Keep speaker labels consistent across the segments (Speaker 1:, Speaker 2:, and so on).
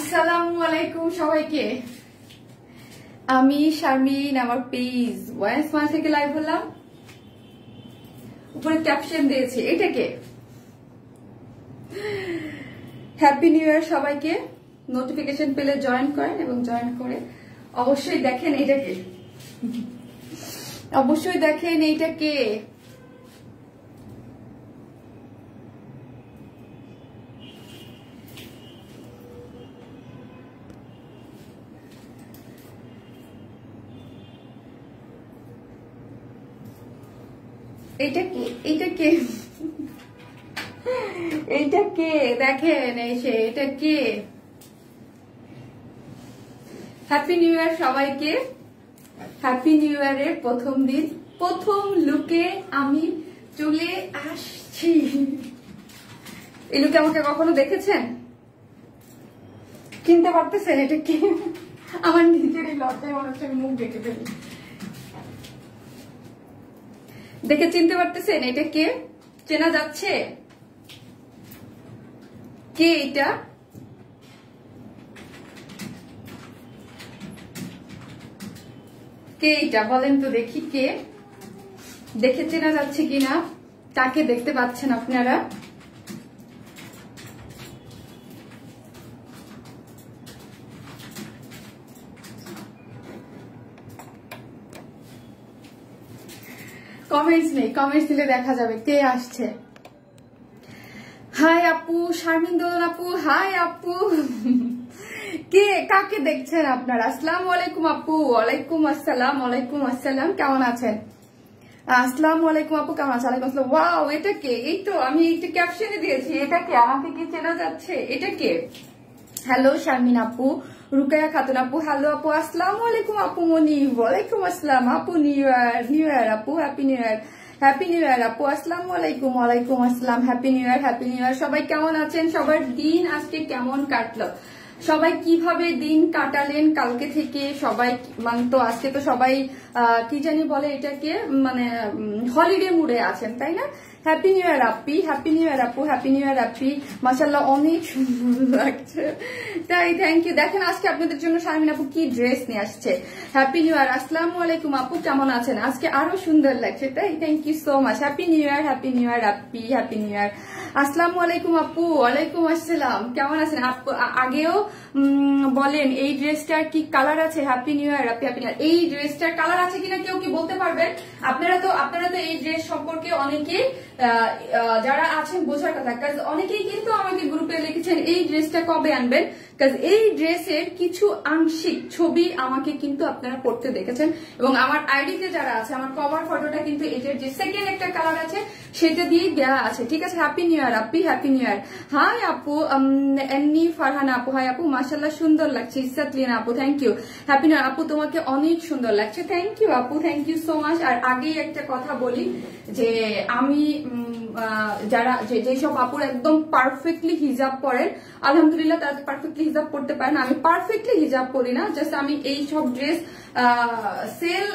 Speaker 1: আসসালামু আলাইকুম সবাইকে। আমি শারমিন, আমার পেজ ওয়ান স্মাইল থেকে লাইভ হলাম। উপরে ক্যাপশন দিয়েছি, এটাকে হ্যাপি নিউ ইয়ার সবাইকে। নোটিফিকেশন পেলে জয়েন করেন এবং জয়েন করে অবশ্যই দেখেন এটাকে, অবশ্যই দেখেন এইটাকে। এইটাকে এইটাকে এইটাকে দেখেন এসে, এটাকে হ্যাপি নিউ ইয়ার সবাইকে। হ্যাপি নিউ ইয়ারের প্রথম দিন, প্রথম লুকে আমি চলে আসছি। এই লুকে আমাকে কখনো দেখেছেন? চিনতে পারতেছেন এটা কি? আমার নিজেরই লজ্জায় মনে হচ্ছে মুখ দেখে ফেলি। দেখে চিনতে পারতেছেন এটা কে? চেনা যাচ্ছে? কে এটা? কে এটা বলেন তো দেখি, কে? দেখে চেনা যাচ্ছে কিনা? কাকে দেখতে পাচ্ছেন আপনারা? কমেন্টস নেই, কমেন্টস দিলে দেখা যাবে কে আসছে। হাই আপু, শারমিন দোলন আপু, হাই আপু। কে কাকে দেখছেন আপনারা? আসসালামু আলাইকুম আপু। ওয়ালাইকুম আসসালাম। ওয়ালাইকুম আসসালাম, কেমন আছেন? আসসালামু আলাইকুম আপু, কেমন আছেন? ওয়ালাইকুম আসসালাম। ওয়াও, এটা কে? এই তো আমি একটা ক্যাপশনে দিয়েছি, এটা কে? আমাকে কি চেনা যাচ্ছে? এটা কে? হ্যালো শারমিন আপু, রুকায়া খাতুন আপু, হ্যালো আপু, আসসালামু আলাইকুম আপু মনি। ওয়ালাইকুম আসসালাম আপু, নিউ ইয়ার, নিউ ইয়ার আপু, happy new year, happy new year আপু, আসসালামু আলাইকুম। ওয়ালাইকুম আসসালাম, happy new year, happy new ইয়ার। সবাই কেমন আছেন? সবার দিন আজকে কেমন কাটলো? সবাই কিভাবে দিন কাটালেন কালকে থেকে? সবাই মানে তো আজকে তো সবাই কি জানি বলে এটাকে, মানে হলিডে মুডে আছেন, তাই না? হ্যাপি নিউ ইয়ার আপি, হ্যাপি নিউ ইয়ার আপু, হ্যাপি নিউ ইয়ার আপি। মাশাআল্লাহ অনেক সুন্দর লাগছে, তাই থ্যাংক ইউ। দেখেন আজকে আপনাদের জন্য শারমিন আপু কি ড্রেস নিয়ে আসছে। হ্যাপি নিউ ইয়ার, আসসালামু আলাইকুম আপু, কেমন আছেন? আজকে আরো সুন্দর লাগছে, তাই thank you so much. Happy new year, happy new year আপি, হ্যাপি নিউ ইয়ার। আসসালামু আলাইকুম আপু। ওয়ালাইকুম আসসালাম, কেমন আছেন আপু? আগেও বলেন এই ড্রেসটার কি কালার আছে? হ্যাপি নিউ ইয়ার আপি, হ্যাপি নিউ ইয়ার। এই ড্রেসটার কালার আছে কিনা কেউ কি বলতে পারবেন? আপনারা তো এই ড্রেস সম্পর্কে অনেকেই যারা আছেন বোঝার কথা, কাজ অনেকেই কিন্তু আমাকে গ্রুপে লিখেছেন এই ড্রেসটা কবে আনবেন। কাজ এই ড্রেসের কিছু আংশিক ছবি আমাকে কিন্তু আপনারা পড়তে দেখেছেন, এবং আমার আইডিতে যারা আছে আমার কভার ফটোটা কিন্তু এটার যে সেকেন্ড একটা কালার আছে সেটা দিয়ে দেওয়া আছে, ঠিক আছে? হ্যাপি নিউ ইয়ার আপি, হ্যাপি নিউ ইয়ার। হাই আপু, এমনি ফারহানা আপু, হাই আপু, মাশাআল্লাহ সুন্দর লাগছে। ইসরাত লিনা আপু, thank you. Happy new year আপু, তোমাকে অনেক সুন্দর লাগছে, থ্যাংক ইউ আপু, থ্যাংক ইউ সো মাচ। আর আগেই একটা কথা বলি যে আমি যারা যেসব আপুর একদম পারফেক্টলি হিজাব পরেন, আলহামদুলিল্লাহ তারা পারফেক্টলি হিজাব পড়তে পারেন। আমি পারফেক্টলি হিজাব পরি না, জাস্ট আমি এই সব ড্রেস সেল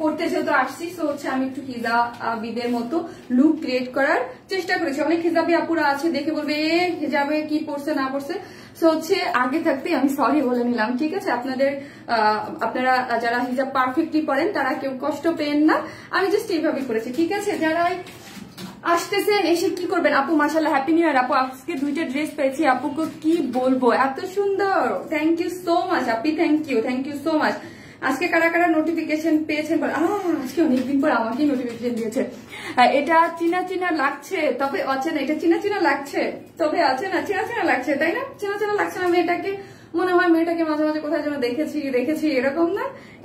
Speaker 1: করতে যেহেতু আসছি, সো হচ্ছে আমি একটু হিজাবিদের মতো লুক ক্রিয়েট করার চেষ্টা করেছি। অনেক হিজাবি আপুরা আছে দেখে বলবে এ হিজাবে কি পড়ছে না পড়ছে, সো হচ্ছে আগে থাকতে আমি সরি বলে নিলাম, ঠিক আছে? আপনারা যারা হিজাব পারফেক্টলি পড়েন তারা কেউ কষ্ট পেন না, আমি জাস্ট এইভাবে করেছি, ঠিক আছে? যারা আসতেছেন এসে কি করবেন? আপু মাশাআল্লাহ, হ্যাপি নিউ ইয়ার আপু। আজকে দুইটা ড্রেস পেয়েছি, আপুকে কি বলবো, এত সুন্দর। Thank you so much Api, thank you so much. আজকে কারা কারা নোটিফিকেশন পেয়েছেন? আজকে অনেকদিন পর আমাকেই নোটিফিকেশন দিয়েছে। এটা চিনা চিনা লাগছে, তবে অচেনা। এটা চিনা চিনা লাগছে, তবে অচেনা। চিনা চিনা লাগছে, তাই না? চিনা চিনা লাগছে না? মেয়েটাকে মনে হয় মেয়েটাকে মাঝে মাঝে কোথায় যেন দেখেছি,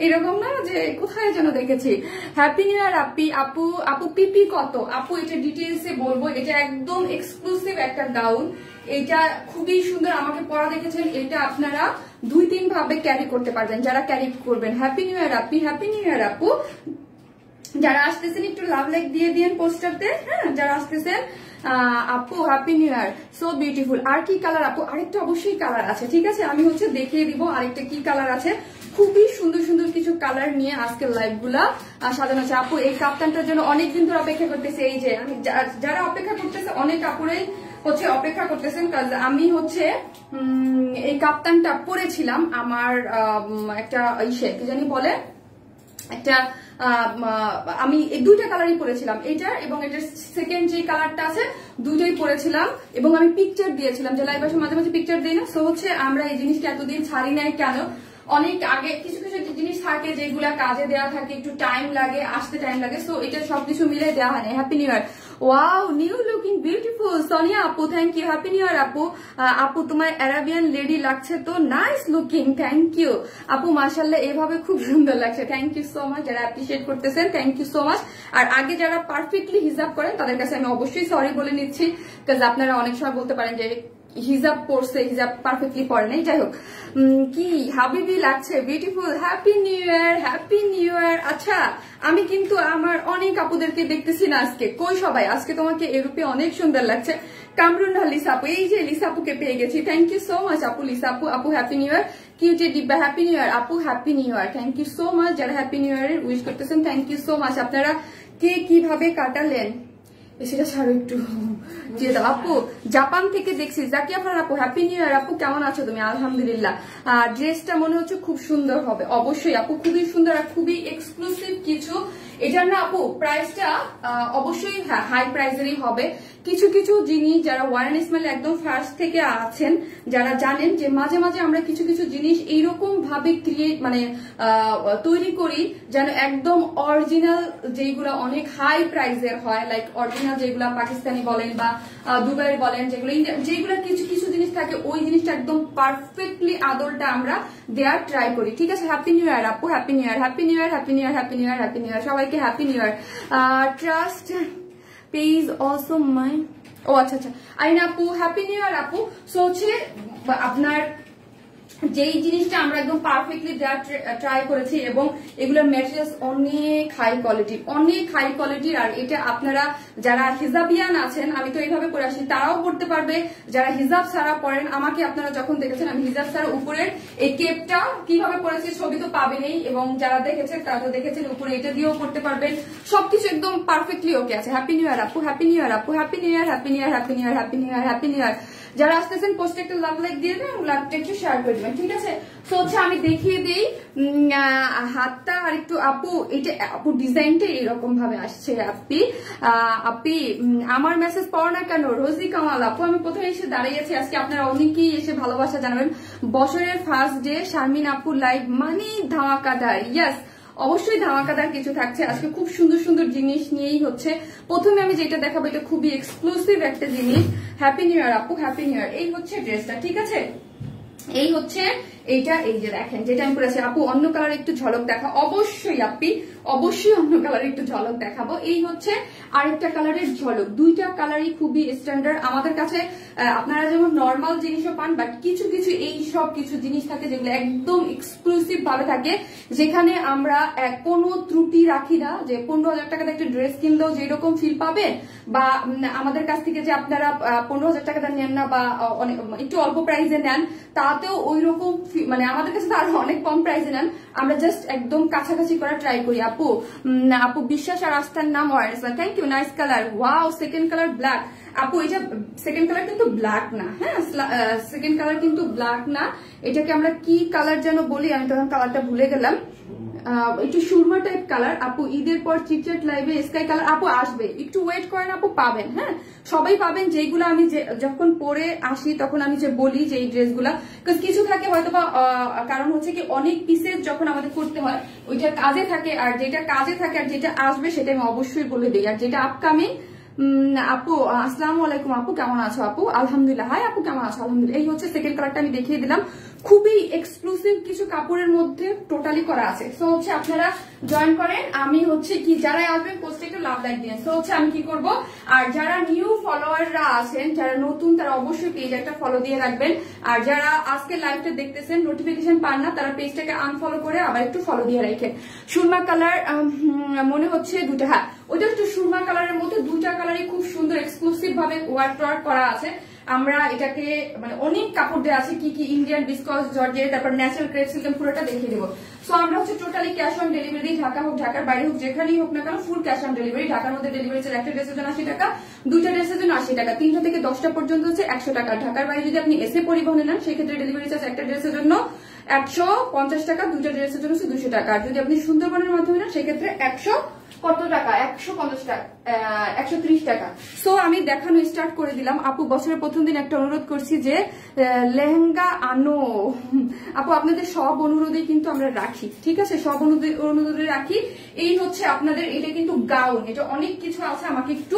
Speaker 1: এরকম না যে কোথায় যেন দেখেছি। হ্যাপি নিউ ইয়ার আপি। আপু পিপি কত? আপু এটা ডিটেলসে বলবো, এটা একদম এক্সক্লুসিভ একটা গাউন, এটা খুবই সুন্দর। আমাকে পরা দেখেছেন, এটা আপনারা 2-3 ভাবে ক্যারি করতে পারবেন যারা ক্যারি করবেন। হ্যাপি নিউ ইয়ার আপি, হ্যাপি নিউ ইয়ার আপু। যারা আসতেছেন একটু লাভ লাইক দিয়ে দিন পোস্টারতে, হ্যাঁ? যারা আসতেছেন আপু happy new year, so beautiful. আর কি কালার আপু? আরেকটা অবশ্যই কালার আছে, ঠিক আছে? আমি হচ্ছে দেখিয়ে দিব আরেকটা কি কালার আছে। খুবই সুন্দর সুন্দর কিছু কালার নিয়ে আজকের লাইভ গুলা সাজানো আছে। আপু এই কাপ্তানটার জন্য অনেকদিন ধরে অপেক্ষা করতেছে। এই যে আমি যারা অপেক্ষা করতেছে অনেক আপুরাই হচ্ছে অপেক্ষা করতেছেন, কারণ আমি হচ্ছে এই কাপ্তানটা পরেছিলাম আমার একটা ইসে কি জানি বলে একটা আমি এই দুইটা কালারই পরেছিলাম, এইটা এবং এটার সেকেন্ড যে কালারটা আছে দুইটাই পরেছিলাম এবং আমি পিকচার দিয়েছিলাম, যে লাইভ আসে মাঝে মাঝে পিকচার দিই না। সো হচ্ছে আমরা এই জিনিসটা এতদিন ছাড়ি নাই কেন, অনেক আগে কিছু কিছু জিনিস থাকে যেগুলা কাজে দেওয়া থাকে, একটু টাইম লাগে, আসতে টাইম লাগে, সো এটা সবকিছু মিলে দেওয়া হয় না। Happy new year. Wow, new looking beautiful Sonia আপু, thank you. Happy new year আপু। আপু তোমার অ্যারাবিয়ান লেডি লাগছে তো, নাইস লুকিং, থ্যাংক ইউ আপু, মাশাআল্লাহ এভাবে খুব সুন্দর লাগছে, থ্যাংক ইউ সো মাচ। যারা অ্যাপ্রিশিয়েট করতেছেন থ্যাংক ইউ সো মাচ। আর আগে যারা পারফেক্টলি হিজাব করেন তাদের কাছে আমি অবশ্যই সরি বলে নিচ্ছি, কারণ আপনারা অনেক সময় বলতে পারেন যে হিজাব পড়ছে, হিজাব পারফেক্টলি পড়ে নাই। যাই হোক, কি হাবিবি লাগছে, beautiful, happy new year, happy new ইয়ার। আচ্ছা, আমি কিন্তু আমার অনেক আপুদেরকে দেখতেছি না আজকে, কই সবাই? আজকে তোমাকে এরূপে অনেক সুন্দর লাগছে। কামরুন লিসা আপু, এই যে লিসা আপুকে পেয়ে গেছি, থ্যাংক ইউ সো মাচ আপু। লিসা আপু, আপু হ্যাপি নিউ ইয়ার। কিউটি ডিব্বা হ্যাপি নিউ ইয়ার আপু, happy new year, thank you so much. যারা হ্যাপি নিউ ইয়ার উইশ করতেছেন থ্যাংক ইউ সো মাচ। আপনারা কে কিভাবে কাটালেন সেটা ছাড়ো একটু দিয়ে দাও আপু। জাপান থেকে দেখছি জাকিয়া ফারহান আপু, হ্যাপি নিউ ইয়ার আপু, কেমন আছো তুমি? আলহামদুলিল্লাহ। ড্রেসটা মনে হচ্ছে খুব সুন্দর হবে, অবশ্যই আপু, খুবই সুন্দর আর খুবই এক্সক্লুসিভ কিছু। এটার না আপু প্রাইসটা অবশ্যই হাই প্রাইসেরই হবে। কিছু কিছু জিনিস যারা ওয়ারেন ইসমাইল একদম ফার্স্ট থেকে আছেন, যারা জানেন যে মাঝে মাঝে আমরা কিছু কিছু জিনিস এইরকম ভাবে ক্রিয়েট মানে তৈরি করি যেন একদম অরিজিনাল, যেগুলো অনেক হাই প্রাইসের হয়, লাইক অরিজিনাল যেগুলা পাকিস্তানি বলেন বা দুবাইয়ের বলেন, যেগুলো কিছু কিছু জিনিস থাকে, ওই জিনিসটা একদম পারফেক্টলি আদলটা আমরা দেওয়ার ট্রাই করি। ঠিক আছে, হ্যাপি নিউ ইয়ার আপু, happy new year, happy new year, happy new year, happy new year, happy new year, সবাইকে happy new year. Trust page also my, ও আচ্ছা আচ্ছা, আইনা আপু হ্যাপি নিউ ইয়ার আপু। সো হচ্ছে আপনার যেই জিনিসটা আমরা একদম পারফেক্টলি দেওয়ার ট্রাই করেছি এবং এগুলোর ম্যাটেরিয়ালস অনেক হাই কোয়ালিটির, অনেক হাই কোয়ালিটির। আর এটা আপনারা যারা হিজাবিয়ান আছেন, আমি তো এইভাবে পরে আসি, তারাও পড়তে পারবে। যারা হিজাব ছাড়া পড়েন, আমাকে আপনারা যখন দেখেছেন আমি হিজাব ছাড়া উপরের এই কেপটা কিভাবে পরেছি ছবি তো পাবেনই, এবং যারা দেখেছেন তারা তো দেখেছেন উপরে এটা দিয়েও পড়তে পারবেন, সবকিছু একদম পারফেক্টলি ওকে আছে। হ্যাপি নিউ ইয়ার আপু, হ্যাপি নিউ ইয়ার আপু, happy new year, happy new year, happy new year, happy new year, happy new ইয়ার। যারা আসতেছেন পোস্টে একটা লাভ লাইক দিয়ে দেবেন, লাভটা একটু শেয়ার করে দেবেন, ঠিক আছে? তো হচ্ছে আমি দেখিয়ে দিই হাতটা আর একটু আপু, এটা আপু ডিজাইনটা এরকম ভাবে আসছে। আপি আমার মেসেজ পাওয়া না কেন? রোজি কামাল আপু, আমি প্রথমে এসে দাঁড়িয়েছি, আজকে আপনারা অনেকেই এসে ভালোবাসা জানাবেন। বছরের ফার্স্ট ডে শারমিন আপু লাইভ মানে ধামাকাদার, ইয়াস অবশ্যই ধামাকাদার কিছু থাকছে আজকে, খুব সুন্দর সুন্দর জিনিস নিয়েই হচ্ছে। প্রথমে আমি যেটা দেখাবো এটা খুবই এক্সক্লুসিভ একটা জিনিস। হ্যাপি নিউ ইয়ার আপু, হ্যাপি নিউ ইয়ার। এই হচ্ছে ড্রেসটা, ঠিক আছে? এই হচ্ছে এইটা, এই যে দেখেন যেটা আমি পরেছি। আপু অন্য কালার একটু ঝলক দেখা, অবশ্যই আপি, অবশ্যই অন্য কালার একটু ঝলক দেখাবো। এই হচ্ছে আরেকটা কালারের ঝলক, দুইটা কালারই খুবই স্ট্যান্ডার্ড আমাদের কাছে। আপনারা যেমন নর্মাল জিনিসও পান, বাট কিছু কিছু এই সব কিছু জিনিস থাকে যেগুলো একদম এক্সক্লুসিভ ভাবে থাকে, যেখানে আমরা কোনো ত্রুটি রাখি না। যে 15,000 টাকাতে একটা ড্রেস কিনলেও যেরকম ফিল পাবেন, বা আমাদের কাছ থেকে যে আপনারা 15,000 টাকাটা নেন না বা একটু অল্প প্রাইসে নেন, তাতেও ওই রকম মানে আমাদের কাছে তো আরো অনেক কম প্রাইসে নেন, আমরা জাস্ট একদম কাছাকাছি করা ট্রাই করি। আপু আপু বিশ্বাস আর আস্থার নাম ওয়ারেসমান, thank you, nice colour, wow second colour black. আপু এটা সেকেন্ড কালার কিন্তু ব্ল্যাক না, হ্যাঁ সেকেন্ড কালার কিন্তু ব্ল্যাক না, এটাকে আমরা কি কালার যেন বলি, আমি তখন কালারটা ভুলে গেলাম, একটু সুরমা টাইপ কালার। আপু ঈদের পর চিটচ্যাট লাইভে স্কাই কালার আপু আসবে, একটু ওয়েট করেন আপু, পাবেন, হ্যাঁ সবাই পাবেন। যেগুলো আমি যখন পরে আসি তখন আমি যে বলি যে এই ড্রেসগুলা, কিছু থাকে হয়তো বা কারণ হচ্ছে কি অনেক পিসেস যখন আমাদের করতে হয় ওইটা কাজে থাকে, আর যেটা কাজে থাকে আর যেটা আসবে সেটা আমি অবশ্যই বলে দিই। আর যেটা আপকামিং আপু আসসালামু আলাইকুম আপু, কেমন আছো আপু? আলহামদুলিল্লাহ। হাই আপু, কেমন আছো? আলহামদুলিল্লাহ। এই হচ্ছে সেকেন্ড কালারটা আমি দেখিয়ে দিলাম, খুবই এক্সক্লুসিভ কিছু কাপড়ের মধ্যে টোটালি করা আছে। সো হচ্ছে আপনারা জয়েন করেন, আমি হচ্ছে কি যারা আসবেন পোস্টে একটু লাভ লাইক দিন। সো হচ্ছে আমি কি করব, আর যারা নিউ ফলোয়াররা আছেন, যারা নতুন, তারা অবশ্যই পেজ একটা ফলো দিয়ে রাখবেন। আর যারা আজকে লাইভটা দেখতেছেন নোটিফিকেশন পান না, তারা পেজটাকে আনফলো করে আবার একটু ফলো দিয়ে রাখেন। সুরমা কালার মনে হচ্ছে দুটা, হ্যাঁ ওইটা একটু সুরমা কালারের মধ্যে, দুটা কালারই খুব সুন্দর এক্সক্লুসিভ ভাবে ওয়ার্ক করা আছে। আমরা এটাকে মানে অনেক কাপড় দেওয়া আছে, কি কি ইন্ডিয়ান বিসকস জর্জেট, তারপর ন্যাচারাল ক্রেপ সিল্ক পুরোটা দেখিয়ে দেবো। সো আমরা হচ্ছে totally cash on delivery, Dhaka হোক ঢাকার বাইরে হোক যেখানেই হোক না কেন ফুল ক্যাশ অন ডেলিভারি। ঢাকার মধ্যে ডেলিভারি চার্জ একটা ড্রেসের জন্য 80 টাকা, দুইটা ড্রেসের জন্য 80 টাকা, 3টা থেকে 10টা পর্যন্ত হচ্ছে 100 টাকা। ঢাকার বাইরে যদি আপনি এসে পরিবহনে নেন সেক্ষেত্রে ডেলিভারি চার্জ একটা ড্রেসের জন্য 150 টাকা, দুইটা ড্রেসের জন্য 200 টাকা। আর যদি আপনি সুন্দরবনের মাধ্যমে নেন সেক্ষেত্রে 100 কত টাকা, 150 টাকা, 130 টাকা। সো আমি দেখানো স্টার্ট করে দিলাম। আপু বছরের প্রথম দিন একটা অনুরোধ করছি যে লেহেঙ্গা আনো। আপু আপনাদের সব অনুরোধই কিন্তু আমরা রাখি, ঠিক আছে, সব অনুরোধে রাখি। এই হচ্ছে আপনাদের, এটা কিন্তু গাউন, এটা অনেক কিছু আছে, আমাকে একটু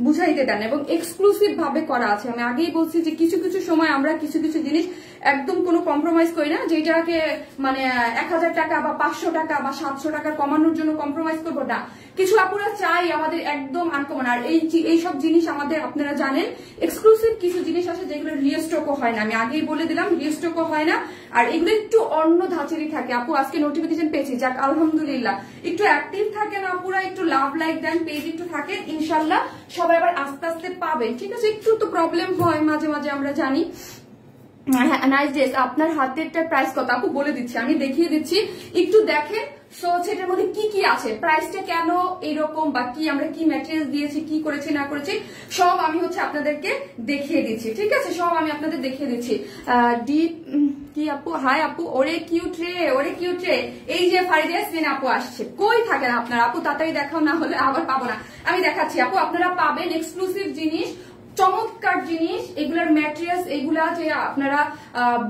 Speaker 1: বুঝাইতে দেন। এবং এক্সক্লুসিভ ভাবে করা আছে। আমি আগেই বলছি যে কিছু কিছু সময় আমরা কিছু কিছু জিনিস একদম কোনো কম্প্রোমাইজ করি না, যেটাকে মানে 1000 টাকা বা 500 টাকা বা 700 টাকা কমানোর জন্য কম্প্রোমাইজ করবো না। কিছু আপুরা চাই আমাদের একদম আনকমন, আর এই সব জিনিস আমাদের আপনারা জানেন এক্সক্লুসিভ কিছু জিনিস আছে যেগুলো রিস্টকও হয় না। আমি আগেই বলে দিলাম রিস্টকও হয় না, আর এগুলো একটু অন্য ধাঁচেরই থাকে। আপু আজকে নোটিফিকেশন পেয়েছি, যাক আলহামদুলিল্লাহ। একটু অ্যাক্টিভ থাকেন আপুরা, একটু লাভ লাইক দেন, পেজ একটু থাকেন, ইনশাল্লাহ সবাই আবার আস্তে আস্তে পাবেন, ঠিক আছে। একটু তো প্রবলেম হয় মাঝে মাঝে, আমরা জানি। নাইস ড্রেস, আপনার হাতেরটার প্রাইস কত? আপু বলে দিচ্ছি, আমি দেখিয়ে দিচ্ছি, একটু দেখেন। সো সেটার মধ্যে কি কি আছে, প্রাইসটা কেন এরকম, বা কি আমরা কি ম্যাটেরিয়াল দিয়েছি, কি করেছি না করেছি, সব আমি হচ্ছে আপনাদেরকে দেখিয়ে দিচ্ছি, ঠিক আছে, সব আমি আপনাদের দেখিয়ে দিচ্ছি। কি আপু, হাই আপু, ওরে কিউট রে, ওরে কিউট রে। এই যে ফারিদা ইয়াসমিন আপু আসছে, কই থাকেন আপনারা আপু? তাড়াতাড়ি দেখাও, না হলে আবার পাবো না। আমি দেখাচ্ছি আপু, আপনারা পাবেন এক্সক্লুসিভ জিনিস, চমৎকার জিনিস। এগুলার ম্যাটেরিয়ালস এগুলা যে আপনারা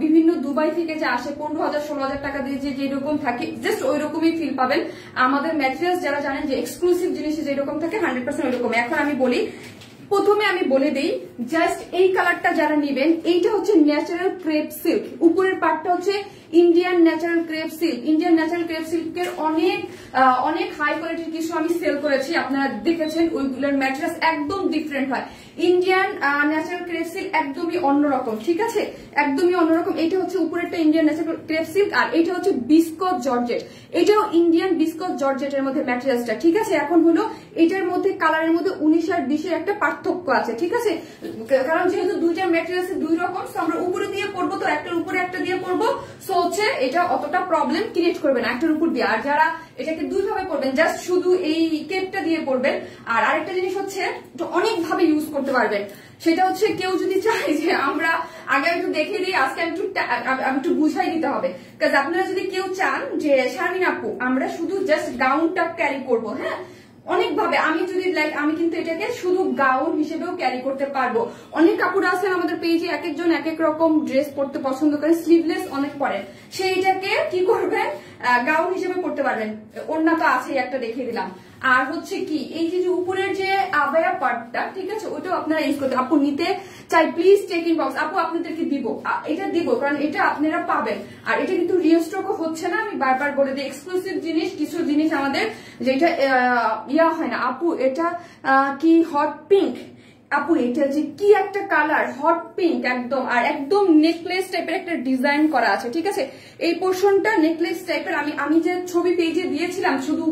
Speaker 1: বিভিন্ন দুবাই থেকে যে আসে 15,000 16,000 টাকা দিয়ে যে যেরকম থাকে জাস্ট ওই রকমই ফিল পাবেন। আমাদের ম্যাটেরিয়ালস যারা জানেন যে এক্সক্লুসিভ জিনিস যেরকম থাকে 100% ওইরকম। এখন আমি বলি, প্রথমে আমি বলে দেই, জাস্ট এই কালারটা যারা নিবেন, এইটা হচ্ছে ন্যাচারাল ক্রেপ সিল্ক, উপরের পার্টটা হচ্ছে Indian natural crepe silk. Indian natural crepe সিল্কের অনেক হাই কোয়ালিটির কিছু আমি সেল করেছি, আপনারা দেখেছেন। ওইগুলোর ম্যাটেরিয়ালস একদম ডিফারেন্ট হয়। ইন্ডিয়ান ন্যাচারাল ক্রেপ সিল্ক একদমই অন্যরকম, ঠিক আছে, একদমই অন্যরকম। এটা হচ্ছে উপরেরটা ইন্ডিয়ান ন্যাচারাল ক্রেপ সিল্ক, আর এটা হচ্ছে বিস্কস জর্জেট, এটাও ইন্ডিয়ান বিস্কস জর্জেটের মধ্যে ম্যাটেরিয়ালসটা, ঠিক আছে। এখন হলো এটার মধ্যে কালারের মধ্যে 19 আর 20 এর একটা পার্থক্য আছে, ঠিক আছে, কারণ যেহেতু দুইটা ম্যাটেরিয়ালস দুই রকম, সো আমরা উপরে দিয়ে পরবো, তো একটার উপরে একটা দিয়ে পরবো, সো হচ্ছে এটা অতটা প্রবলেম ক্রিয়েট করবে না একটার উপর দিয়ে। আর যারা এটাকে দুই ভাবে পরবেন, জাস্ট শুধু এই কেপটা দিয়ে পরবেন। আর আরেকটা জিনিস হচ্ছে অনেক ভাবে ইউজ করতে পারবেন, সেটা হচ্ছে কেউ যদি চায় যে আমরা আগে একটু দেখে দিই, আজকে আমি একটু বুঝাই দিতে হবে, কারণ আপনারা যদি কেউ চান যে শারমিন আপু আমরা শুধু জাস্ট গাউনটা ক্যারি করবো, হ্যাঁ, অনেক ভাবে আমি যদি আমি কিন্তু এটাকে শুধু গাউন হিসেবেও ক্যারি করতে পারবো। অনেক কাপড় আছেন আমাদের পেজে, এক একজন এক এক রকম ড্রেস পরতে পছন্দ করেন, স্লিভলেস অনেক পরেন, সেইটাকে কি করবেন গাউন হিসেবে পরতে পারবেন। ওড়না তো আছেই, একটা দেখিয়ে দিলাম। আর হচ্ছে কি এই যে উপরের যে আবায়া পার্টটা, ঠিক আছে, ওটাও আপনারা ইউজ করতে, আপু নিতে চাই প্লিজ চেক ইন বক্স। আপু আপনাদেরকে দিব, এটা দিব, কারণ এটা আপনারা পাবেন, আর এটা কিন্তু রিস্টকও হচ্ছে না। আমি বারবার বলে দিই, এক্সক্লুসিভ জিনিস, কিছু জিনিস আমাদের যেটা ইয়া হয় না। আপু এটা কি হট পিঙ্ক, আপু এটা যে কি একটা কালার, হট পিঙ্ক একদম, আর একদম নেকলেস টাইপের একটা ডিজাইন করা আছে, ঠিক আছে। এই পোর্শনটা নেকলেস টাইপের, আমি যে ছবি পেজে দিয়েছিলাম শুধু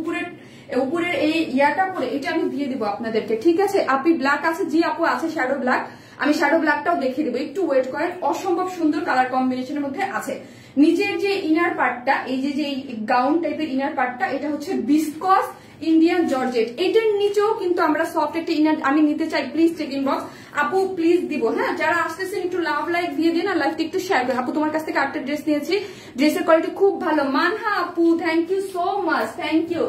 Speaker 1: উপরের এই ইয়াটা পরে, এটা আমি দিয়ে দিব আপনাদেরকে, ঠিক আছে। আপনি ব্ল্যাক আছে, জি আপু আছে শ্যাডো ব্ল্যাক, আমি শ্যাডো ব্ল্যাকটাও দেখিয়ে দেবো, একটু ওয়েট করেন। অসম্ভব সুন্দর কালার কম্বিনেশনের মধ্যে আছে। নিচের যে ইনার পার্টটা, এই যে গাউন টাইপের ইনার পার্টটা, এটা হচ্ছে বিস্কস ইন্ডিয়ান জর্জেট। এটার নিচেও কিন্তু আমরা সফট একটা ইনার, আমি নিতে চাই প্লিজ চেক ইন বক্স। আপু প্লিজ দিব, হ্যাঁ, যারা আসতেছেন একটু লাভ লাইক দিয়ে দিন, আর লাইকটা একটু শেয়ার করেন। আপু তোমার কাছ থেকে একটা ড্রেস নিয়েছি, ড্রেসের কোয়ালিটি খুব ভালো। মানহা আপু thank you so much, thank you.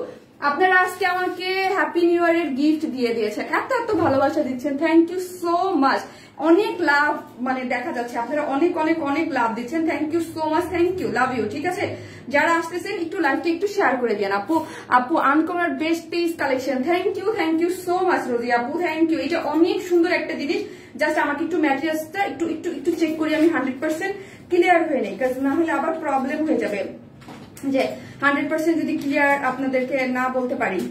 Speaker 1: আপনারা আজকে আমাকে হ্যাপি নিউ ইয়ারের গিফট দিয়ে দিয়েছেন, এত ভালোবাসা দিচ্ছেন, থ্যাংক ইউ সো মাচ। অনেক লাভ মানে দেখা যাচ্ছে, আপনারা অনেক অনেক অনেক লাভ দিচ্ছেন, thank you so much, thank you, love you, ঠিক আছে। যারা আসতেছেন একটু লাইভটা একটু শেয়ার করে দিন। আপু uncommon best piece collection, thank you so much Rosy আপু, থ্যাংক ইউ। এটা অনেক সুন্দর একটা জিনিস, জাস্ট আমাকে একটু ম্যাটেরিয়ালসটা একটু চেক করি, আমি 100% ক্লিয়ার হয়ে নেই, কারণ না হলে আবার প্রবলেম হয়ে যাবে, যে 100% যদি ক্লিয়ার আপনাদেরকে না বলতে পারি।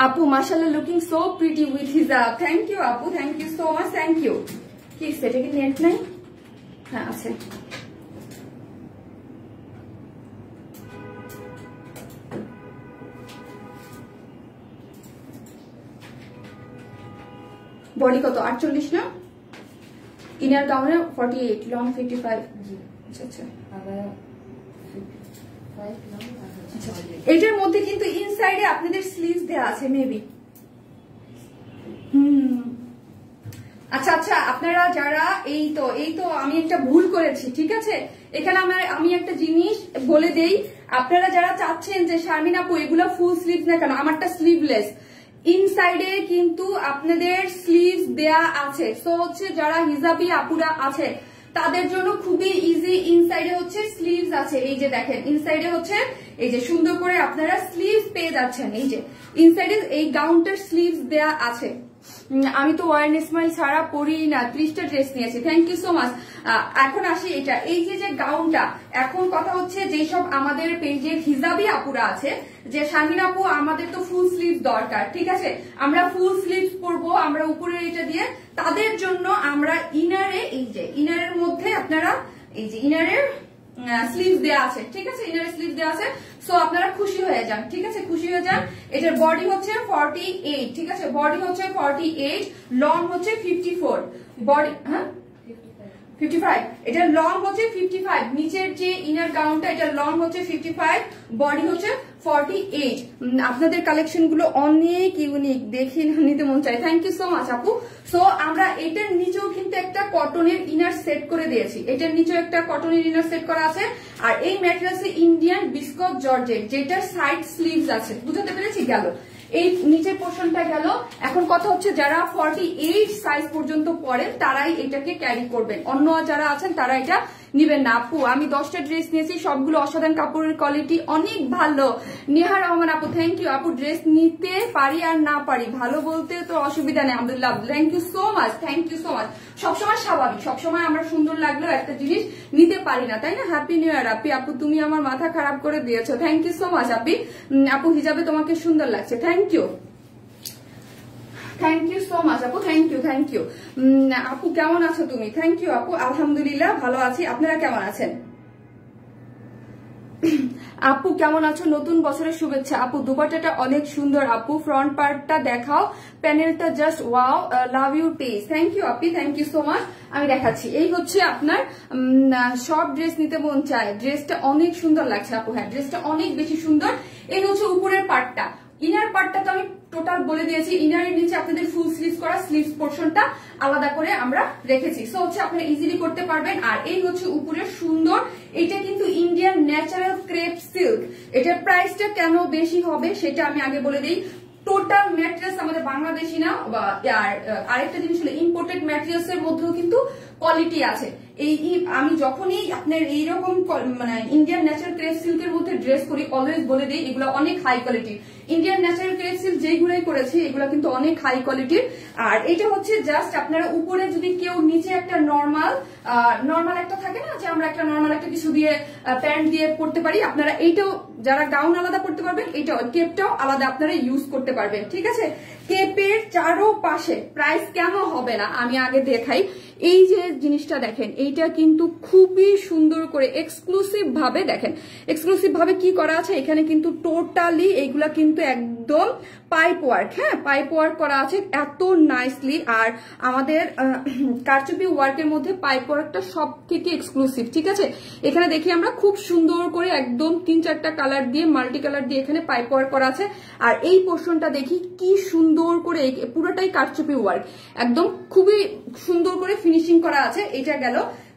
Speaker 1: আপু মাশাআল্লাহ লুকিং সো প্রিটি উইথ হিজাব, থ্যাংক ইউ আপু, thank you so much, thank you. কি সেটা কি নেট নাই? হ্যাঁ আছে। বডি কত 48 না, ইনার গাউনে 48, লং 55। আচ্ছা আচ্ছা, এটার মধ্যে কিন্তু ইনসাইডে আপনাদের স্লিভস দেওয়া আছে মেবি। আচ্ছা আচ্ছা, আপনারা যারা এই তো আমি একটা ভুল করেছি, ঠিক আছে। এখানে আমি একটা জিনিস বলে দেই, আপনারা যারা চাচ্ছেন যে শারমিন আপু এগুলো ফুল স্লিভ না কেন, আমারটা স্লিভলেস, ইনসাইডে কিন্তু আপনাদের স্লিভস দেয়া আছে। সো হচ্ছে যারা হিজাবি আপুরা আছে তাদের জন্য খুবই ইজি, ইনসাইডে হচ্ছে স্লিভস আছে। এই যে দেখেন ইনসাইডে হচ্ছে এই যে সুন্দর করে আপনারা স্লিভস পেয়ে যাচ্ছেন। এই যে ইনসাইডে এই গাউনটার স্লিভস দেয়া আছে। আমি তো ওয়ার্ন স্মাইল ছাড়া পরি না, 30টা ড্রেস নিয়েছি, থ্যাংক ইউ সো মাচ। এখন আসি এটা, এই যে গাউনটা, এখন কথা হচ্ছে যেসব আমাদের পেজের হিজাবি আপুরা আছে যে শারমিন আপু আমাদের তো ফুল স্লিভ দরকার, ঠিক আছে, আমরা ফুল স্লিভ পরবো, আমরা উপরে এটা দিয়ে, তাদের জন্য আমরা ইনারে, এই যে ইনারের মধ্যে আপনারা এই যে ইনারের স্লিভ দেওয়া আছে, ঠিক আছে, ইনারের স্লিভ দেওয়া আছে। সো আপনারা খুশি হয়ে যান, ঠিক আছে, খুশি হয়ে যান। এটার বডি হচ্ছে 48, ঠিক আছে, বডি হচ্ছে 48, লং হচ্ছে 54, বডি 55, এটা লং হচ্ছে 55, নিচের যে ইনার গাউনটা এটা লং হচ্ছে 55, বডি হচ্ছে 48। আপনাদের কালেকশন গুলো অনেক ইউনিক, দেখে নিতে মন চাই, থ্যাংক ইউ সো মাচ আপু। সো আমরা এটার নিচেও কিন্তু একটা কটনের ইনার সেট করে দিয়েছি, এটার নিচেও একটা কটনের ইনার সেট করা আছে। আর এই ম্যাটেরিয়ালস ইন্ডিয়ান বিস্কট জর্জেট, যেটার সাইড স্লিভস আছে, বুঝতে পেরেছি? গেল এই নিচের পোর্শনটা গেল। এখন কথা হচ্ছে যারা 48 সাইজ পর্যন্ত পড়েন তারাই এটাকে ক্যারি করবেন, অন্য যারা আছেন তারা এটা নিবেন না। আপু আমি 10টা ড্রেস নিয়েছি, সবগুলো অসাধারণ, কাপড়ের কোয়ালিটি অনেক ভালো। নেহা রহমান আপু থ্যাংক ইউ আপু, ড্রেস নিতে পারি আর না পারি, ভালো বলতে তো অসুবিধা নেই, আলহামদুলিল্লাহ, thank you so much, thank you so much. সবসময় স্বাভাবিক, সবসময় আমরা সুন্দর লাগলেও একটা জিনিস নিতে পারি না, তাই না? হ্যাপি নিউ ইয়ার আপি, আপু তুমি আমার মাথা খারাপ করে দিয়েছো, থ্যাংক ইউ সো মাচ আপি। আপু হিজাবে তোমাকে সুন্দর লাগছে, thank you, thank you so much আপু, থ্যাংক ইউ, থ্যাংক ইউ। আপু কেমন আছো তুমি? থ্যাংক ইউ আপু, আলহামদুলিল্লাহ ভালো আছি, আপনারা কেমন আছেন? আপু কেমন আছো? নতুন বছরের শুভেচ্ছা আপু, দুপাট্টাটা অনেক সুন্দর আপু, ফ্রন্ট পার্টটা দেখাও, প্যানেলটা just wow, love you test, thank you আপি, থ্যাংক ইউ সো মাচ। আমি দেখাচ্ছি, এই হচ্ছে আপনার সব ড্রেস নিতে মন চায়, ড্রেসটা অনেক সুন্দর লাগছে আপু, হ্যাঁ ড্রেসটা অনেক বেশি সুন্দর। এই হচ্ছে উপরের পার্টটা, ইনার পার্টটা তো আমি টোটাল বলে দিয়েছি, ইনারের নিচে আপনাদের ফুল স্লিভস করা, স্লিভস পোর্শনটা আলাদা করে আমরা রেখেছি, সো হচ্ছে আপনারা ইজিলি করতে পারবেন। আর এই হচ্ছে উপরের সুন্দর, এটা কিন্তু ইন্ডিয়ান ন্যাচারাল ক্রেপ সিল্ক, এটার প্রাইসটা কেন বেশি হবে সেটা আমি আগে বলে দিই। টোটাল ম্যাটেরিয়ালস আমাদের বাংলাদেশি না, আরেকটা জিনিস হলো ইম্পোর্টেড ম্যাটেরিয়ালস এর মধ্যেও কিন্তু কোয়ালিটি আছে। এই আমি যখনই আপনার এইরকম মানে ইন্ডিয়ান ন্যাচারাল ক্রেপ সিল্কের মধ্যে ড্রেস করি, অলওয়েজ বলে দিই এগুলো অনেক high quality. Indian natural crepe silk যেগুলাই করেছি এগুলো কিন্তু অনেক হাই কোয়ালিটির। আর এটা হচ্ছে জাস্ট আপনারা উপরে যদি কেউ নিচে একটা নর্মাল একটা থাকে না যে আমরা একটা নর্মাল একটা কিছু দিয়ে প্যান্ট দিয়ে পড়তে পারি, আপনারা এইটাও যারা গাউন আলাদা পড়তে পারবেন, এইটাও কেপটাও আলাদা আপনারা ইউজ করতে পারবেন, ঠিক আছে। কেপের চারো পাশে প্রাইস কেন হবে না আমি আগে দেখাই। এই যে জিনিসটা দেখেন, এইটা কিন্তু খুবই সুন্দর করে এক্সক্লুসিভ ভাবে দেখেন, এক্সক্লুসিভ ভাবে কি করা আছে এখানে কিন্তু টোটালি এইগুলা কিন্তু একদম পাইপ ওয়ার্ক, হ্যাঁ পাইপ ওয়ার্ক করা আছে এত নাইসলি। আর আমাদের কারচুপি ওয়ার্কের মধ্যে পাইপ ওয়ার্কটা সব থেকে এক্সক্লুসিভ, ঠিক আছে। এখানে দেখি আমরা খুব সুন্দর করে একদম 3-4টা কালার দিয়ে মাল্টি কালার দিয়ে এখানে পাইপ ওয়ার্ক করা আছে। আর এই পোর্শনটা দেখি কি সুন্দর করে, পুরোটাই কারচুপি ওয়ার্ক, একদম খুবই সুন্দর করে ফিনিশিং করা আছে। এটা গেল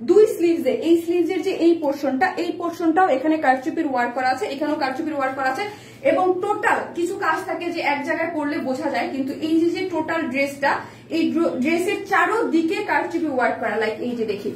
Speaker 1: দুই স্লিভসে, এই স্লিভসের যে এই পোর্শনটাও এখানে কারচুপির ওয়ার্ক করা আছে, এখানেও কারচুপির ওয়ার্ক করা আছে। এবং টোটাল কিছু কাজ থাকে যে এক জায়গায় পড়লে বোঝা যায়, কিন্তু এই যে টোটাল ড্রেসটা, এই ড্রেসের চারোদিকে কারচুপি ওয়ার্ক করা, লাইক এই যে দেখি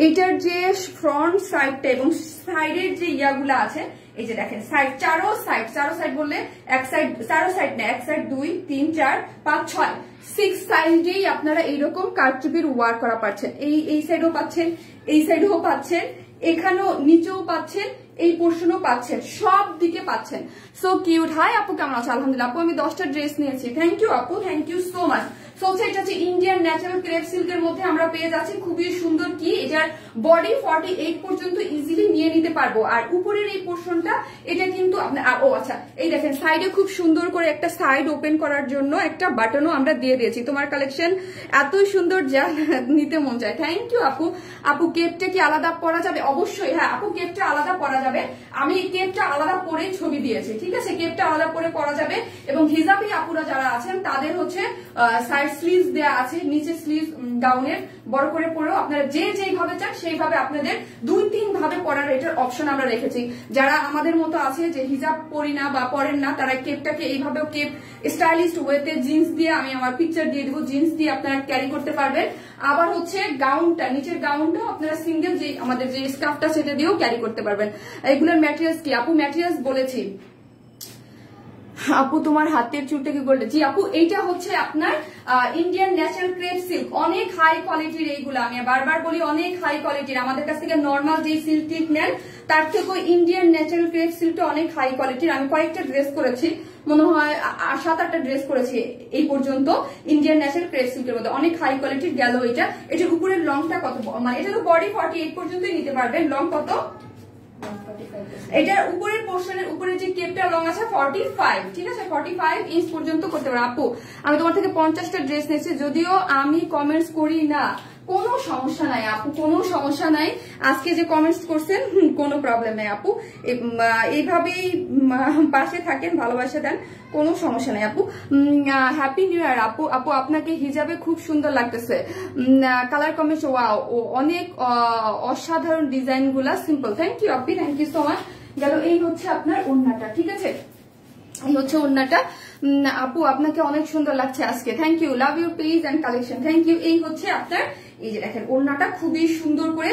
Speaker 1: এইটার যে ফ্রন্ট সাইডটা এবং সাইডের যে ইয়াগুলা আছে, এই যে দেখেন সাইড, চারো সাইড বললে এক সাইড, চারো সাইড না, এক সাইড 2, 3, 4, 5, 6, 6 সাইডেই আপনারা এইরকম কারচুপির ওয়ার্ক করা পাচ্ছেন। এই সাইডও পাচ্ছেন, এই সাইডও পাচ্ছেন, এখানেও নিচেও পাচ্ছেন, এই পোর্শনও পাচ্ছেন, সব দিকে পাচ্ছেন। So cute. হাই আপু কেমন আছে? আলহামদুলিল্লাহ আপু, আমি 10টা ড্রেস নিয়েছি, থ্যাংক ইউ আপু, thank you so much. So হচ্ছে এটা হচ্ছে ইন্ডিয়ান ন্যাচারাল ক্রেপ সিল্কের মধ্যে আমরা পেয়ে যাচ্ছি খুবই সুন্দর কি এটার বডি 48 পর্যন্ত ইজিলি নিয়ে নিতে পারবো। আর উপরের এই পোর্শনটা এটা কিন্তু আপনার আচ্ছা এই দেখেন সাইডে খুব সুন্দর করে একটা সাইড ওপেন করার জন্য একটা বাটনও আমরা দিয়ে দিয়েছি। তোমার কালেকশন এতই সুন্দর যা নিতে মন চায়। থ্যাংক ইউ আপু। আপু কেপটা কি আলাদা পরা যাবে? অবশ্যই হ্যাঁ আপু, কেপটা আলাদা পরা যাবে। আমি কেপটা আলাদা পরে ছবি দিয়েছি, ঠিক আছে? কেপটা আলাদা পরে পরা যাবে। এবং হিজাবি আপুরা যারা আছেন তাদের হচ্ছে সাইড স্লিভস দেয়া আছে, নিচে স্লিভ গাউনের বড় করে পরেও আপনারা যে যেইভাবে চান সেইভাবে আপনাদের 2-3 ভাবে পরার এটার অপশন আমরা রেখেছি। যারা আমাদের মতো আছে যে হিজাব পরি না বা পরেন না, তারা কেপটাকে এইভাবেও কেপ স্টাইলিশ ওয়েতে জিন্স দিয়ে, আমি আমার পিকচার দিয়ে দিব, জিন্স দিয়ে আপনারা ক্যারি করতে পারবেন। আবার হচ্ছে গাউনটা, নিচের গাউনটা আপনারা সিঙ্গেল যে আমাদের যে স্কার্ফটা সেটা দিয়েও ক্যারি করতে পারবেন। এগুলোর ম্যাটেরিয়ালস কি আপু? ম্যাটেরিয়ালস বলেছি আপু। তোমার হাতের চুলটা কি গোল্ডেন? জি আপু, এইটা হচ্ছে আপনার ইন্ডিয়ান ন্যাচারাল ক্রেপ সিল্ক, অনেক হাই কোয়ালিটির। এইগুলো আমি বারবার বলি অনেক হাই কোয়ালিটির। আমাদের কাছ থেকে নর্মাল যে সিল্ক টিক নেন তার থেকেও ইন্ডিয়ান ন্যাচারাল ক্রেপ সিল্কটা অনেক হাই কোয়ালিটির। আমি কয়েকটা ড্রেস করেছি, মনে হয় 7-8টা ড্রেস করেছি এই পর্যন্ত ইন্ডিয়ান ন্যাচারাল ক্রেপ সিল্কের মধ্যে, অনেক হাই কোয়ালিটির গেল এটা। এটার উপরের লংটা কত, মানে এটা তো বডি 48 পর্যন্তই নিতে পারবেন। লং কত? এটার উপরের পোর্শনের উপরে যে কেপটা লং আছে 45, ঠিক আছে? 45 ইঞ্চ পর্যন্ত করতে পারো। আপু আমি তোমার থেকে 50টা ড্রেস নিয়েছি, যদিও আমি কমেন্টস করি না, কোনো সমস্যা নাই আপু, কোনো সমস্যা নাই। আজকে যে কমেন্টস করছেন কোনো প্রবলেম নাই আপু, এইভাবেই পাশে থাকেন, ভালোবাসা দেন, কোনো সমস্যা নাই আপু। হ্যাপি নিউ ইয়ার আপু। আপু আপনাকে হিজাবে খুব সুন্দর লাগতেছে, কালার কম্বিনেশন ওয়াও, অনেক অসাধারণ ডিজাইন গুলা, সিম্পল। থ্যাংক ইউ আপি, থ্যাংক ইউ সো মাচ। গেল এই হচ্ছে আপনার ওড়নাটা, ঠিক আছে? এই হচ্ছে ওড়নাটা। আপু আপনাকে অনেক সুন্দর লাগছে আজকে, thank you, love you page and collection, thank you. এই হচ্ছে আপনার এই যে দেখেন ওড়নাটা খুবই সুন্দর করে,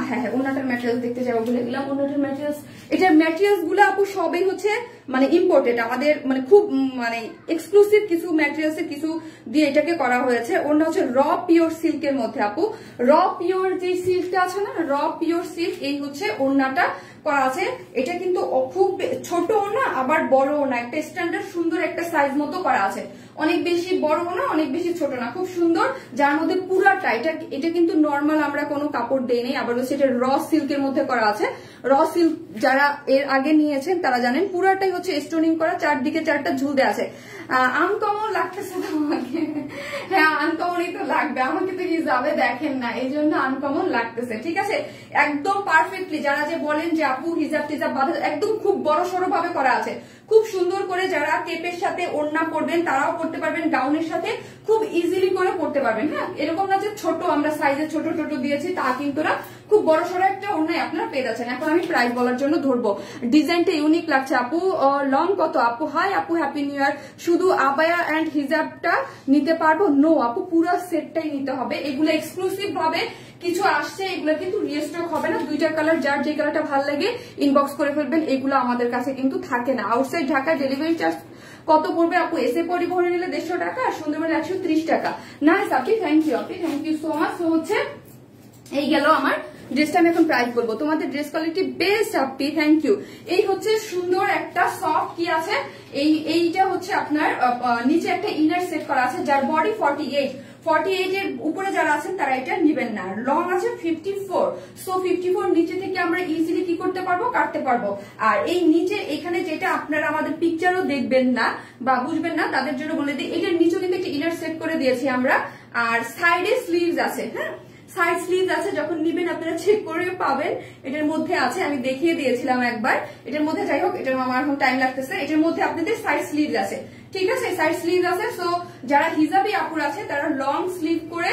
Speaker 1: হ্যাঁ ওড়নাটার ম্যাটেরিয়ালস দেখতে যাবো বলে দিলাম। ওড়নাটার ম্যাটেরিয়ালস, এটার ম্যাটেরিয়ালস গুলো আপু সবই হচ্ছে মানে ইম্পোর্টেড, আমাদের মানে খুব মানে এক্সক্লুসিভ কিছু ম্যাটেরিয়ালস এর কিছু দিয়ে এটাকে করা হয়েছে। ওড়না হচ্ছে র পিওর সিল্কের মধ্যে আপু, র পিওর যে সিল্কটা আছে না, র পিওর সিল্ক, এই হচ্ছে ওড়নাটা করা আছে। এটা কিন্তু খুব ছোটও না আবার বড়ও না, একটা স্ট্যান্ডার্ড সুন্দর একটা সাইজ মতো করা আছে, অনেক বেশি বড়ও না অনেক বেশি ছোট না, খুব সুন্দর। যার মধ্যে পুরাটা এটা কিন্তু নর্মাল আমরা কোনো কাপড় দেই নেই, আবার হচ্ছে এটা র সিল্কের মধ্যে করা আছে। র সিল্ক যারা এর আগে নিয়েছেন তারা জানেন পুরাটাই হচ্ছে স্টোনিং করা, চারদিকে 4টা ঝুল দেওয়া আছে। আনকমন লাগতেছে না আমাকে? হ্যাঁ আনকমনই তো লাগবে, আমাকে তো হিজাবে দেখেন না, এই জন্য আনকমন লাগতেছে, ঠিক আছে? একদম পারফেক্টলি যারা যে বলেন যে আপু হিজাব টিজাব বাঁধা, একদম খুব বড় সড়ো ভাবে করা আছে, খুব সুন্দর করে। যারা কেপের সাথে ওড়না পরবেন তারাও পরতে পারবেন, গাউনের সাথে খুব ইজিলি করে পরতে পারবেন। হ্যাঁ এরকম না যে ছোট আমরা সাইজে ছোট ছোট দিয়েছি তা কিন্তু না, খুব বড় সড়ো একটা ওড়নাই আপনারা পেয়ে যাচ্ছেন। এখন আমি প্রাইস বলার জন্য ধরবো, ডিজাইনটা ইউনিক লাগছে আপু। লং কত আপু? হাই আপু, হ্যাপি নিউ ইয়ার। শুধু আবায়া এন্ড হিজাবটা নিতে পারবো? নো আপু, পুরো সেটটাই নিতে হবে। এগুলো এক্সক্লুসিভ ভাবে কিছু আসছে, এগুলো কিন্তু রিস্টক হবে না। 2টা কালার, যার যে কালারটা ভালো লাগে ইনবক্স করে ফেলবেন, এগুলো আমাদের কাছে কিন্তু থাকে না। আউটসাইড ঢাকায় ডেলিভারি চার্জ কত পড়বে আপু? এসে পরিবহনে নিলে 150 টাকা, আর সুন্দরবনে 130 টাকা। নাইস আপনি, থ্যাংক ইউ আপনি, থ্যাংক ইউ সো মাচ। হচ্ছে এই গেল আমার ড্রেসটা, আমি এখন প্রাইস বলবো। তোমাদের ড্রেস কোয়ালিটি বেস্ট আপনি, থ্যাংক ইউ। এই হচ্ছে সুন্দর একটা সফট কি আছে, এইটা হচ্ছে আপনার নিচে একটা ইনার সেট করা আছে, যার বডি 48 এর উপরে যারা আছেন তারা এটা নিবেন না। লং আছে 54, সো 54 নিচে থেকে আমরা ইজিলি কি করতে পারবো, কাটতে পারবো। আর এই নিচে এখানে যেটা আপনারা আমাদের পিকচারও দেখবেন না বা বুঝবেন না, তাদের জন্য বলে দিই, এটার নিচে কিন্তু একটা ইনার সেট করে দিয়েছি আমরা। আর সাইডে স্লিভস আছে, হ্যাঁ সাইড স্লিভস আছে, যখন নিবেন আপনারা চেক করে পাবেন। এটার মধ্যে আছে, আমি দেখিয়ে দিয়েছিলাম একবার, এটার মধ্যে, যাই হোক এটার আমার এখন টাইম লাগতেছে। এটার মধ্যে আপনাদের সাইড স্লিভস আছে, ঠিক আছে? সাইড স্লিভস আছে। সো যারা হিজাবি আপুর আছে তারা লং স্লিভ করে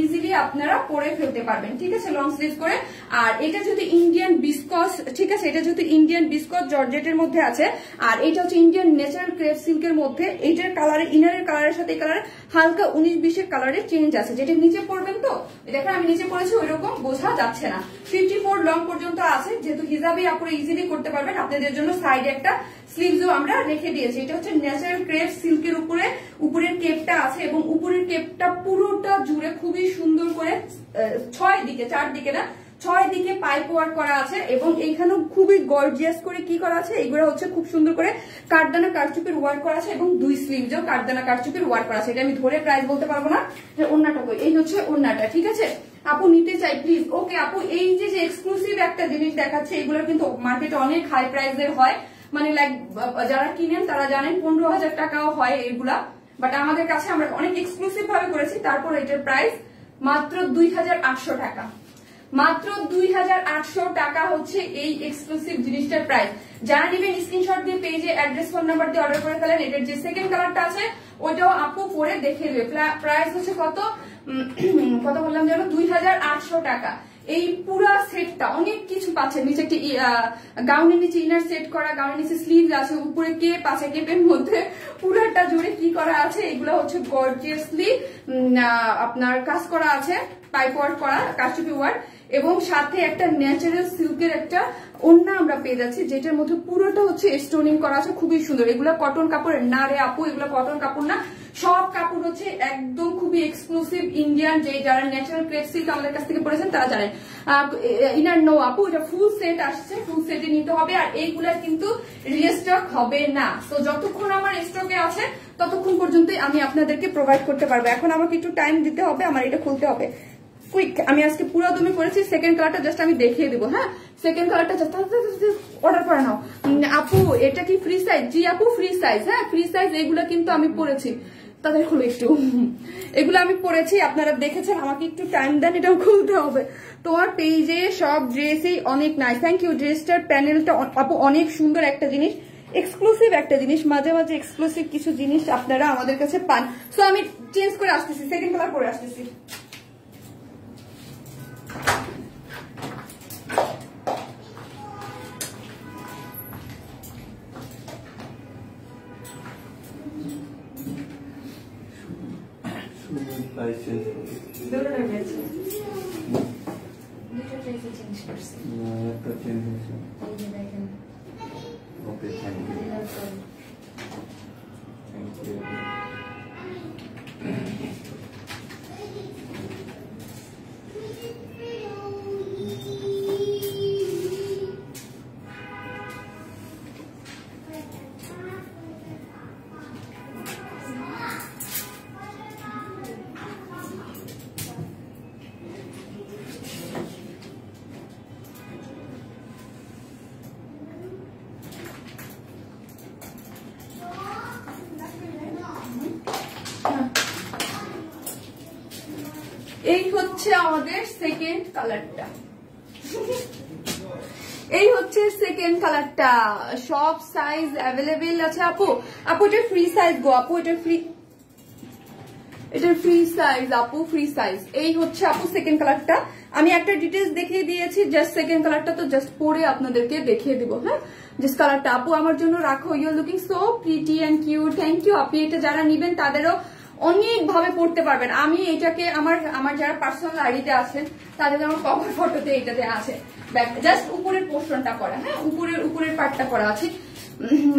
Speaker 1: ইজিলি আপনারা পরে ফেলতে পারবেন, ঠিক আছে? লং স্লিভ করে। আর এটা যদি ইন্ডিয়ান বিসকস, ঠিক আছে, এটা যদি ইন্ডিয়ান বিসকস জর্জেটের মধ্যে আছে, আর এটা হচ্ছে ইন্ডিয়ান ন্যাচারাল ক্রেপ সিল্কের মধ্যে। এইটার কালারে, ইনারের কালারের সাথে এই কালারে হালকা 19-20 কালারের চেঞ্জ আছে। যেটা নিচে পড়বেন তো দেখেন আমি নিচে পড়েছি, ওই রকম বোঝা যাচ্ছে না। 54 লং পর্যন্ত আছে, যেহেতু হিজাবি আপুরা ইজিলি করতে পারবেন। আপনাদের জন্য সাইডে একটা স্লিভসও আমরা রেখে দিয়েছি। এটা হচ্ছে ন্যাচারাল ক্রেপ সিল্কের উপরে, উপরের কেপটা আছে, এবং উপরের কেপটা পুরোটা জুড়ে খুবই সুন্দর করে 4 দিকে না 6 দিকে পাইপ ওয়ার্ক করা আছে এবং এইখানেও খুবই গর্জিয়াস করে কি করা আছে, এগুলো হচ্ছে খুব সুন্দর করে কাঠদানা কারচুপির ওয়ার্ক করা আছে এবং 2 স্লিভসও কাঠদানা কারচুপির ওয়ার্ক করা আছে। এটা আমি ধরে প্রাইস বলতে পারবো না। ওড়নাটা কই, এই হচ্ছে ওড়নাটা, ঠিক আছে আপু নিতে চাই প্লিজ। ওকে আপু, এই যে এক্সক্লুসিভ একটা জিনিস দেখাচ্ছে, এগুলো কিন্তু মার্কেটে অনেক হাই প্রাইসের হয়, মানে লাইক যারা কিনেন তারা জানেন 15,000 টাকাও হয় এগুলা, বাট আমাদের কাছে আমরা অনেক এক্সক্লুসিভ ভাবে করেছি। তারপর এটার প্রাইস মাত্র 2,800 টাকা, মাত্র 2,800 টাকা হচ্ছে এই এক্সক্লুসিভ জিনিসটার প্রাইস। যারা নেবেন স্ক্রিনশট দিয়ে পেজে অ্যাড্রেস ফোন নাম্বার দিয়ে অর্ডার করে ফেলেন। এটার যে সেকেন্ড কালারটা আছে ওটাও আপু পরে দেখে দেবে। প্রাইস হচ্ছে কত বললাম যেন 2,800 টাকা। এই পুরা সেটটা অনেক কিছু পাচ্ছেন, নিচে একটি গাউনের নিচে ইনার সেট করা, গাউনের নিচে স্লিভ আছে, উপরে কেপ আছে, কেপের মধ্যে পুরাটা জুড়ে কি করা আছে, এগুলো হচ্ছে গর্জিয়াসলি আপনার কাজ করা আছে, পাইপ ওয়ার্ক করা, কারচুপি ওয়ার্ক, এবং সাথে একটা ন্যাচারাল সিল্কের একটা ওড়না আমরা পেয়ে যাচ্ছি, যেটার মধ্যে পুরোটা হচ্ছে স্টোনিং করা আছে, খুবই সুন্দর। এগুলো কটন কাপড়ের না রে আপু, এগুলো কটন কাপড় না, সব কাপড় হচ্ছে একদম খুবই এক্সক্লুসিভ ইন্ডিয়ান। যে যারা ন্যাচারাল ক্রেপ সিল্ক আমাদের কাছ থেকে পড়েছেন তারা জানেন। ইনার নো আপু, এটা ফুল সেট আসছে, ফুল সেটে নিতে হবে, আর এইগুলা কিন্তু রিস্টক হবে না। তো যতক্ষণ আমার স্টকে আছে ততক্ষণ পর্যন্তই আমি আপনাদেরকে প্রোভাইড করতে পারবো। এখন আমাকে একটু টাইম দিতে হবে, আমার এটা খুলতে হবে কুইক। আমি আজকে পুরো দমে করেছি। সেকেন্ড কালারটা জাস্ট আমি দেখিয়ে দিব। হ্যাঁ, সেকেন্ড কালারটা জাস্ট অর্ডার করে নাও। আপু এটা কি ফ্রি সাইজ? জি আপু ফ্রি সাইজ। হ্যাঁ ফ্রি সাইজ, এগুলো কিন্তু আমি পরেছি, তাদের খুলে একটু, এগুলো আমি পরেছি, আপনারা দেখেছেন। আমাকে একটু টাইম দেন, এটাও খুলতে হবে। তোমার পেজে সব ড্রেসই অনেক নাইস, থ্যাংক ইউ। ড্রেসটার প্যানেলটা আপু অনেক সুন্দর একটা জিনিস, এক্সক্লুসিভ একটা জিনিস। মাঝে মাঝে এক্সক্লুসিভ কিছু জিনিস আপনারা আমাদের কাছে পান। সো আমি চেঞ্জ করে আসতেছি, সেকেন্ড কালার পরে আসতেছি। এই হচ্ছে আমাদের সেকেন্ড কালারটা, এই হচ্ছে সেকেন্ড কালারটা। সব সাইজ অ্যাভেলেবেল আছে আপু। আপু এটা ফ্রি সাইজ গো আপু, এটা ফ্রি সাইজ আপু, ফ্রি সাইজ। এই হচ্ছে আপু সেকেন্ড কালারটা। আমি একটা ডিটেলস দেখিয়ে দিয়েছি, জাস্ট সেকেন্ড কালারটা তো জাস্ট পরে আপনাদেরকে দেখিয়ে দিব। হ্যাঁ, জাস্ট কালারটা আপু আমার জন্য রাখো। You are looking so pretty and cute, thank you. আপনি এটা যারা নিবেন তাদেরও অনেক ভাবে পড়তে পারবেন। আমি এটাকে আমার যারা পার্সোনাল আইডিতে আছেন তাদের আমার কভার ফটোতে এটাতে আছে, জাস্ট উপরের পোর্শনটা করা। হ্যাঁ, উপরের পার্টটা করা আছে।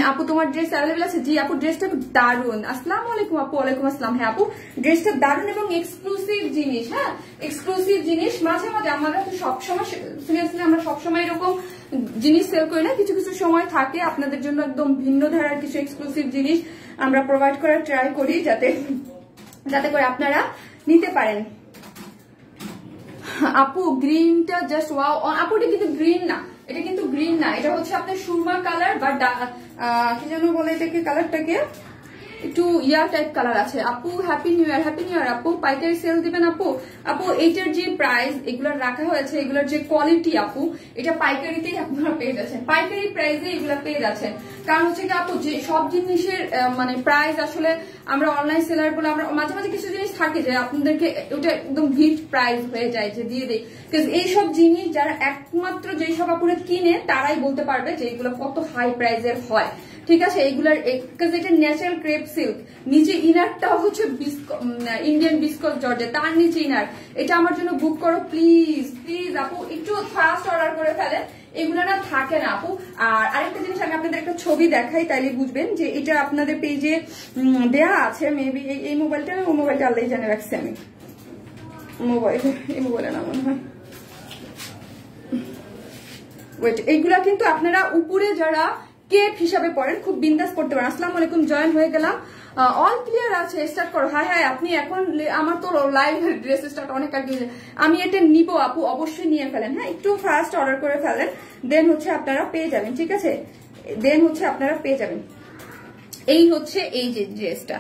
Speaker 1: আপু তোমার ড্রেস অ্যাভেলেবল আছে? জি আপু ড্রেসটা দারুন। আসসালামু আলাইকুম আপু। ওয়ালাইকুম আসসালাম। হ্যাঁ আপু ড্রেসটা দারুন এবং এক্সক্লুসিভ জিনিস। হ্যাঁ এক্সক্লুসিভ জিনিস। মাঝে মাঝে আমরা তো সবসময় সিরিয়াসলি আমরা সবসময় এরকম জিনিস সেল করি না, কিছু কিছু সময় থাকে আপনাদের জন্য একদম ভিন্ন ধারার কিছু এক্সক্লুসিভ জিনিস আমরা প্রোভাইড করার ট্রাই করি, যাতে করে আপনারা নিতে পারেন। আপু গ্রিনটা জাস্ট ওয়াও। আপু এটা কিন্তু গ্রিন না, এটা কিন্তু গ্রিন না, এটা হচ্ছে আপনার সুরমা কালার বা কি যেন বলে এটাকে, কালারটাকে একটু ইয়ার টাইপ কালার আছে। আপু happy new year. Happy new year আপু। পাইকারি সেল দিবেন আপু? আপু এইটার যে প্রাইস এগুলোর রাখা হয়েছে, এগুলোর যে কোয়ালিটি আপু, এটা পাইকারিতেই আপনারা পেয়ে যাচ্ছেন, পাইকারি প্রাইসে এগুলো পেয়ে যাচ্ছেন। কারণ হচ্ছে কি আপু, যে সব জিনিসের মানে প্রাইস আসলে আমরা অনলাইন সেলার বলে আমরা মাঝে মাঝে কিছু জিনিস থাকে যে আপনাদেরকে ওটা একদম হিট প্রাইস হয়ে যায় যে দিয়ে দেয়। এইসব জিনিস যারা একমাত্র যেই সব আপুরে কিনে তারাই বলতে পারবে যে এগুলো কত হাই প্রাইসের হয়। ঠিক আছে, এইগুলার এটা ন্যাচারাল ক্রেপ সিল্ক, নিচে ইনারটাও হচ্ছে ইন্ডিয়ান বিস্কস জর্জেট, তার নিচে ইনার। এটা আমার জন্য বুক করো প্লিজ প্লিজ আপু, একটু ফাস্ট অর্ডার করে ফেলে, এগুলো না থাকে না আপু। আর আরেকটা জিনিস আমি আপনাদের একটা ছবি দেখাই, তাইলে বুঝবেন যে এটা আপনাদের পেজে দেয়া আছে। মেবি এই মোবাইলটা, ওই মোবাইলটা আল্লাহ জানে রাখছি আমি, মোবাইলে এই মোবাইলে না মনে হয়। ওয়েট, এইগুলা কিন্তু আপনারা উপরে যারা কেপ হিসাবে পড়েন খুব বিন্দাস করতে পারেন। আসসালামু আলাইকুম, জয়েন হয়ে গেলাম। অল ক্লিয়ার আছে, স্টার্ট করো। হ্যাঁ হ্যাঁ, আপনি এখন আমার তো লাইভ ড্রেস স্টার্ট অনেক আগে, আমি এটা নিব আপু, অবশ্যই নিয়ে ফেলেন। হ্যাঁ, একটু ফার্স্ট অর্ডার করে ফেলেন, দেন হচ্ছে আপনারা পেয়ে যাবেন। ঠিক আছে, দেন হচ্ছে আপনারা পেয়ে যাবেন। এই হচ্ছে এই যে ড্রেসটা,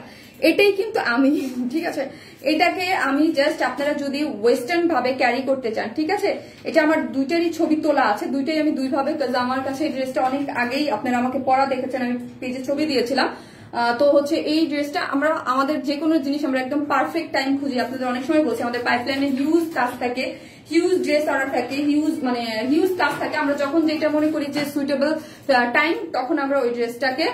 Speaker 1: এটাই কিন্তু আমি, ঠিক আছে, এটাকে আমি জাস্ট আপনারা যদি ওয়েস্টার্ন ভাবে ক্যারি করতে চান, ঠিক আছে, এটা আমার দুইটারই ছবি তোলা আছে, দুইটাই আমি দুই ভাবে, আমার কাছে এই ড্রেসটা অনেক আগেই আপনারা আমাকে পরা দেখেছেন, আমি পেজে ছবি দিয়েছিলাম। তো হচ্ছে এই ড্রেসটা আমরা আমাদের যে কোনো জিনিস আমরা একদম পারফেক্ট টাইম খুঁজি। আপনাদের অনেক সময় বলছি আমাদের পাইপলাইনে হিউজ কাজ থাকে, হিউজ ড্রেস অর্ডার থাকে, হিউজ কাজ থাকে, আমরা যখন যেটা মনে করি যে সুইটেবল টাইম, তখন আমরা ওই ড্রেসটাকে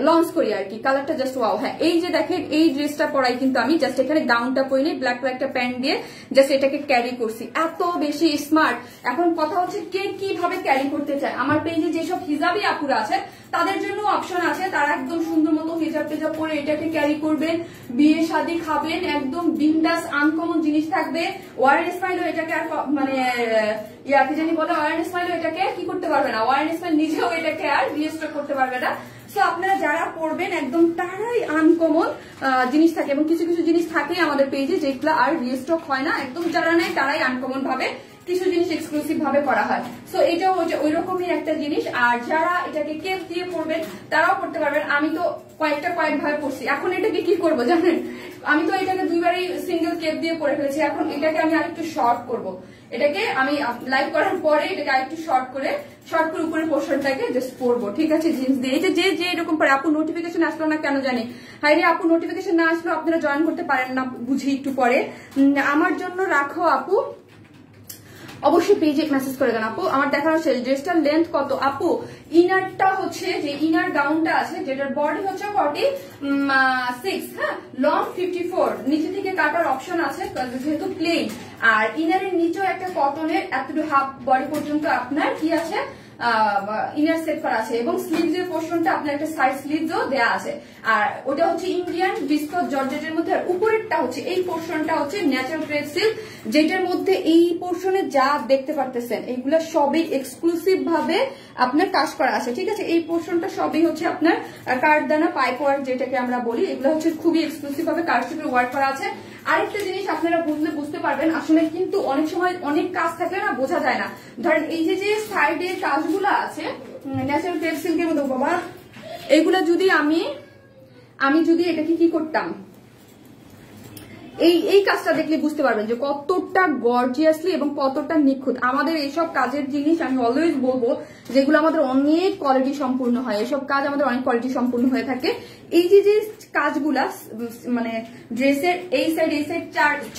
Speaker 1: লঞ্চ করি আর কি। কালারটা জাস্ট ওয়াও। হ্যাঁ, এই যে দেখেন এই ড্রেসটা পরাই কিন্তু আমি জাস্ট এখানে গাউনটা পরে নিই, ব্ল্যাক কালার একটা প্যান্ট দিয়ে জাস্ট এটাকে ক্যারি করছি। এত বেশি স্মার্ট। এখন কথা হচ্ছে কে কিভাবে ক্যারি করতে চায়। আমার পেজে যেসব হিজাবি আপুরা আছে তাদের জন্য অপশন আছে, তারা একদম সুন্দর মতো হিজাব টেজাব পরে এটাকে ক্যারি করবেন, বিয়ে শাদী খাবেন, একদম বিন্দাস আনকমন জিনিস থাকবে। ওয়ারেন্ট স্মাইলও এটাকে আর কি জানি বলে, ওয়ারেন্ট স্মাইলও এটাকে কি করতে পারবে না, ওয়ারেন্ট স্মাইল নিজেও এটাকে আর রিস্টোর করতে পারবে না। সো আপনারা যারা পড়বেন একদম তারাই আনকমন জিনিস থাকে, এবং কিছু কিছু জিনিস থাকে আমাদের পেজে যেগুলো আর রিস্টক হয় না, একদম যারা নেয় তারাই আনকমন ভাবে কিছু জিনিস এক্সক্লুসিভ ভাবে করা হয়। সো এটাও ওই রকমই একটা জিনিস। আর যারা এটাকে কেপ দিয়ে পড়বেন তারাও পড়তে পারবেন। আমি তো কয়েকভাবে পড়ছি। এখন এটাকে কি করবো জানেন, আমি তো এটাকে দুইবারই সিঙ্গেল কেপ দিয়ে পরে ফেলেছি। এখন এটাকে আমি আরেকটু শর্ট করবো, এটাকে আমি লাইভ করার পরে এটাকে আরেকটু শর্ট করে উপরে পোর্শনটাকে জাস্ট পরবো। ঠিক আছে, জিন্স দিয়ে। এই যে এরকম পরে আপু নোটিফিকেশন আসলো না কেন জানি, হাই রে আপু নোটিফিকেশন না আসলো আপনারা জয়েন করতে পারেন না বুঝি, একটু পরে আমার জন্য রাখো আপু, অবশ্যই পেজে মেসেজ করে দেন আপু। আমার দেখানো শেষ। ড্রেসটার লেন্থ কত আপু? ইনারটা হচ্ছে যে ইনার গাউনটা আছে যেটার বডি হচ্ছে 46, হ্যাঁ, লং 54, নিচে থেকে কাটার অপশন আছে যেহেতু প্লেন। আর ইনারের নিচেও একটা কটনের এতটুকু হাফ বডি পর্যন্ত আপনার কি আছে, ইনার সেট করা আছে, এবং স্লিভস এর পোর্শনটা আপনার একটা সাইড স্লিভসও দেয়া আছে। আর ওটা হচ্ছে ইন্ডিয়ান বিস্কট জর্জেটের মধ্যে। আর উপরেরটা হচ্ছে এই পোর্শনটা হচ্ছে ন্যাচারাল ক্রেপ সিল্ক, যেটার মধ্যে এই পোর্শনে যা দেখতে পারতেছেন এইগুলা সবই এক্সক্লুসিভ ভাবে আপনার কাজ করা আছে। ঠিক আছে, এই পোর্শনটা সবই হচ্ছে আপনার কাঠদানা পাইপ ওয়ার্ক যেটাকে আমরা বলি, এগুলো হচ্ছে খুবই এক্সক্লুসিভ ভাবে কারচুপির ওয়ার্ক করা আছে। আরেকটা জিনিস আপনারা বুঝতে পারবেন, আসলে কিন্তু অনেক সময় অনেক কাজ থাকলে না বোঝা যায় না। ধরেন এই যে সাইডের কাজগুলো আছে ন্যাচারাল ক্রেপ সিল্কের মধ্যে, বাবা এইগুলা যদি আমি যদি এটাকে কি করতাম, এই কাজটা দেখলে বুঝতে পারবেন যে কতটা গর্জিয়াসলি এবং কতটা নিখুঁত। আমাদের এইসব কাজের জিনিস আমি অলওয়েজ বলবো যেগুলো আমাদের অনেক কোয়ালিটি সম্পূর্ণ হয়, এসব কাজ আমাদের অনেক কোয়ালিটি সম্পূর্ণ হয়ে থাকে। এই যে কাজগুলা মানে ড্রেসের এই সাইড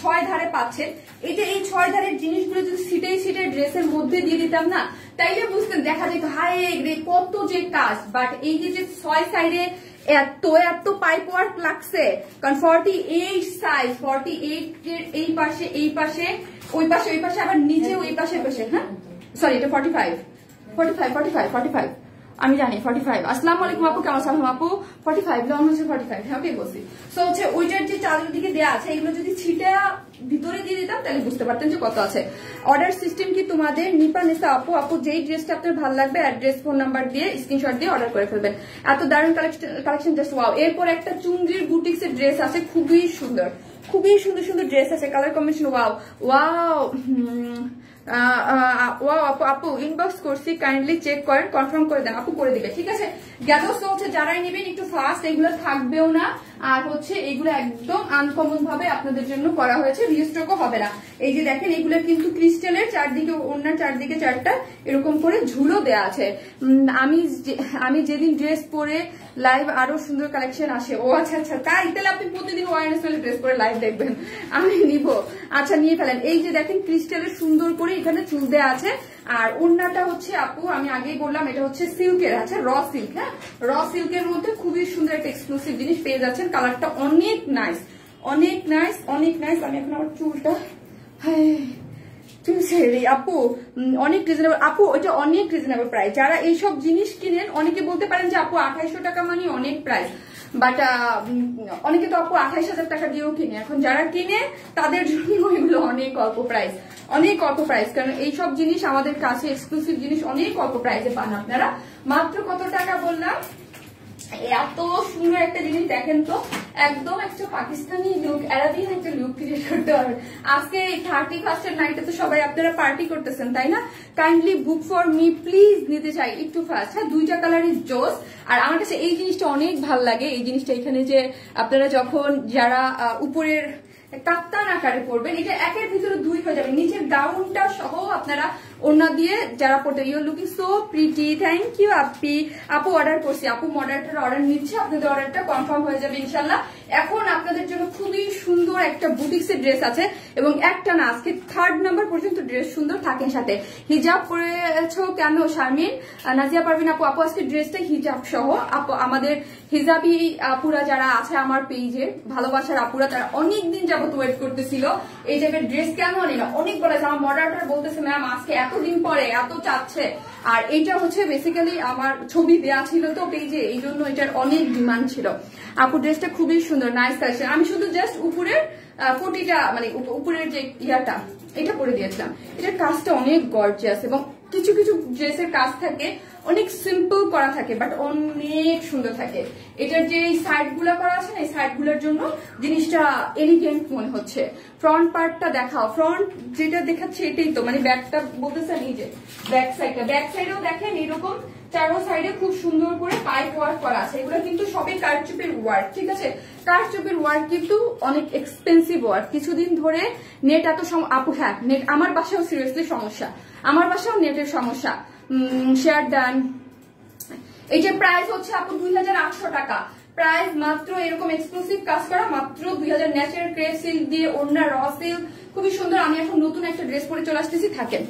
Speaker 1: 6 ধারে পাচ্ছেন, এই যে এই 6 ধারের জিনিসগুলো যদি সিটে ড্রেসের মধ্যে দিয়ে দিতাম না, তাইলে বুঝতেন, দেখা যেত হাই রে কত যে কাজ। বাট এই যে 6 সাইডে এত পাইপ ওয়ার্ক লাগছে, কারণ 48 সাইজ, 48 এর এই পাশে ওই পাশে আবার নিচে ওই পাশে, হ্যাঁ সরি এটা 45 আমি জানি 45। আসসালামু আলাইকুম আপু, কেমন আছেন আপু? 45 লং হচ্ছে 45, হ্যাঁ ওকে বলছি। সো হচ্ছে ওইটার যে চারিদিকে দেওয়া আছে এগুলো যদি ছিটা ভিতরে দিয়ে দিতাম তাহলে বুঝতে পারতেন যে কত আছে। অর্ডার সিস্টেম কি তোমাদের? নিপা নিসা আপু যেই ড্রেসটা আপনার ভালো লাগবে অ্যাড্রেস ফোন নাম্বার দিয়ে স্ক্রিনশট দিয়ে অর্ডার করে ফেলবেন। এত দারুণ কালেকশন জাস্ট ওয়াও। এরপর একটা চুংজির বুটিক্স এর ড্রেস আছে, খুবই সুন্দর ড্রেস আছে, কালার কম্বিনেশন ওয়াও। আপু ইনবক্স করছি, কাইন্ডলি চেক করেন, কনফার্ম করে দেন। আপু করে দিবে, ঠিক আছে। গ্যাদোস হচ্ছে যারাই নেবেন একটু ফাস্ট, এগুলো থাকবেও না। আর হচ্ছে এগুলো একদম আনকমন ভাবে আপনাদের জন্য করা হয়েছে, রিস্টকও হবে না। এই যে দেখেন এগুলো কিন্তু ক্রিস্টালের চারদিকে, ওনার চারদিকে 4টা এরকম করে ঝুলো দেয়া আছে। আমি যেদিন ড্রেস পরে লাইভ আরো সুন্দর কালেকশন আসে। ও আচ্ছা তাই, তাহলে আপনি প্রতিদিন ওয়ারনেস ড্রেস পরে লাইভ দেখবেন, আমি নিব। আচ্ছা নিয়ে ফেলেন। এই যে দেখেন ক্রিস্টালের সুন্দর করে এখানে চুল দেয়া আছে। আর ওড়নাটা হচ্ছে আপু আমি আগেই বললাম এটা হচ্ছে সিল্কের আছে, র সিল্ক, হ্যাঁ র সিল্কের মধ্যে খুবই সুন্দর একটা এক্সক্লুসিভ জিনিস পেয়ে যাচ্ছেন। কালারটা অনেক নাইস। আমি এখন আমার চুলটা আপু অনেক রিজনেবল, আপু ওইটা অনেক রিজনেবল প্রাইস। যারা এইসব জিনিস কিনেন অনেকে বলতে পারেন যে আপু 2800 টাকা মানে অনেক প্রাইস। বাট অনেকে তো আপু 28,000 টাকা দিয়েও কিনে। এখন যারা কিনে তাদের জন্য এগুলো অনেক অল্প প্রাইস, অনেক অল্প প্রাইস, কারণ এইসব জিনিস আমাদের কাছে এক্সক্লুসিভ জিনিস অনেক অল্প প্রাইসে পান আপনারা। মাত্র কত টাকা বললাম? এত সুন্দর একটা জিনিস দেখেন তো, একদম একটা পাকিস্তানি লুক, অ্যারাবিয়ান একটা লুক ক্রিয়েট করতে পারবেন। আজকে 31st নাইটে তো সবাই আপনারা পার্টি করতেছেন তাই না? Kindly book for me please, নিতে চাই একটু ফাস্ট। হ্যাঁ, দুইটা কালারই জোস। আর আমার কাছে এই জিনিসটা অনেক ভালো লাগে, এই জিনিসটা এখানে যে আপনারা যখন যারা উপরের কাপ্তান আকারে পড়বেন, এটা একের ভিতরে দুই হয়ে যাবে, নিচের গাউনটা সহ আপনারা ওড়না দিয়ে যারা পড়তে। You looking so pretty, thank you আপি। আপু অর্ডার করছি, আপু মডারেটর অর্ডার নিচ্ছে, আপনাদের অর্ডারটা কনফার্ম হয়ে যাবে ইনশাল্লাহ। এখন আপনাদের জন্য খুবই সুন্দর একটা বুটিক্স এর ড্রেস আছে, এবং একটা না আজকে 3rd নাম্বার পর্যন্ত ড্রেস সুন্দর থাকেন। সাথে হিজাব পরেছো কেন শারমিন? নাজিয়া পারভিন আপু, আপু আজকে ড্রেসটা হিজাব সহ। আপু আমাদের হিজাবি আপুরা যারা আছে আমার পেজে, ভালোবাসার আপুরা, তারা অনেকদিন যাবত ওয়েট করতেছিল এই টাইপের ড্রেস কেন আনি না, অনেক বলেছে। আমার মডারেটর বলতেছে ম্যাম আজকে এতদিন পরে এত চাচ্ছে। আর এইটা হচ্ছে বেসিক্যালি আমার ছবি দেয়া ছিল তো পেজে, এই জন্য এটার অনেক ডিমান্ড ছিল। আপু ড্রেসটা খুবই সুন্দর, নাইস কালেকশন। আমি শুধু জাস্ট উপরের কোটিটা মানে উপরের যে ইয়াটা এটা পরে দিয়েছিলাম। এটার কাজটা অনেক গর্জিয়াস, এবং কিছু কিছু ড্রেসের কাজ থাকে অনেক সিম্পল করা থাকে বাট অনেক সুন্দর থাকে। এটার যে সাইড গুলা করা আছে না, এই সাইড গুলার জন্য জিনিসটা এলিগেন্ট মনে হচ্ছে। ফ্রন্ট পার্টটা দেখাও, ফ্রন্ট যেটা দেখাচ্ছে এটাই তো, মানে ব্যাকটা বলতেছেন এই যে ব্যাক সাইডটা, ব্যাক সাইডেও দেখেন এরকম চারো সাইডে খুব সুন্দর করে পাইপ ওয়ার্ক করা আছে। এগুলো কিন্তু সবই কারচুপির ওয়ার্ক, ঠিক আছে? কারচুপির ওয়ার্ক কিন্তু অনেক এক্সপেন্সিভ ওয়ার্ক। কিছুদিন ধরে নেট এত আপু, হ্যাঁ নেট আমার বাসাও সিরিয়াসলি সমস্যা, আমার বাসাও নেটের সমস্যা। Share done. এই যে প্রাইস হচ্ছে আপু 2,800 টাকা প্রাইস, মাত্র এরকম এক্সক্লুসিভ কাজ করা, মাত্র 2,000। ন্যাচারাল ক্রেপ সিল্ক দিয়ে ওড়না, র সিল্ক, খুবই সুন্দর। আমি এখন নতুন একটা ড্রেস পরে চলে আসতেছি, থাকেন।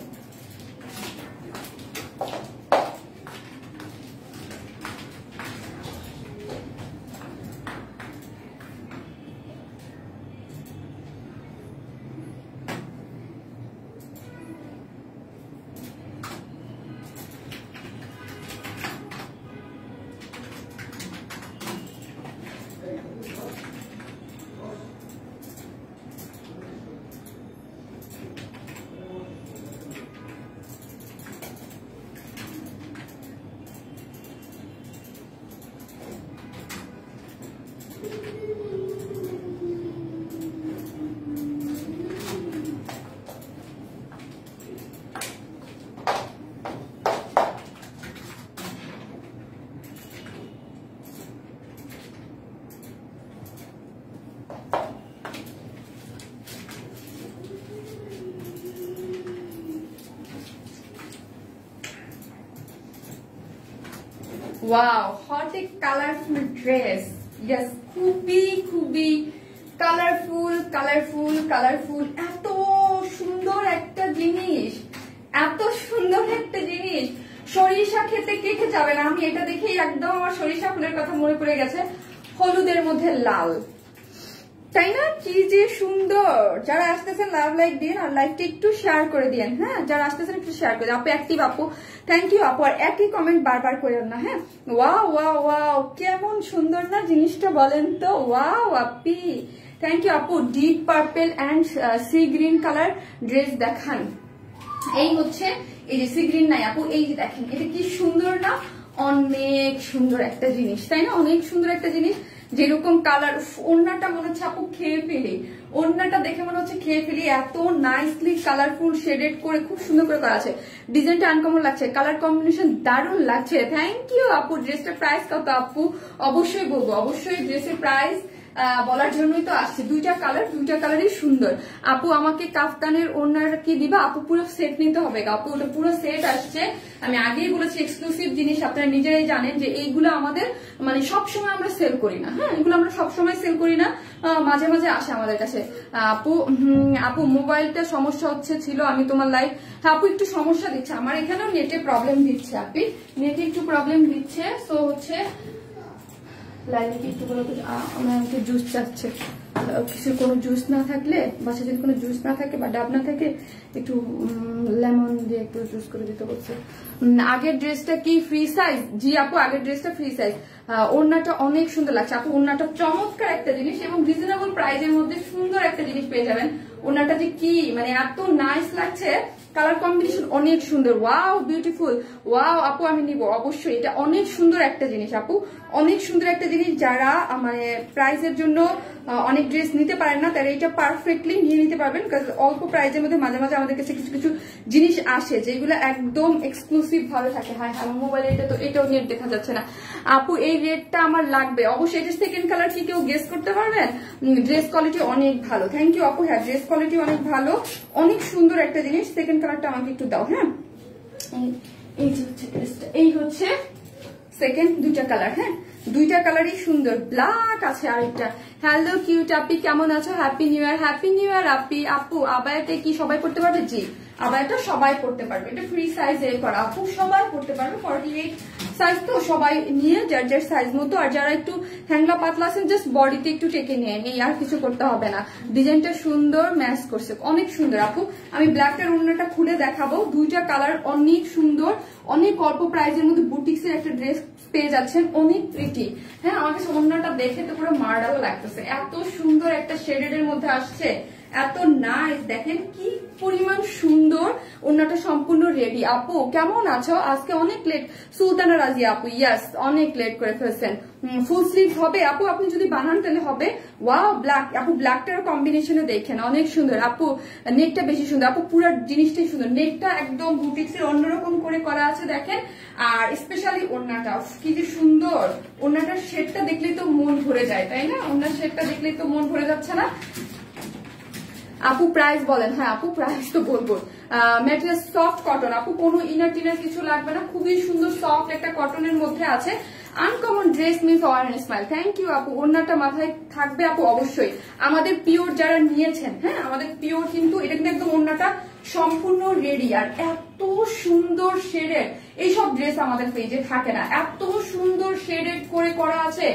Speaker 1: ওয়াও, হট এ কালারফুল ড্রেস। ইয়েস, খুবই খুবই কালারফুল কালারফুল কালারফুল। এত সুন্দর একটা জিনিস, এত সুন্দর একটা জিনিস। সরিষা খেতে কে কে যাবে না? আমি এটা দেখেই একদম আমার সরিষা ফুলের কথা মনে পড়ে গেছে। হলুদের মধ্যে লাল, তাই না? কি যে সুন্দর। যারা আসতেছেন লাভ লাইক দিন, আর লাইকটা একটু শেয়ার করে দিন। হ্যাঁ, যারা আসতেছেন একটু শেয়ার করে দিন। আপু অ্যাক্টিভ আপু, থ্যাংক ইউ আপু। আর একই কমেন্ট বারবার করেন না। হ্যাঁ, ওয়াও ওয়াও ওয়াও, কেমন সুন্দর না জিনিসটা, বলেন তো? ওয়াও আপি, থ্যাংক ইউ আপু। Deep purple and sea green colour dress দেখান। এই হচ্ছে, এই যে সি গ্রিন নাই আপু, এই যে দেখেন, এটা কি সুন্দর না? অনেক সুন্দর একটা জিনিস, তাই না? অনেক সুন্দর একটা জিনিস। যেরকম কালার, ওড়নাটা মনে হচ্ছে আপু খেয়ে ফেলি, ওড়নাটা দেখে মনে হচ্ছে খেয়ে ফেলি। এত নাইসলি কালারফুল শেডেড করে খুব সুন্দর করে করা আছে। ডিজাইনটা আনকমন লাগছে, কালার কম্বিনেশন দারুণ লাগছে। থ্যাংক ইউ আপু। ড্রেসটার প্রাইস কত আপু? অবশ্যই বলবো, অবশ্যই ড্রেসের প্রাইস বলার জন্যই তো আসছে। দুইটা কালার, দুইটা কালারই সুন্দর। আপু আমাকে কাফতানের ওড়নার কি দিবা? আপু পুরো সেট নিতে হবে আপু, ওটা পুরো সেট আসছে। আমি আগেই বলেছি এক্সক্লুসিভ জিনিস, আপনারা নিজেরাই জানেন যে এইগুলো আমাদের মানে সবসময় আমরা সেল করি না। হ্যাঁ, এগুলো আমরা সবসময় সেল করি না, মাঝে মাঝে আসে আমাদের কাছে। আপু আপু মোবাইলটা সমস্যা হচ্ছে ছিল, আমি তোমার লাইভ। হ্যাঁ আপু, একটু সমস্যা দিচ্ছে আমার এখানেও, নেটে প্রবলেম দিচ্ছে আপনি, নেটে একটু প্রবলেম দিচ্ছে। সো হচ্ছে লাইভে কি একটু বলো তো, আমাকে জুস চাচ্ছে। কিছু কোনো জুস না থাকলে, বাসায় যদি কোনো জুস না থাকে বা ডাব না থাকে, একটু লেমন দিয়ে একটু জুস করে দিতে বলছে। আগের ড্রেসটা কি ফ্রি সাইজ? জি আপু, আগের ড্রেসটা ফ্রি সাইজ। ওড়নাটা অনেক সুন্দর লাগছে আপু, ওড়নাটা চমৎকার একটা জিনিস এবং রিজনেবল প্রাইজের মধ্যে সুন্দর একটা জিনিস পেয়ে যাবেন। ওড়নাটা যে কি মানে এত নাইস লাগছে, কালার কম্বিনেশন অনেক সুন্দর, ওয়াও বিউটিফুল, ওয়াও আপু আমি নিব অবশ্যই। এটা অনেক সুন্দর একটা জিনিস আপু, অনেক সুন্দর একটা জিনিস। যারা মানে প্রাইসের জন্য অনেক ড্রেস নিতে পারেন না, তারা এটা পারফেক্টলি নিয়ে নিতে পারবেন। অল্প প্রাইসের মধ্যে মাঝে মাঝে আমাদের কাছে কিছু কিছু জিনিস আসে যেগুলো একদম এক্সক্লুসিভ ভাবে থাকে। হ্যাঁ হ্যাঁ, আমার মোবাইলে এটা তো এটাও নেট দেখা যাচ্ছে না আপু। এই রেটটা আমার লাগবে অবশ্যই। এটা সেকেন্ড কালার কি কেউ গেস করতে পারবেন? ড্রেস কোয়ালিটি অনেক ভালো, থ্যাংক ইউ আপু। হ্যাঁ ড্রেস কোয়ালিটি অনেক ভালো, অনেক সুন্দর একটা জিনিস। সেকেন্ড কালারটা আমাকে একটু দাও। হ্যাঁ এই যে হচ্ছে ড্রেসটা, এই হচ্ছে সেকেন্ড, দুইটা কালার। হ্যাঁ দুইটা কালারই সুন্দর, ব্ল্যাক আছে আরেকটা। হ্যালো কিউট আপি, কেমন আছো? Happy new year, happy new year আপি। আপু আবায়াটা কি সবাই পড়তে পারবে? জি আবায়াটা সবাই পড়তে পারবে, এটা ফ্রি সাইজের করা আপু, সবাই পড়তে পারবে। 48 সাইজ তো সবাই নিয়ে যার যার সাইজ মতো। আর যারা একটু হ্যাংলা পাতলা আছেন জাস্ট বডিতে একটু টেকে নিয়ে, এই আর কিছু করতে হবে না। ডিজাইনটা সুন্দর ম্যাচ করছে, অনেক সুন্দর আপু। আমি ব্ল্যাকটার ওড়নাটা খুলে দেখাবো, দুইটা কালার অনেক সুন্দর, অনেক অল্প প্রাইজের মধ্যে বুটিক্সের একটা ড্রেস পেয়ে যাচ্ছেন, অনেক প্রিটি। হ্যাঁ আমার কাছে ওড়নাটা দেখে তো পুরো মার্ডাল লাগতেছে, এত সুন্দর একটা শেডেড এর মধ্যে আসছে, এত নাইস। দেখেন কি পরিমাণ সুন্দর, ওড়নাটা সম্পূর্ণ রেডি। আপু কেমন আছো? আজকে অনেক লেট সুলতানা রাজিয়া আপু, ইয়াস অনেক লেট করে ফেলছেন। ফুল স্লিভ হবে আপু, আপনি যদি বানান তাহলে হবে। ওয়াও ব্ল্যাক আপু, ব্ল্যাকটার কম্বিনেশনে দেখেন অনেক সুন্দর আপু। নেকটা বেশি সুন্দর আপু, পুরো জিনিসটাই সুন্দর। নেকটা একদম বুটিক্সের অন্যরকম করে করা আছে দেখেন। আর স্পেশালি ওড়নাটা কি যে সুন্দর, ওড়নাটার শেডটা দেখলেই তো মন ভরে যায়, তাই না? ওড়নার শেডটা দেখলেই তো মন ভরে যাচ্ছে না আপু? প্রাইস বলেন। হ্যাঁ আপু প্রাইস তো বলবো। ম্যাটেরিয়াল সফট কটন আপু, কোনো ইনার টিনার কিছু লাগবে না, খুবই সুন্দর সফট একটা কটনের মধ্যে আছে। Uncommon dress miss or and smile, thank you আপু। ওড়নাটা মাথায় থাকবে আপু অবশ্যই। আমাদের পিওর যারা নিয়েছেন, হ্যাঁ আমাদের পিওর কিন্তু এটা কিন্তু একদম ওড়নাটা সম্পূর্ণ রেডি। আর এত সুন্দর শেডেড, এইসব ড্রেস আমাদের পেজে থাকে না, এত সুন্দর শেডেড করে করা আছে,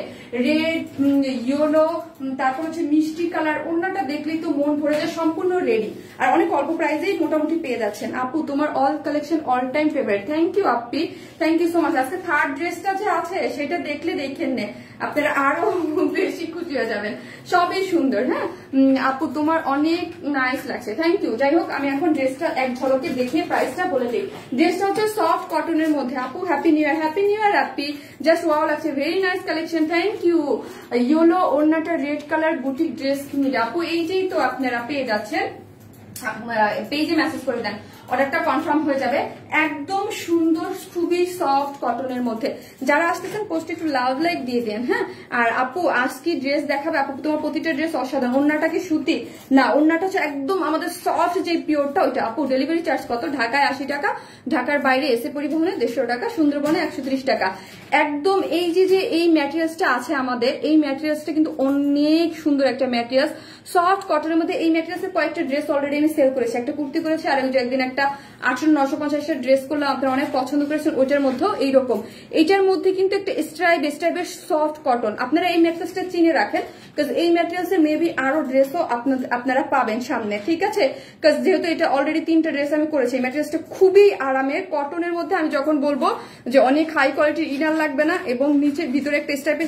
Speaker 1: রেড ইয়েলো, তারপর হচ্ছে মিষ্টি কালার। ওড়নাটা দেখলেই তো মন ভরে যায়, সম্পূর্ণ রেডি আর অনেক অল্প প্রাইসেই মোটামুটি পেয়ে যাচ্ছেন আপু। তোমার all collection all time favourite, thank you আপি, থ্যাংক ইউ সো মাচ। আজকে থার্ড ড্রেসটা যে আছে সেটা দেখলে দেখেন নে আপনারা আরো বেশি খুশি হয়ে যাবেন, সবই সুন্দর। হ্যাঁ আপু তোমার অনেক নাইস লাগছে, থ্যাংক ইউ। যাই হোক আমি এখন ড্রেসটা এক ঝলকে দেখিয়ে প্রাইসটা বলে দিই। ড্রেসটা হচ্ছে সফট কটনের মধ্যে আপু। Happy new year, happy new year আপি, জাস্ট ওয়াও লাগছে, very nice collection, thank you. Yellow ওড়নাটা রেড কালার বুটিক ড্রেস কিনে আপু, এই যেই তো আপনারা পেয়ে যাচ্ছেন, পেজে মেসেজ করে দেন, অর্ডারটা কনফার্ম হয়ে যাবে। একদম সুন্দর খুবই সফট কটনের মধ্যে। যারা আসতেছেন পোস্টে একটু লাভ লাইক দিয়ে দেন। হ্যাঁ আর আপু আজকে ড্রেস দেখাবে আপু, তোমার প্রতিটা ড্রেস অসাধারণ। ওড়নাটা কি সুতি না, ওড়নাটা হচ্ছে একদম আমাদের সফট যে পিওরটা ওইটা আপু। ডেলিভারি চার্জ কত? ঢাকায় 80 টাকা, ঢাকার বাইরে এসে পরিবহনে 150 টাকা, সুন্দরবনে 130 টাকা। একদম এই যে এই ম্যাটেরিয়ালসটা আছে আমাদের, এই ম্যাটেরিয়ালসটা কিন্তু অনেক সুন্দর একটা ম্যাটেরিয়ালস, সফট কটনের মধ্যে। এই ম্যাটেরিয়ালসের কয়েকটা ড্রেস অলরেডি আমি সেল করেছি, একটা কুর্তি করেছি আর একদিন একটা 800-950 ড্রেস করলাম, আপনারা অনেক পছন্দ করেছেন। ওইটার মধ্যেও এইরকম, এইটার মধ্যে কিন্তু একটা স্ট্রাইপের সফট কটন। আপনারা এই ম্যাটেরিয়ালসটা চিনে রাখেন, কারণ এই ম্যাটেরিয়ালসের মেবি আরো ড্রেসও আপনারা পাবেন সামনে, ঠিক আছে? কারণ যেহেতু এটা অলরেডি 3টা ড্রেস আমি করেছি। এই ম্যাটেরিয়ালসটা খুবই আরামের কটনের মধ্যে। আমি যখন বলবো যে অনেক হাই কোয়ালিটির ইনার লাগবে না এবং নিচে ভিতরে একটা স্ট্রাইপ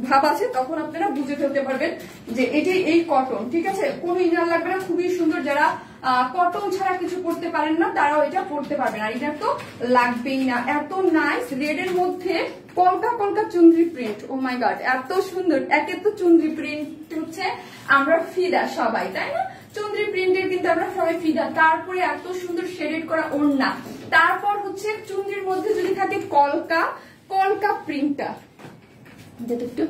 Speaker 1: ভাব আছে, তখন আপনারা বুঝে ফেলতে পারবেন যে এটাই এই কটন, ঠিক আছে? কোনো ইনার লাগবে না, খুবই সুন্দর। যারা কটন ছাড়া কিছু পড়তে পারেন না তারাও এটা পড়তে পারবেন, আর এটা তো লাগবেই না। এত নাইস রেড এর মধ্যে কলকা কলকা চুনরি প্রিন্ট, ও মাই গড এত সুন্দর। একে তো চুনরি প্রিন্ট হচ্ছে আমরা ফিদা সবাই, তাই না? চুনরি প্রিন্টের কিন্তু আমরা সবাই ফিদা। তারপরে এত সুন্দর শেডেড করা ওড়না, তারপর হচ্ছে চুনরির মধ্যে যদি থাকে কলকা কলকা প্রিন্টটা। একটু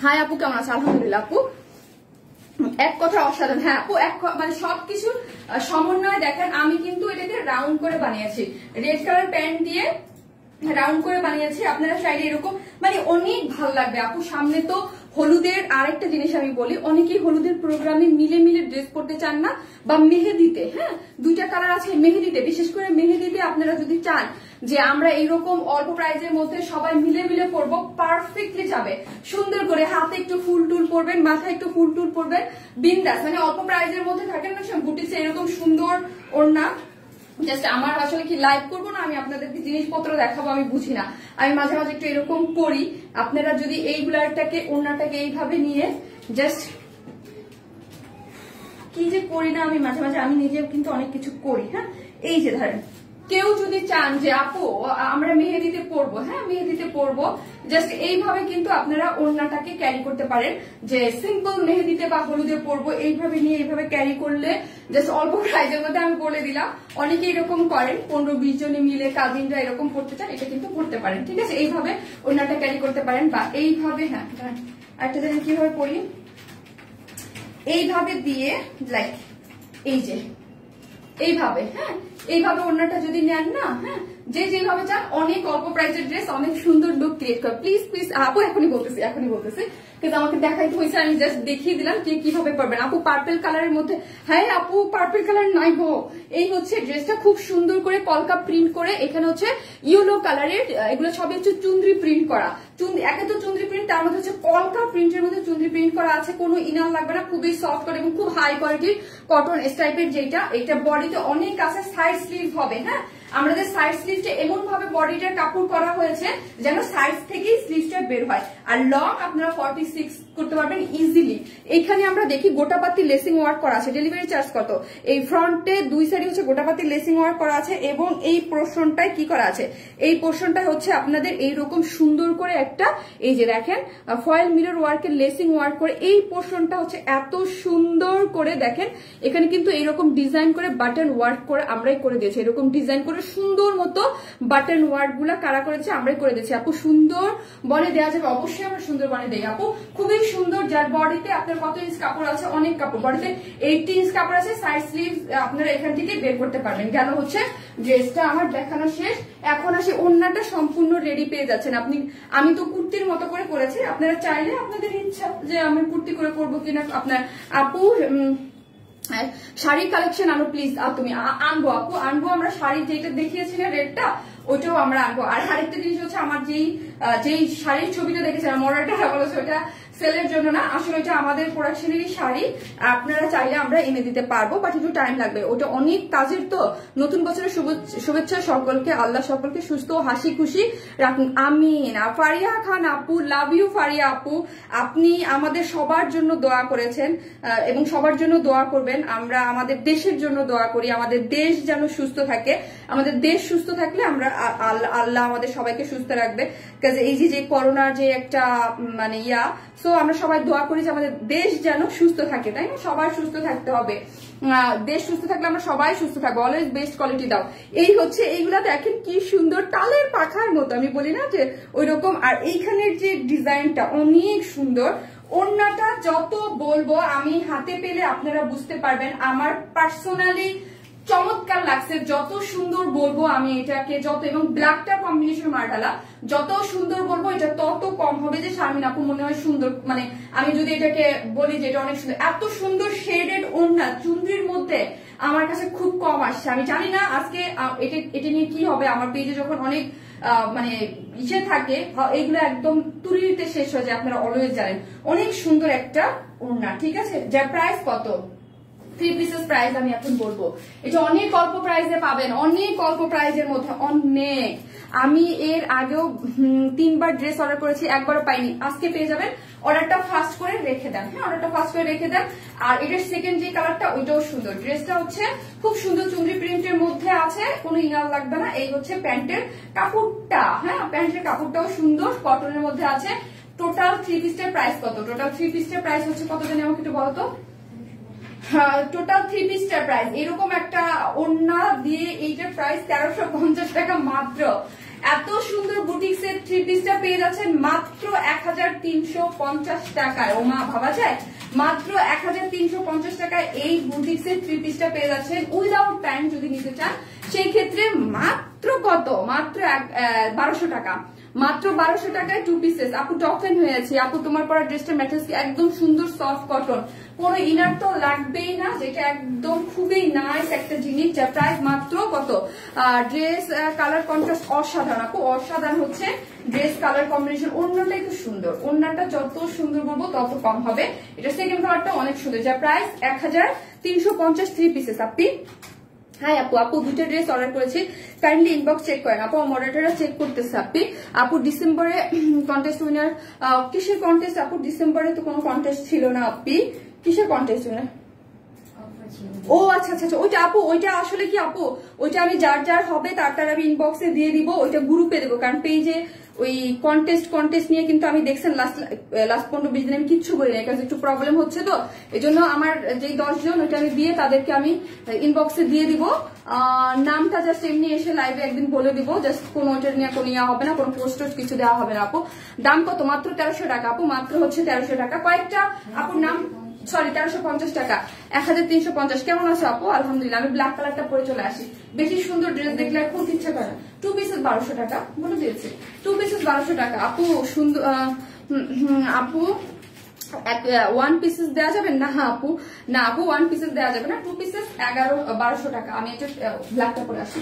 Speaker 1: হাই আপু, কেমন আছে? আলহামদুলিল্লাহ আপু, এক কথা অসাধারণ। হ্যাঁ আপু মানে সবকিছু সমন্বয় দেখেন। আমি কিন্তু এটাকে রাউন্ড করে বানিয়েছি, রেড কালার প্যান্ট দিয়ে রাউন্ড করে বানিয়েছি। আপনারা চাইলে এরকম মানে অনেক ভালো লাগবে আপু। সামনে তো হলুদের আরেকটা জিনিস আমি বলি, অনেকেই হলুদের প্রোগ্রামে মিলে মিলে ড্রেস পরতে চান না, বা মেহেদিতে, হ্যাঁ দুইটা কালার আছে মেহেদিতে, বিশেষ করে মেহেদিতে আপনারা যদি চান যে আমরা এইরকম অল্প প্রাইজের মধ্যে সবাই মিলে মিলে পরবো, পারফেক্টলি যাবে। সুন্দর করে হাতে একটু ফুল টুল পরবেন, মাথায় একটু ফুল টুল পরবেন, বিন্দাস, মানে অল্প প্রাইজের মধ্যে থাকেন না সব বুটিক্সে এরকম সুন্দর ওড়না। জাস্ট আমার আসলে কি লাইভ করবো না, আমি আপনাদেরকে জিনিসপত্র দেখাবো, আমি বুঝি না, আমি মাঝে মাঝে একটু এরকম করি। আপনারা যদি এইগুলারটাকে ওড়নাটাকে এইভাবে নিয়ে জাস্ট কি যে করি না আমি মাঝে মাঝে, আমি নিজেও কিন্তু অনেক কিছু করি। হ্যাঁ এই যে ধরেন কেউ যদি চান যে আপু আমরা মেহেদিতে পরবো, হ্যাঁ মেহেদিতে পরবো, জাস্ট এইভাবে কিন্তু আপনারা ওড়নাটাকে ক্যারি করতে পারেন, যে সিম্পল মেহেদিতে বা হলুদে পরবো এইভাবে নিয়ে এইভাবে ক্যারি করলে জাস্ট অল্প প্রাইজের মধ্যে আমি বলে দিলাম। অনেকে এরকম করেন, 15-20 জনে মিলে কাজিনরা এরকম পড়তে চান, এটা কিন্তু পড়তে পারেন, ঠিক আছে। এইভাবে ওড়নাটা ক্যারি করতে পারেন, বা এইভাবে, হ্যাঁ একটা জানেন কিভাবে পরি, এইভাবে দিয়ে লাইক এই যে এইভাবে, হ্যাঁ এইভাবে ওড়নাটা যদি নেন না, হ্যাঁ যে যেভাবে চান, অনেক অল্প প্রাইসের ড্রেস অনেক সুন্দর লুক ক্রিয়েট করে। প্লিজ প্লিজ আপু এখনই বলতেছি কিন্তু আমাকে দেখাইতে হয়েছে, আমি জাস্ট দেখিয়ে দিলাম কে কিভাবে করবেন। আপু পার্পল কালারের মধ্যে, হ্যাঁ আপু পার্পল কালার নাই গো, এই হচ্ছে ড্রেসটা খুব সুন্দর করে কলকা প্রিন্ট করে, এখানে হচ্ছে ইয়েলো কালারের, এগুলো সবই হচ্ছে চুন্দ্রি প্রিন্ট করা, একে তো চুন্দ্রি প্রিন্ট, তার মধ্যে হচ্ছে কলকা প্রিন্টের মধ্যে চুন্দ্রি প্রিন্ট করা আছে, কোনো ইনার লাগবে না, খুবই সফট করে এবং খুব হাই কোয়ালিটির কটন স্টাইপের, যেটা এটা বডিতে অনেক কাছে সাইড স্লিভ হবে। হ্যাঁ আমাদের সাইড স্লিভটা এমন ভাবে বডিটার কাপড় করা হয়েছে যেন সাইড থেকেই স্লিভটা বের হয়, আর লং আপনারা 46 করতে পারবেন ইজিলি। এখানে আমরা দেখি গোটাপাতি লেসিং ওয়ার্ক করা আছে, ডেলিভারি চার্জ কত, এই ফ্রন্টে দুই সাইডে হচ্ছে গোটাপাতি লেসিং ওয়ার্ক করা আছে, এবং এই পোর্শনটায় কি করা আছে, এই পোর্শনটা হচ্ছে আপনাদের এইরকম সুন্দর করে একটা, এই যে দেখেন ফয়েল মিরর ওয়ার্কের লেসিং ওয়ার্ক করে, এই পোর্শনটা হচ্ছে এত সুন্দর করে দেখেন, এখানে কিন্তু এইরকম ডিজাইন করে বাটন ওয়ার্ক করে আমরাই করে দিয়েছি, এরকম ডিজাইন করে সুন্দর মতো বাটন ওয়ার্ক গুলা কারা করেছে, আমরাই করে দিয়েছি। আপু সুন্দর বনে দেওয়া যাবে, অবশ্যই আমরা সুন্দর বনে দেই আপু, খুবই সুন্দর। যার বডিতে আপনার কত ইঞ্চ কাপড় আছে, অনেক কাপড়, বডিতে 80 ইঞ্চ কাপড় আছে, সাইড স্লিভ আপনারা এখান থেকে বের করতে পারবেন। কেন হচ্ছে ড্রেসটা আমার দেখানো শেষ, এখন আসে ওড়নাটা সম্পূর্ণ রেডি পেয়ে যাচ্ছেন আপনি। আমি তো কুর্তির মতো করে করেছি, আপনারা চাইলে আপনাদের ইচ্ছা যে আমি কুর্তি করে করবো কিনা, আপনার আপু শাড়ির কালেকশন আনো প্লিজ, তুমি আনবো আপু, আনবো আমরা শাড়ি যেটা দেখিয়েছি না রেটটা, ওইটাও আমরা আনবো। আর আরেকটা জিনিস হচ্ছে আমার যেই শাড়ির ছবিটা দেখেছিলাম মডারটা বলেছে, ওইটা সেলের জন্য না, আসলে ওইটা আমাদের প্রোডাকশনেরই শাড়ি, আপনারা চাইলে আমরা এনে দিতে পারবো, বাট একটু টাইম লাগবে, ওটা অনেক কাজের। তো নতুন বছরের শুভেচ্ছা সকলকে, আল্লাহ সকলকে সুস্থ হাসি খুশি রাখুন, আমিন। ফারিয়া খান আপু, লাভ ইউ ফারিয়া আপু, আপনি আমাদের সবার জন্য দোয়া করেছেন এবং সবার জন্য দোয়া করবেন, আমরা আমাদের দেশের জন্য দোয়া করি, আমাদের দেশ যেন সুস্থ থাকে, আমাদের দেশ সুস্থ থাকলে আমরা আল্লাহ আমাদের সবাইকে সুস্থ রাখবে। কাজে এই যে করোনার যে একটা মানে সো আমরা সবাই দোয়া করি যে আমাদের দেশ যেন সুস্থ থাকে, তাই না, সবাই সুস্থ থাকতে হবে, দেশ সুস্থ থাকলে আমরা সবাই সুস্থ থাকবো, অলওয়েজ বেস্ট কোয়ালিটি দাও। এই হচ্ছে এইগুলা দেখেন কি সুন্দর, তালের পাখার মতো আমি বলি না যে ওই রকম। আর এইখানের যে ডিজাইনটা অনেক সুন্দর, ওড়নাটা যত বলবো আমি হাতে পেলে আপনারা বুঝতে পারবেন, আমার পার্সোনালি চমৎকার লাগছে, যত সুন্দর বলবো আমি এটাকে, যত, এবং ব্ল্যাকটা কম্বিনেশন মার্ডালা, যত সুন্দর বলবো এটা তত কম হবে যে শারমিন আপু মনে হয় সুন্দর, মানে আমি যদি এটাকে বলি যে এটা অনেক সুন্দর, এত সুন্দর শেডেড ওড়না চুনরির মধ্যে আমার কাছে খুব কম আসছে। আমি জানি না আজকে এটা নিয়ে কি হবে, আমার পেজে যখন অনেক মানে ইসে থাকে এগুলো একদম তুরিতে শেষ হয়ে যায়, আপনারা অলওয়েজ জানেন। অনেক সুন্দর একটা ওড়না, ঠিক আছে। যার প্রাইস কত, 3 পিসেস প্রাইস আমি এখন বলবো, এটা অনেক অল্প প্রাইসে পাবেন, অনেক অল্প প্রাইসের মধ্যে, অনেক। আমি এর আগেও 3বার ড্রেস অর্ডার করেছি, একবারও পাইনি, আজকে পেয়ে যাবেন। অর্ডারটা ফাস্ট করে রেখে দেন, হ্যাঁ অর্ডারটা ফাস্ট করে রেখে দেন। আর এটার সেকেন্ড যে কালারটা ওইটাও সুন্দর, ড্রেসটা হচ্ছে খুব সুন্দর চুনরি প্রিন্টের মধ্যে আছে, কোনো ইনার লাগবে না। এই হচ্ছে প্যান্টের কাপড়টা, হ্যাঁ প্যান্টের কাপড়টাও সুন্দর, কটনের মধ্যে আছে। টোটাল 3 পিসটার প্রাইস কত, টোটাল 3 পিসটার প্রাইস হচ্ছে কত জানি আমাকে একটু বলতো, টোটাল 3 পিসটার প্রাইস এরকম একটা ওড়না দিয়ে এইটার প্রাইস 1350 টাকা মাত্র। এত সুন্দর বুটিক্সের 3 পিসটা পেয়ে যাচ্ছেন মাত্র 1350 টাকায়। ও মা, ভাবা যায়, মাত্র 1350 টাকায় এই বুটিক্সের 3 পিসটা পেয়ে যাচ্ছেন উইদাউট প্যান্ট যদি নিতে চান। সেই ক্ষেত্রে মাত্র কত, মাত্র 1200 টাকা, মাত্র 1200 টাকায় 2 পিসেস। আপু টপ ফ্যান হয়ে আছে আপু, তোমার পরা ড্রেসটা ম্যাটেরিয়ালস একদম সুন্দর সফট কটন, কোনো ইনার তো লাগবেই না, যেটা একদম খুবই নাইস একটা জিনিস, যা প্রাইস মাত্র কত। ড্রেস কালার কন্ট্রাস্ট অসাধারণ আপু, অসাধারণ হচ্ছে ড্রেস কালার কম্বিনেশন। ওড়নাটা একটু সুন্দর, ওড়নাটা যত সুন্দর বলবো তত কম হবে। এটা সেকেন্ড কালারটা অনেক সুন্দর, যা প্রাইস 1350 3 পিসেস। আপনি হাই আপু, আপু দুটো ড্রেস অর্ডার করেছি, কাইন্ডলি ইনবক্স চেক করেন আপু, মডারেটররা চেক করতেছে। আপনি আপু ডিসেম্বরে কন্টেস্ট উইনার, কিসের কন্টেস্ট আপু? ডিসেম্বরে তো কোনো কন্টেস্ট ছিল না আপনি, কিসের কন্টেস্ট উইনার? ও আচ্ছা আচ্ছা আচ্ছা, ওইটা আপু, ওইটা আসলে কি আপু, ওইটা আমি যার যার হবে তার আমি ইনবক্সে দিয়ে দিব, ওইটা গ্রুপে দেবো, কারণ পেজে ওই কন্টেস্ট নিয়ে কিন্তু আমি দেখছেন লাস্ট 15-20 দিন আমি কিচ্ছু বলি না, কারণ একটু প্রবলেম হচ্ছে, তো এই জন্য আমার যেই 10 জন ওইটা আমি দিয়ে তাদেরকে আমি ইনবক্সে দিয়ে দিব। নামটা জাস্ট এমনি এসে লাইভে একদিন বলে দিব, জাস্ট কোনো ওইটা নিয়ে কোনো ইয়া হবে না, কোনো পোস্ট কিছু দেওয়া হবে না আপু। দাম কত? মাত্র 1300 টাকা আপু, মাত্র হচ্ছে 1300 টাকা। কয়েকটা আপুর নাম, সরি 1350 টাকা, 1350। কেমন আছে আপু? আলহামদুলিল্লাহ। আমি ব্ল্যাক কালারটা পরে চলে আসি, বেশি সুন্দর ড্রেস দেখলে আর খুব ইচ্ছা করে। 2 পিসেস 1200 টাকা বলে দিয়েছে, 2 পিসেস 1200 টাকা আপু। সুন্দর আপু, 1 পিসেস দেওয়া যাবে না? হ্যাঁ আপু, না আপু 1 পিসেস দেওয়া যাবে না, 2 পিসেস 1200 টাকা। আমি এটা ব্ল্যাকটা পরে আসি।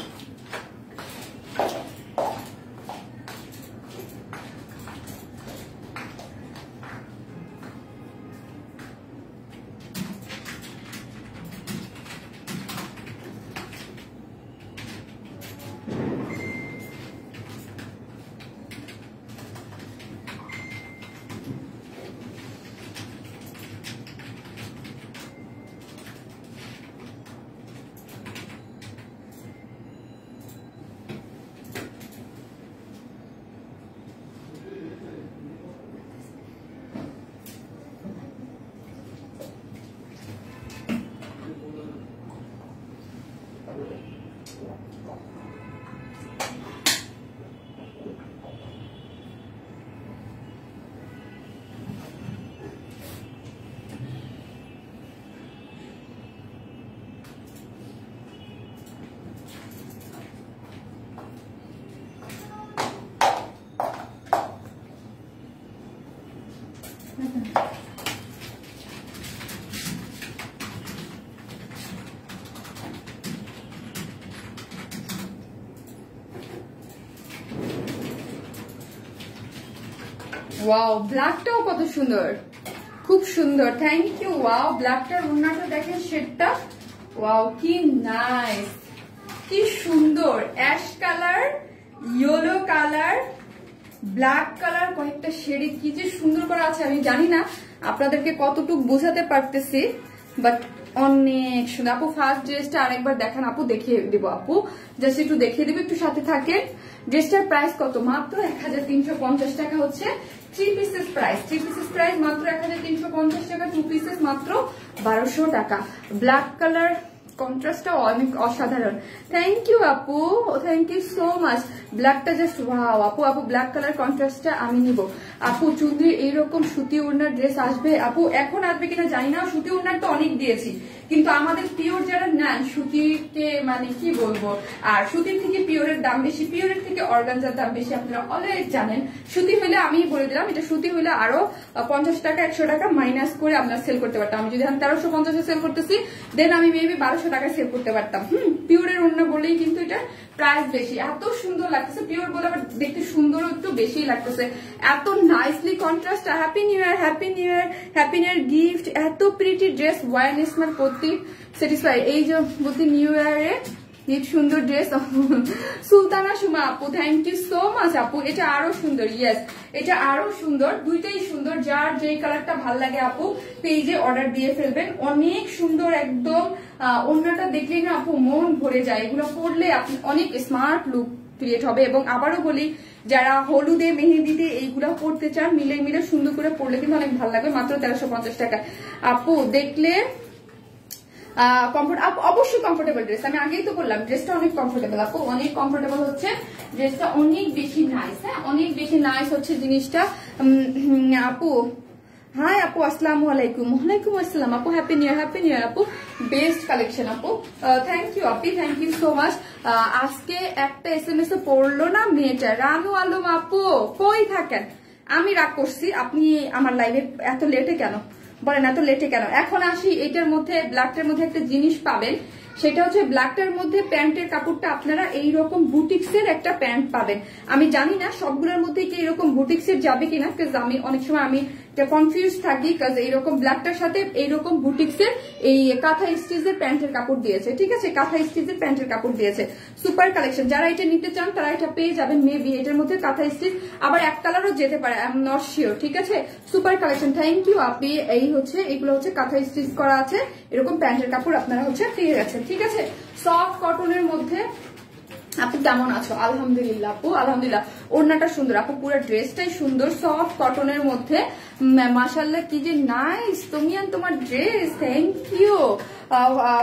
Speaker 1: ওয়াও, ব্ল্যাকটাও কত সুন্দর, খুব সুন্দর, থ্যাংক ইউ। ওয়াও, ব্ল্যাকটার ওড়নাটা দেখেন, শেডটা ওয়াও কি নাইস, কি সুন্দর। Ash colour, yellow colour, black colour, কয়েকটা শেডে কি যে সুন্দর করা আছে, আমি জানি না আপনাদেরকে কতটুকু বোঝাতে পারতেছি, বাট অনেক সুন্দর। আপু ফার্স্ট ড্রেসটা আরেকবার দেখান আপু, দেখিয়ে দিব আপু, জাস্ট একটু দেখিয়ে দিব, একটু সাথে থাকেন। ড্রেসটার প্রাইস কত? মাত্র 1350 টাকা হচ্ছে 3 পিসেস প্রাইস, 3 পিসেস প্রাইস মাত্র 1350 টাকা, 2 পিসেস মাত্র 1200 টাকা। ব্ল্যাক কালার কন্ট্রাস্টটা অনেক অসাধারণ, থ্যাংক ইউ আপু, থ্যাংক ইউ সো মাচ। ব্ল্যাকটা জাস্ট ওয়াও আপু, আপু ব্ল্যাক কালার কন্ট্রাস্টটা আমি নিব আপু। চুন্দ্রি এইরকম সুতি ওড়নার ড্রেস আসবে আপু? এখন আসবে কিনা জানি না, সুতি ওড়নার তো অনেক দিয়েছি, কিন্তু আমাদের পিওর যারা নেন সুতিকে, মানে কি বলবো, আর সুতির থেকে পিওরের দাম বেশি, পিওরের থেকে অর্গানজার দাম বেশি, আপনারা অলরেডি জানেন। সুতি হলে আমি বলে দিলাম, এটা সুতি হলে আরো 50 টাকা 100 টাকা মাইনাস করে আপনার সেল করতে পারতাম। আমি যদি 1350 সেল করতেছি, দেন আমি মেবি 1200 টাকা সেল করতে পারতাম। পিওরের ওড়না বলেই কিন্তু এটা প্রাইস বেশি। এত সুন্দর লাগতেছে, পিওর বলে আবার দেখতে সুন্দরও একটু বেশি লাগতেছে, এত nicely contrast. Happy new year, happy new year, happy new ইয়ার গিফট। এত প্রিটি ড্রেস, ওয়ান স্মার্ট প্রতি স্যাটিসফাই। এই যে বলতে নিউ ইয়ারে সুন্দর ড্রেস। সুলতানা সুমা আপু, থ্যাংক ইউ সো মাচ আপু, এটা আরো সুন্দর। ইয়েস, এটা আরো সুন্দর, দুইটাই সুন্দর, যার যেই কালারটা ভাল লাগে আপু পেজে অর্ডার দিয়ে ফেলবেন। অনেক সুন্দর, একদম ওড়নাটা দেখলেই না আপু মন ভরে যায়, এগুলো পরলে আপনি অনেক স্মার্ট লুক ক্রিয়েট হবে। এবং আবারও বলি, যারা হলুদে মেহেদিতে এইগুলো পরতে চান, মিলে মিলে সুন্দর করে পরলে কিন্তু অনেক ভালো লাগবে। মাত্র 1350 টাকা আপু, দেখলে অবশ্যই কমফোর্টেবল ড্রেস, আমি আগেই তো বললাম ড্রেসটা অনেক কমফোর্টেবল আপু, অনেক কমফোর্টেবল হচ্ছে ড্রেসটা, অনেক বেশি নাইস। হ্যাঁ, অনেক বেশি নাইস হচ্ছে জিনিসটা আপু। হাই আপু, আসসালামু আলাইকুম। ওয়ালাইকুম আসসালাম আপু, হ্যাপি নিউ ইয়ার আপু। বেস্ট কালেকশন আপু, থ্যাংক ইউ আপি, থ্যাংক ইউ সো মাচ। আজকে একটা SMS এ পড়লো না মেয়েটা, রানু আলম আপু কই থাকেন? আমি রাগ করছি, আপনি আমার লাইভে এত লেটে কেন বলেন, এত লেটে কেন? এখন আসি, এটার মধ্যে ব্ল্যাকটার মধ্যে একটা জিনিস পাবেন, সেটা হচ্ছে ব্ল্যাকটার মধ্যে প্যান্টের কাপড়টা আপনারা এইরকম বুটিক্সের একটা প্যান্ট পাবেন। আমি জানি না সবগুলোর মধ্যে কি এরকম বুটিক্সের যাবে কিনা, কাজ আমি অনেক সময় আমি কনফিউজ থাকি, কাজ এইরকম ব্ল্যাকটার সাথে এইরকম বুটিক্সের এই কাঁথা স্টিচের প্যান্টের কাপড় দিয়েছে, ঠিক আছে, কাঁথা স্টিচের প্যান্টের কাপড় দিয়েছে। সুপার কালেকশন, যারা এটা নিতে চান তারা এটা পেয়ে যাবেন। মেবি এটার মধ্যে কাঁথা স্টিচ আবার এক কালারও যেতে পারে, আই এম নট শিওর, ঠিক আছে। সুপার কালেকশন, থ্যাংক ইউ আপনি। এই হচ্ছে এগুলো হচ্ছে কাঁথা স্টিচ করা আছে, এরকম প্যান্টের কাপড় আপনারা হচ্ছে পেয়ে গেছেন, ঠিক আছে। সফট কটনের মধ্যে আপু কেমন আছো? আলহামদুলিল্লাহ আপু, আলহামদুলিল্লাহ। ওড়নাটা সুন্দর আপু, পুরো ড্রেসটাই সুন্দর, সফট কটনের মধ্যে, মাশাআল্লাহ কি যে নাইস তুমিয়ান তোমার ড্রেস, থ্যাংক ইউ।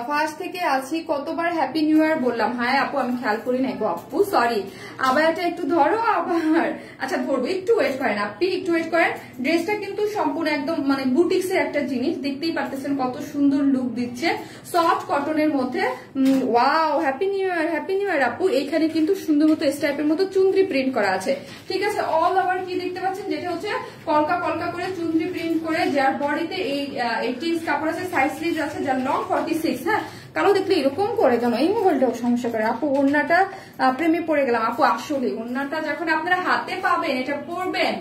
Speaker 1: ফার্স্ট থেকে আছি, কতবার হ্যাপি নিউ ইয়ার বললাম? হ্যাঁ আপু আমি খেয়াল করি নাই গো আপু, সরি। আবার এটা একটু ধরো আবার, আচ্ছা ধরবো, একটু ওয়েট করেন আপনি, একটু ওয়েট করেন। ড্রেসটা কিন্তু সম্পূর্ণ একদম মানে বুটিক্সের একটা জিনিস, দেখতেই পারতেছেন কত সুন্দর লুক দিচ্ছে, সফট কটনের মধ্যে। Wow, happy new year, happy new year আপু। এখানে কিন্তু সুন্দর মতো স্টাইপের মতো চুনরি প্রিন্ট করা আছে, ঠিক আছে। অল ওভার কি দেখতে পাচ্ছেন, যেটা হচ্ছে কলকা কলকা করে চুনরি প্রিন্ট করে, যার বডিতে এই 18 ইঞ্চ কাপড় আছে, সাইজ স্লিভ আছে, যার লং 46। হ্যাঁ, কালো দেখলে এরকম করে কেন? এই মোবাইলটাও সমস্যা করে আপু। ওড়নাটা প্রেমে পড়ে গেলাম আপু, আসলে ওড়নাটা যখন আপনারা হাতে পাবেন, এটা পরবেন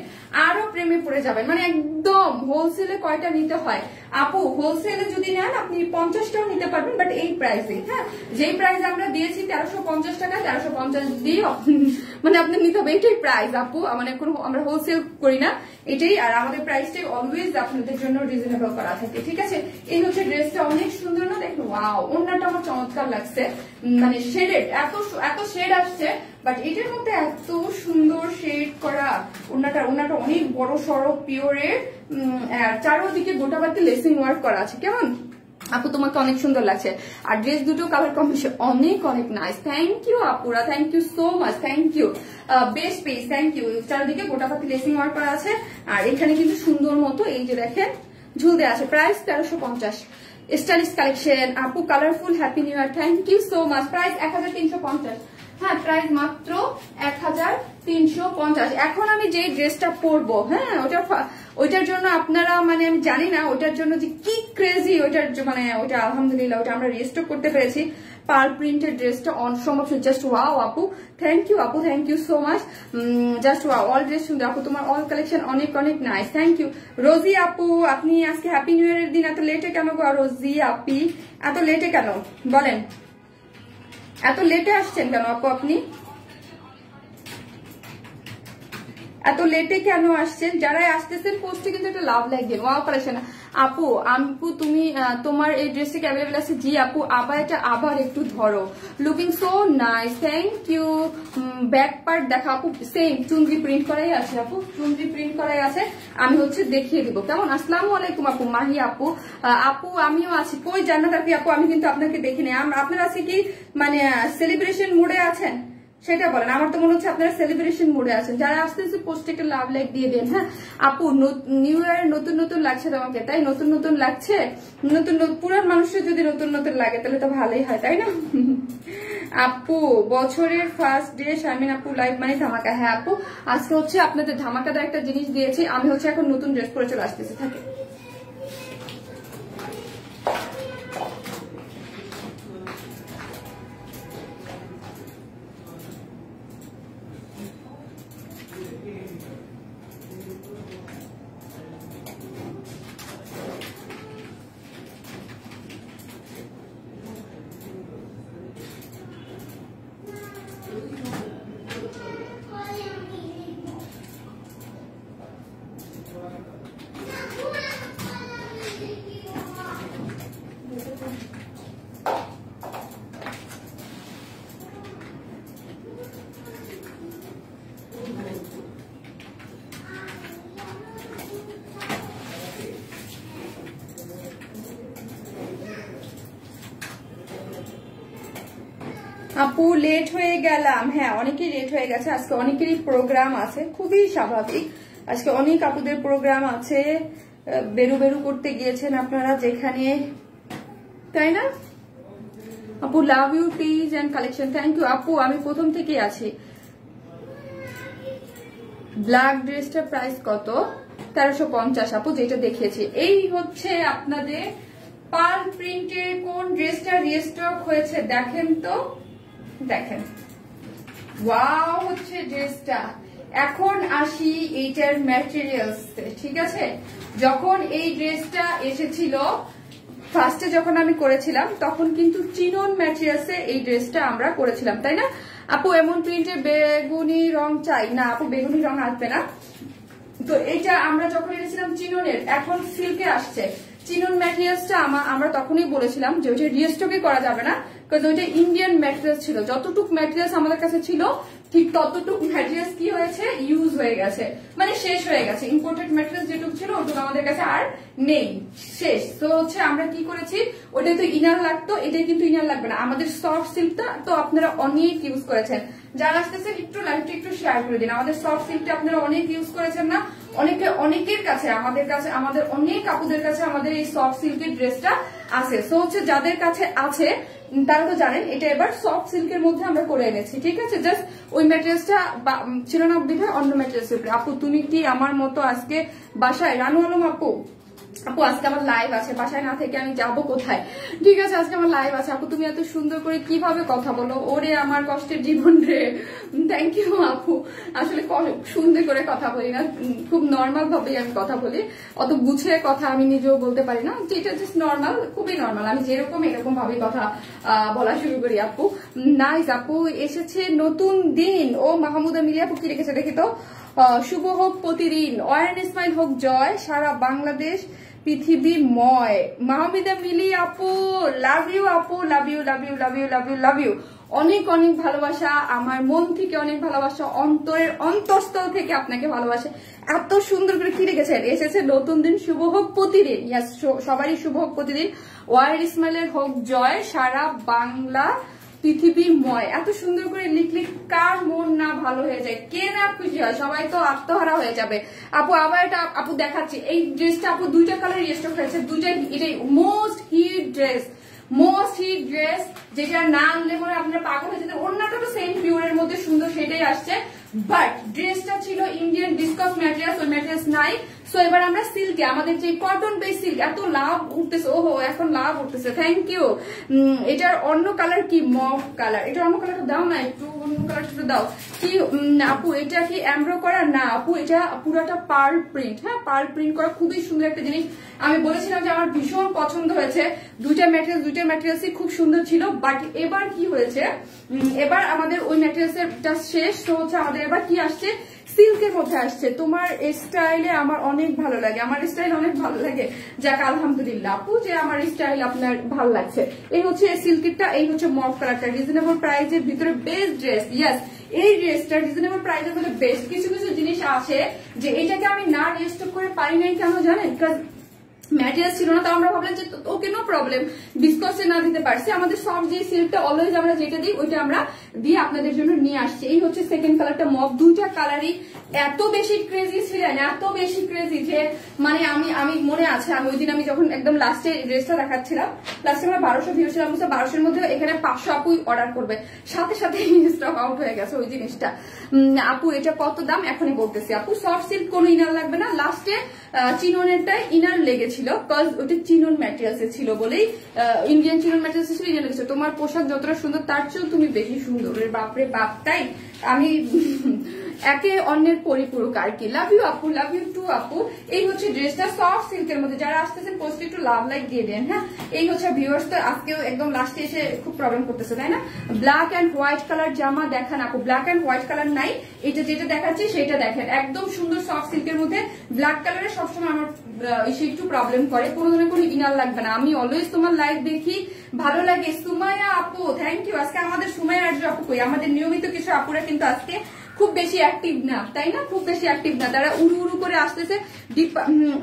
Speaker 1: আরো প্রেমে পড়ে যাবেন, মানে একদম। হোলসেলে কয়টা নিতে হয় আপু? হোলসেলে যদি নেন আপনি 50টাও নিতে পারবেন, বাট এই প্রাইসে, হ্যাঁ, যেই প্রাইস আমরা দিয়েছি 1350 টাকা, 1350 দিয়ে মানে আপনি নিতে হবে, এটাই প্রাইস আপু। মানে কোনো আমরা হোলসেল করি না, এটাই। আর আমাদের প্রাইসটাই অলওয়েজ আপনাদের জন্য রিজনেবল করা থাকে, ঠিক আছে। এই হচ্ছে ড্রেসটা, অনেক সুন্দর না দেখুন? ওয়াও, ওড়নাটা আমার চমৎকার লাগছে, মানে শেডেড, এত শেড আসছে, বাট এটার মধ্যে এত সুন্দর শেড করা ওড়নাটা অনেক বড় সড়ো পিওরের, চারোদিকে গোটাবাতি লেসিং ওয়ার্ক করা আছে। কেমন আপু? তোমাকে অনেক সুন্দর লাগছে। আর ড্রেস দুটো কালার কম্বিনেশন অনেক অনেক নাইস, থ্যাংক ইউ আপুরা, thank you so much, thank you. Best page, thank you. চারদিকে গোটাপাতি লেসিং ওয়ার্ক করা আছে, আর এখানে কিন্তু সুন্দর মতো এই যে দেখেন ঝুল দেওয়া আছে। প্রাইস 1350। স্টাইলিশ কালেকশন আপু, colourful, happy new year, thank you so much. Price 1350। হ্যাঁ, প্রাইস মাত্র 1350। এখন আমি যে ড্রেসটা পরবো, হ্যাঁ, ওইটার জন্য আপনারা মানে আমি জানি না ওইটার জন্য যে কি ক্রেজি, ওইটার মানে ওইটা আলহামদুলিল্লাহ ওইটা আমরা রেস্টক করতে পেরেছি। পার প্রিন্টের ড্রেসটা অন সম্ভব, জাস্ট ওয়াও আপু, থ্যাংক ইউ আপু, thank you so much, just wow. All dress সুন্দর আপু, তোমার অল কালেকশন অনেক অনেক নাইস, থ্যাংক ইউ। রোজি আপু, আপনি আজকে হ্যাপি নিউ ইয়ারের দিন এত লেটে কেন গো? রোজি আপি এত লেটে কেন বলেন, এত লেটে আসছেন কেন আপু? আপনি এত লেটে কেন আসছেন? যারাই আসতেছেন পোস্টে কিন্তু একটা লাভ লাগবে। ওয়াও কালেকশন আপু, তুমি তোমার এই ড্রেসটা কি অ্যাভেলেবল আছে? জি আপু, আবার এটা আবার একটু ধরো, looking so nice, thank you. Back part দেখা আপু, সেম চুনরি প্রিন্ট করাই আছে আপু, চুনরি প্রিন্ট করাই আছে। আমি হচ্ছে দেখিয়ে দিব কেমন। আসসালামু আলাইকুম আপু, মাহি আপু। আপু আমিও আছি, কই জান্নাত আপু? আমি কিন্তু আপনাকে দেখিনি। আপনারা আছে কি মানে সেলিব্রেশন মুডে আছেন সেটা বলেন। আমার তো মনে হচ্ছে আপনারা সেলিব্রেশন মোডে আছেন। যারা আসতেছে পোস্টে একটা লাভ লাইক দিয়ে দেন। হ্যাঁ আপু, নিউ ইয়ার নতুন নতুন লাগছে তোমাকে, তাই? নতুন নতুন লাগছে, নতুন পুরান মানুষের যদি নতুন নতুন লাগে তাহলে তো ভালোই হয়, তাই না? আপু বছরের ফার্স্ট ডে শারমিন আপু লাইভ মানে ধামাকা। হ্যাঁ আপু, আজকে হচ্ছে আপনাদের ধামাকাদার একটা জিনিস দিয়েছি। আমি হচ্ছে এখন নতুন ড্রেস পরে চলে আসতেছি, থাকে। আপু লেট হয়ে গেলাম। হ্যাঁ, অনেকেই লেট হয়ে গেছে, আজকে অনেকেরই প্রোগ্রাম আছে, খুবই স্বাভাবিক। আজকে অনেক আপুদের প্রোগ্রাম আছে। বেরু বেরু করতে গিয়েছেন আপনারা যেখানে, তাই না আপু? Love you piece and collection, thank you আপু। আমি প্রথম থেকে আছি। ব্ল্যাক ড্রেসটার প্রাইস কত? 1350 আপু, যেটা দেখিয়েছি। এই হচ্ছে আপনাদের পার্ল প্রিন্টের কোন ড্রেসটা রিস্টক হয়েছে দেখেন তো, দেখেন ওয়াও হচ্ছে ড্রেসটা। এখন আসি এইটার ম্যাটেরিয়ালস, ঠিক আছে? যখন এই ড্রেসটা এসেছিল ফার্স্টে যখন আমি করেছিলাম তখন কিন্তু চিনন ম্যাটেরিয়ালসে এই ড্রেসটা আমরা করেছিলাম, তাই না আপু? এমন প্রিন্টের বেগুনি রং চাই না আপু, বেগুনি রং আসবে না। তো এইটা আমরা যখন এনেছিলাম চিননের, এখন সিল্কে আসছে। চিনন ম্যাটেরিয়ালসটা আমরা তখনই বলেছিলাম যে ওইটা রিস্টকে করা যাবে না, কারণ ওইটা ইন্ডিয়ান ম্যাটেরিয়ালস ছিল। যতটুক ম্যাটেরিয়ালস আমাদের কাছে ছিল ঠিক ততটুক ম্যাটেরিয়ালস কি হয়েছে, ইউজ হয়ে গেছে, মানে শেষ হয়ে গেছে। ইম্পোর্টেড ম্যাটেরিয়ালস যেটুকু ছিল ওটুকু আমাদের কাছে আর নেই, শেষ। তো হচ্ছে আমরা কি করেছি, ওটাই তো ইনার লাগতো, এটাই কিন্তু ইনার লাগবে না। আমাদের সফট সিল্কটা তো আপনারা অনেক ইউজ করেছেন, যারা আসতেছেন একটু লাইভটা একটু শেয়ার করে দিন। আমাদের সফট সিল্কটা আপনারা অনেক ইউজ করেছেন না? অনেকের কাছে, আমাদের অনেক আপুদের কাছে আমাদের এই সফট সিল্কের ড্রেসটা আছে। সো হচ্ছে যাদের কাছে আছে তারা তো জানেন এটা এবার সফট সিল্কের মধ্যে আমরা করে এনেছি, ঠিক আছে? জাস্ট ওই ম্যাটেরিয়ালসটা ছিল না বিধায় অন্য ম্যাটেরিয়ালস উপরে। আপু তুমি কি আমার মতো আজকে বাসায়? রানু আলম আপু, আপু আজকে আমার লাইভ আছে, বাসায় না থেকে আমি যাবো কোথায়? ঠিক আছে, আজকে আমার লাইভ আছে। আপু তুমি এত সুন্দর করে কিভাবে কথা বলো, ওরে আমার কষ্টের জীবন রে। থ্যাংক ইউ আপু। আসলে সুন্দর করে কথা বলি না, খুব নর্মাল ভাবেই আমি কথা বলি, অত গুছিয়ে কথা আমি নিজেও বলতে পারি না। যেটা জাস্ট নর্মাল, খুবই নর্মাল, আমি যেরকম এরকম ভাবে কথা বলা শুরু করি। আপু নাইস আপু, এসেছে নতুন দিন। ও মাহমুদা মিলি আপু কি রেখেছে দেখি তো। শুভ হোক প্রতিদিন, ওয়ান স্মাইল হোক জয়, সারা বাংলাদেশ পৃথিবীময়। মাহমুদা মিলি আপু লাভ ইউ আপু, love you love you love you love you love you. অনেক অনেক ভালোবাসা, আমার মন থেকে অনেক ভালোবাসা, অন্তরের অন্তঃস্থল থেকে আপনাকে ভালোবাসে। এত সুন্দর করে কি রেখেছেন, এসেছে নতুন দিন, শুভ হোক প্রতিদিন। ইয়াস, সবারই শুভ হোক প্রতিদিন, ওয়ার ইসমাইলের হোক জয়, সারা বাংলা পৃথিবীময়। এত সুন্দর করে লিখলে কার মন না ভালো হয়ে যায়, কে না খুশি হয়? সবাই তো আত্মহারা হয়ে যাবে। আপু আবার এটা আপু দেখাচ্ছি, এই ড্রেসটা আপু দুইটা কালার রিস্টক হয়েছে, দুইটাই এটাই most hit dress, most hit dress, যেটা না আনলে পরে আপনারা পাগল হয়ে যেতেন। অন্যটা তো সেম পিওরের মধ্যে সুন্দর, সেটাই আসছে, বাট ড্রেসটা ছিল ইন্ডিয়ান ডিসকস ম্যাটেরিয়ালস, ওই ম্যাটেরিয়ালস নাই। সো এবার আমরা সিল্কে, আমাদের যে কটন বেস সিল্ক, এত লাভ উঠতেছে, ওহো এখন লাভ উঠতেছে, থ্যাংক ইউ। এটার অন্য কালার কি, মভ কালার। এটা অন্য কালারটা দাও না, একটু অন্য কালারটা দাও। কি আপু এটা কি এমব্রো করা? না আপু, এটা পুরোটা পার্ল প্রিন্ট। হ্যাঁ, পার্ল প্রিন্ট করা, খুবই সুন্দর একটা জিনিস। আমি বলেছিলাম যে আমার ভীষণ পছন্দ হয়েছে, দুইটা ম্যাটেরিয়ালসই খুব সুন্দর ছিল। বাট এবার কি হয়েছে, এবার আমাদের ওই ম্যাটেরিয়ালসটা শেষ। তো হচ্ছে আমাদের এবার কি আসছে, সিল্কের মধ্যে আসছে। তোমার স্টাইলে আমার অনেক ভালো লাগে, আমার স্টাইল অনেক ভালো লাগে। যাক আলহামদুলিল্লাহ আপু, যে আমার স্টাইল আপনার ভালো লাগছে। এই হচ্ছে সিল্কেরটা, এই হচ্ছে মফ কালারটা, রিজনেবল প্রাইসের ভিতরে বেস্ট ড্রেস। ইয়াস, এই ড্রেসটা রিজনেবল প্রাইসের মধ্যে বেস্ট। কিছু কিছু জিনিস আছে যে এটাকে আমি না রিস্টক করে পারি নাই, কেন জানেন? কারণ ম্যাটেরিয়াল ছিল না, তো আমরা ভাবলাম যে ওকে নো প্রবলেম, বিস্কসে না দিতে পারছি। আমাদের সব যে সিল্কটা অলওয়েজ আমরা যেটা দিই ওইটা আমরা দিয়ে আপনাদের জন্য নিয়ে আসছি। এই হচ্ছে সেকেন্ড কালারটা মফ। দুইটা কালারই এত বেশি ক্রেজি ছিলেন, এত বেশি ক্রেজি যে মানে আমি মনে আছে, আমি ওই দিন আমি যখন একদম লাস্টে ড্রেসটা দেখাচ্ছিলাম, লাস্টে আমরা 1200 ভিউ ছিলাম, 1200-এর মধ্যে এখানে 500 আপুই অর্ডার করবে, সাথে সাথে স্টক আউট হয়ে গেছে ওই জিনিসটা। আপু এটা কত দাম এখনই বলতেছি। আপু সফট সিল্ক কোনো ইনার লাগবে না, লাস্টে চিননেরটাই ইনার লেগেছিল, কজ ওটা চিনন ম্যাটেরিয়ালস ছিল বলেই, ইন্ডিয়ান চিনন ম্যাটেরিয়ালস ছিল, ইনার লেগেছিল। তোমার পোশাক যতটা সুন্দর তার চেয়েও তুমি বেশি সুন্দর, বাপরে বাপ। তাই আমি একে অন্যের পরিপূরক আর কি। লাভ ইউ আপু, লাভ ইউ টু আপু। এই হচ্ছে ড্রেসটা সফট সিল্কের মধ্যে, যারা আসতেছেন পোস্টে একটু লাভ লাইক দিয়ে দেন। হ্যাঁ, এই হচ্ছে ভিউয়ার্স তো আজকেও একদম লাস্টে এসে খুব প্রবলেম করতেছে, তাই না? ব্ল্যাক এন্ড হোয়াইট কালার জামা দেখান আপু। ব্ল্যাক এন্ড হোয়াইট কালার নাই, এটা যেটা দেখাচ্ছি সেটা দেখেন, একদম সুন্দর সফট সিল্কের মধ্যে। ব্ল্যাক কালারে সবসময় আমার এসে একটু প্রবলেম করে, কোনো ধরনের কোনো ইনার লাগবে না। আমি অলওয়েজ তোমার লাইভ দেখি, ভালো লাগে। সুমাইয়া আপু থ্যাংক ইউ। আজকে আমাদের সুমাইয়া আরজু আপু কই? আমাদের নিয়মিত কিছু আপুরা কিন্তু আজকে খুব বেশি অ্যাক্টিভ না, তাই না? খুব বেশি অ্যাক্টিভ না, তারা উড়ু উড়ু করে আসতেছে।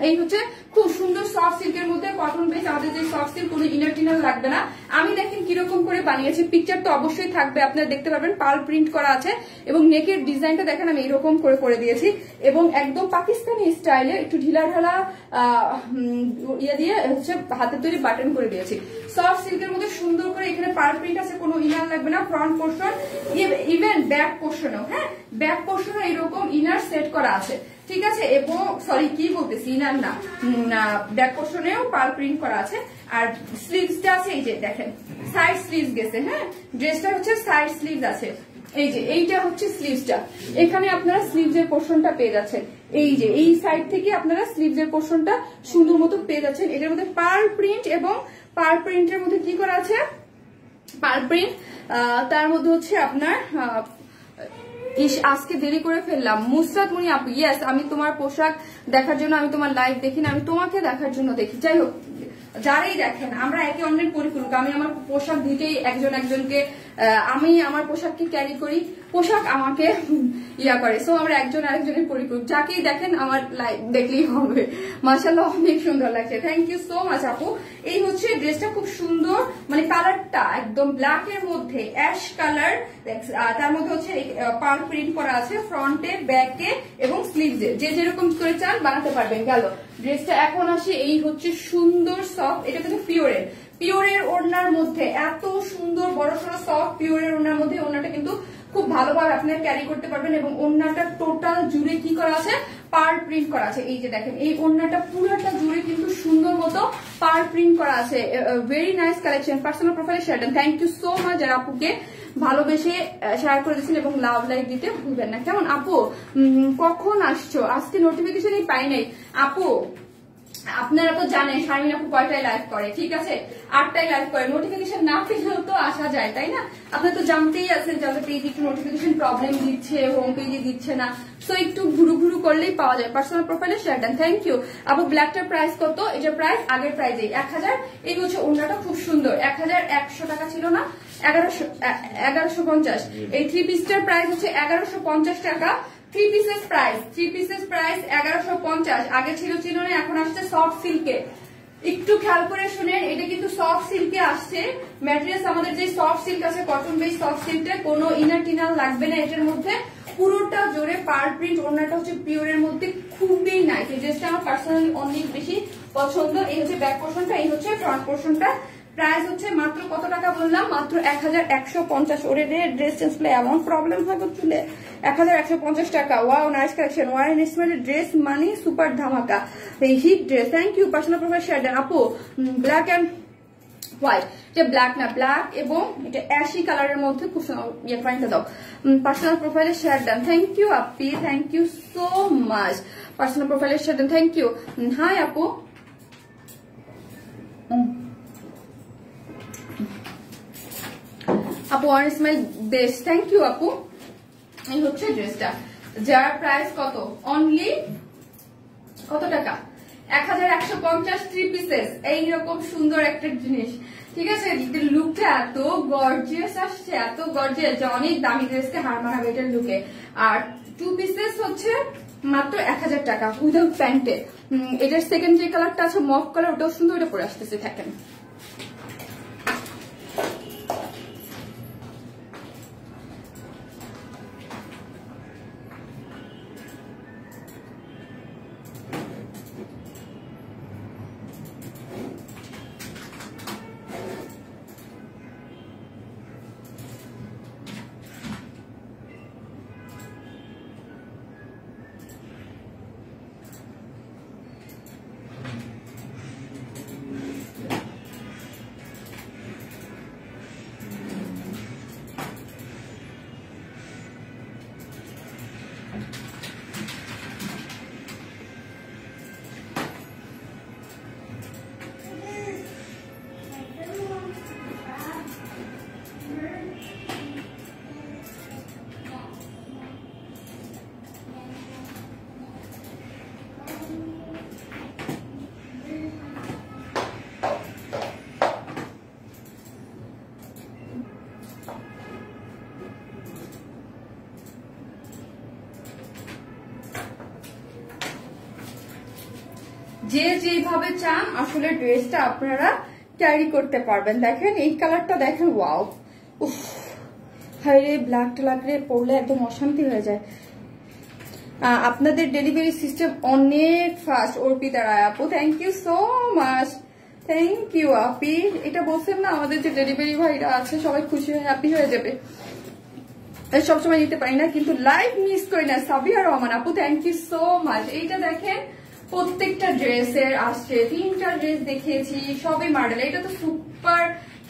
Speaker 1: এই হচ্ছে খুব সুন্দর সফট সিল্কের মধ্যে কটন বেস, আমাদের যে সফট সিল্ক, কোনো ইনার টিনার লাগবে না। আমি দেখেন কিরকম করে বানিয়েছি, পিকচার তো অবশ্যই থাকবে, আপনারা দেখতে পারবেন। পার্ল প্রিন্ট করা আছে এবং নেকের ডিজাইনটা দেখেন আমি এরকম করে দিয়েছি। এবং একদম পাকিস্তানি স্টাইলে একটু ঢিলা ঢালা ইয়ে দিয়ে হচ্ছে হাতে তৈরি বাটন করে দিয়েছি। সফট সিল্কের মধ্যে সুন্দর করে এখানে পার প্রিন্ট আছে, কোনো ইনার লাগবে না। ফ্রন্ট পোর্শন ইভেন ব্যাক পোর্শনও, হ্যাঁ ব্যাক পোর্শনও এরকম ইনার সেট করা আছে, ঠিক আছে। এবং সরি কি বলতেছি, ইনার না, ব্যাক পোর্শনেও পার প্রিন্ট করা আছে। আর স্লিভসটা আছে, এই যে দেখেন সাইড স্লিভস গেছে, হ্যাঁ ড্রেসটা হচ্ছে সাইড স্লিভস আছে। এই যে এইটা হচ্ছে স্লিভসটা, এখানে আপনারা স্লিভস এর পোর্শনটা পেয়ে যাচ্ছেন। এই যে এই সাইড থেকে আপনারা স্লিভস এর পোর্শনটা সুন্দর মতো পেয়ে যাচ্ছেন। এটার মধ্যে পার প্রিন্ট এবং পার প্রিন্টের মধ্যে কি করা আছে, পার প্রিন্ট, তার মধ্যে হচ্ছে আপনার আজকে দেরি করে ফেললাম মুসরাত মুনি আপু, ইয়েস আমি তোমার পোশাক দেখার জন্য, আমি তোমার লাইভ দেখি না, আমি তোমাকে দেখার জন্য দেখি। যাই হোক, যারাই দেখেন আমরা একে অন্যের পরিপূরক। আমি আমার পোশাক দিতেই একজন একজনকে, আমি আমার পোশাককে ক্যারি করি, পোশাক আমাকে ইয়া করে। সো আমরা একজন আরেকজনের পরিপূরক, যাকেই দেখেন আমার লাইভ দেখলেই হবে। মাশাআল্লাহ অনেক সুন্দর লাগছে, থ্যাংক ইউ সো মাচ আপু। এই হচ্ছে ড্রেসটা, খুব সুন্দর, মানে কালারটা একদম ব্ল্যাক এর মধ্যে অ্যাশ কালার, তার মধ্যে হচ্ছে পার্ল প্রিন্ট করা আছে ফ্রন্টে, ব্যাকে এবং স্লিভসে, যে যেরকম করে চান বানাতে পারবেন। গেল ড্রেসটা। এখন আসি এই হচ্ছে সুন্দর সফট, এটা কিন্তু পিওরের ওড়নার মধ্যে, এত সুন্দর বড় সড়ো সফট পিওরের ওড়নার মধ্যে। ওড়নাটা কিন্তু খুব ভালোভাবে আপনারা ক্যারি করতে পারবেন এবং ওড়নাটা টোটাল জুড়ে কি করা আছে, পার প্রিন্ট করা আছে। এই যে দেখেন এই ওড়নাটা পুরোটা জুড়ে কিন্তু সুন্দর মতো পার প্রিন্ট করা আছে। Very nice collection. পার্সোনাল প্রোফাইলে শেয়ার দেন, থ্যাংক ইউ সো মাচ যারা আপুকে ভালোবেসে শেয়ার করে দিচ্ছেন এবং লাভ লাইক দিতে ভুলবেন না। কেমন আপু, কখন আসছো? আজকে নোটিফিকেশনই পাই নাই আপু। আপনারা তো জানেন শারমিন আপু কয়টায় লাইভ করে, ঠিক আছে 8টায় লাইভ করে। নোটিফিকেশন না পেলেও তো আসা যায়, তাই না? আপনারা তো জানতেই আছেন যে আমাদের পেজে একটু নোটিফিকেশন প্রবলেম দিচ্ছে, হোম পেজে দিচ্ছে না, সো একটু ঘুরু ঘুরু করলেই পাওয়া যায়। পার্সোনাল প্রোফাইলে শেয়ার দেন, থ্যাংক ইউ আপু। ব্ল্যাকটার প্রাইস কত? এটার প্রাইস আগের প্রাইসেই 1000। এই হচ্ছে ওড়নাটা খুব সুন্দর, 1100 টাকা ছিল না, 1150। এই 3 পিসটার প্রাইস হচ্ছে 1150 টাকা। 3 পিসেস প্রাইস 1150। আগে ছিল না, এখন আসছে সফট সিল্কে। একটু খেয়াল করে শুনেন, এটা কিন্তু সফট সিল্কে আসছে। ম্যাটেরিয়ালস আমাদের যে সফট সিল্ক আছে, কটন বেস সফট সিল্কে, কোনো ইনার টিনার লাগবে না এটার মধ্যে। পুরোটা জোরে পার প্রিন্ট, ওড়নাটা হচ্ছে পিওরের মধ্যে, খুবই নাইস। এই ড্রেসটা আমার পার্সোনালি অনেক বেশি পছন্দ। এই হচ্ছে ব্যাক পোর্শনটা, এই হচ্ছে ফ্রন্ট পোর্শনটা। প্রাইস হচ্ছে মাত্র কত টাকা বললাম? মাত্র 1150। ওরে রে, ড্রেস চেঞ্জ করলে এমন প্রবলেম হয় চুলে। 1150 টাকা। Wow, nice collection. ওয়ারেন ইসমাইলের ড্রেস মানে সুপার ধামাকা, এই hit dress. Thank you. Personal profile share দেন আপু। ব্ল্যাক এন্ড হোয়াইট, এটা ব্ল্যাক না, ব্ল্যাক এবং এটা অ্যাশি কালারের মধ্যে খুব ইয়ে পয়েন্টটা দাও। পার্সোনাল প্রোফাইলে শেয়ার দেন, থ্যাংক ইউ আপি, thank you so much. Personal প্রোফাইলে শেয়ার দেন, থ্যাংক ইউ। হাই আপু। আপু Warren Ismail best, thank you আপু। এই হচ্ছে ড্রেসটা, যার প্রাইস কত? অনলি কত টাকা? 1150। 3 পিসেস, এইরকম সুন্দর একটা জিনিস, ঠিক আছে। লুকটা এত গর্জিয়াস আসছে, এত গর্জিয়াস যে অনেক দামি ড্রেসকে হার মানাবে এটার লুকে। আর 2 পিসেস হচ্ছে মাত্র 1000 টাকা উইদাউট প্যান্টে। এটার সেকেন্ড যে কালারটা আছে মফ কালার, ওটাও সুন্দর, ওটা পরে আসতেছে। থাকেন যে যেভাবে চান আসলে ড্রেসটা আপনারা ক্যারি করতে পারবেন। দেখেন এই কালারটা দেখেন, ওয়াও, উফ, হায় রে, ব্ল্যাক ট্যাক রে পরলে একদম অশান্তি হয়ে যায়। আপনাদের ডেলিভারি সিস্টেম অনেক ফাস্ট। অর্পিতা রায় আপু, thank you so much, thank you আপি। এটা বলছেন না আমাদের যে ডেলিভারি ভাইরা আছে সবাই খুশি হয়ে হ্যাপি হয়ে যাবে। সবসময় নিতে পারি না কিন্তু লাইভ মিস করি না। সাবিয়া রহমান আপু, থ্যাংক ইউ সো মাচ। এইটা দেখেন প্রত্যেকটা ড্রেসের আসছে, 3টা ড্রেস দেখিয়েছি, সবই মডেল। এটা তো সুপার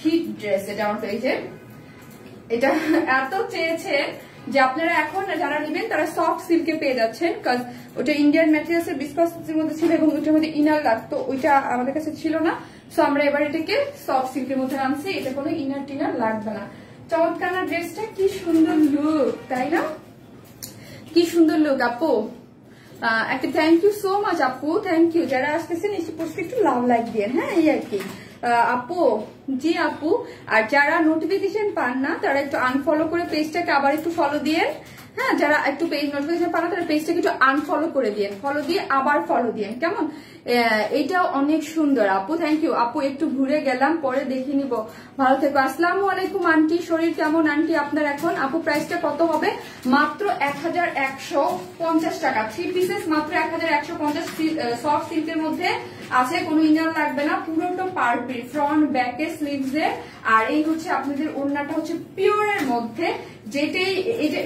Speaker 1: হিট ড্রেস, এটা আমার পেজে। এটা এত চেয়েছে যে আপনারা এখন যারা নেবেন তারা সফট সিল্কে পেয়ে যাচ্ছেন, কারণ ওটা ইন্ডিয়ান ম্যাটেরিয়ালস এর বিস্কসের মধ্যে ছিল এবং ওইটার মধ্যে ইনার লাগতো, ওইটা আমাদের কাছে ছিল না। সো আমরা এবার এটাকে সফট সিল্কের মধ্যে আনছি, এটা কোনো ইনার টিনার লাগবে না। চমৎকার না ড্রেসটা, কি সুন্দর লুক, তাই না? কি সুন্দর লুক আপু। একটা থ্যাংক ইউ সো মাচ আপু, থ্যাংক ইউ। যারা আসতেছেন এসে পোস্টে একটু লাভ লাইক দিয়ে, হ্যাঁ এই আর কি আপু। জি আপু, আর যারা নোটিফিকেশন পান না তারা একটু আনফলো করে পেজটাকে আবার একটু ফলো দিয়ে, হ্যাঁ যারা একটু পেজ নোটিফিকেশন পান না তারা পেজটাকে একটু আনফলো করে দিয়ে, ফলো দিয়ে আবার ফলো দিয়ে, কেমন? এইটাও অনেক সুন্দর আপু, থ্যাংক ইউ আপু। একটু ঘুরে গেলাম, পরে দেখে নিব। ভালো থেকো। আসসালামু আলাইকুম আন্টি, শরীর কেমন আন্টি আপনার এখন? আপু প্রাইসটা কত হবে? মাত্র 1150 টাকা। 3 পিসেস মাত্র 1150। সফট সিল্কের মধ্যে আছে, কোনো ইনার লাগবে না, পুরোটা পার্পল, ফ্রন্ট ব্যাকে স্লিভস এর। আর এই হচ্ছে আপনাদের ওড়নাটা হচ্ছে পিওরের মধ্যে, যেটাই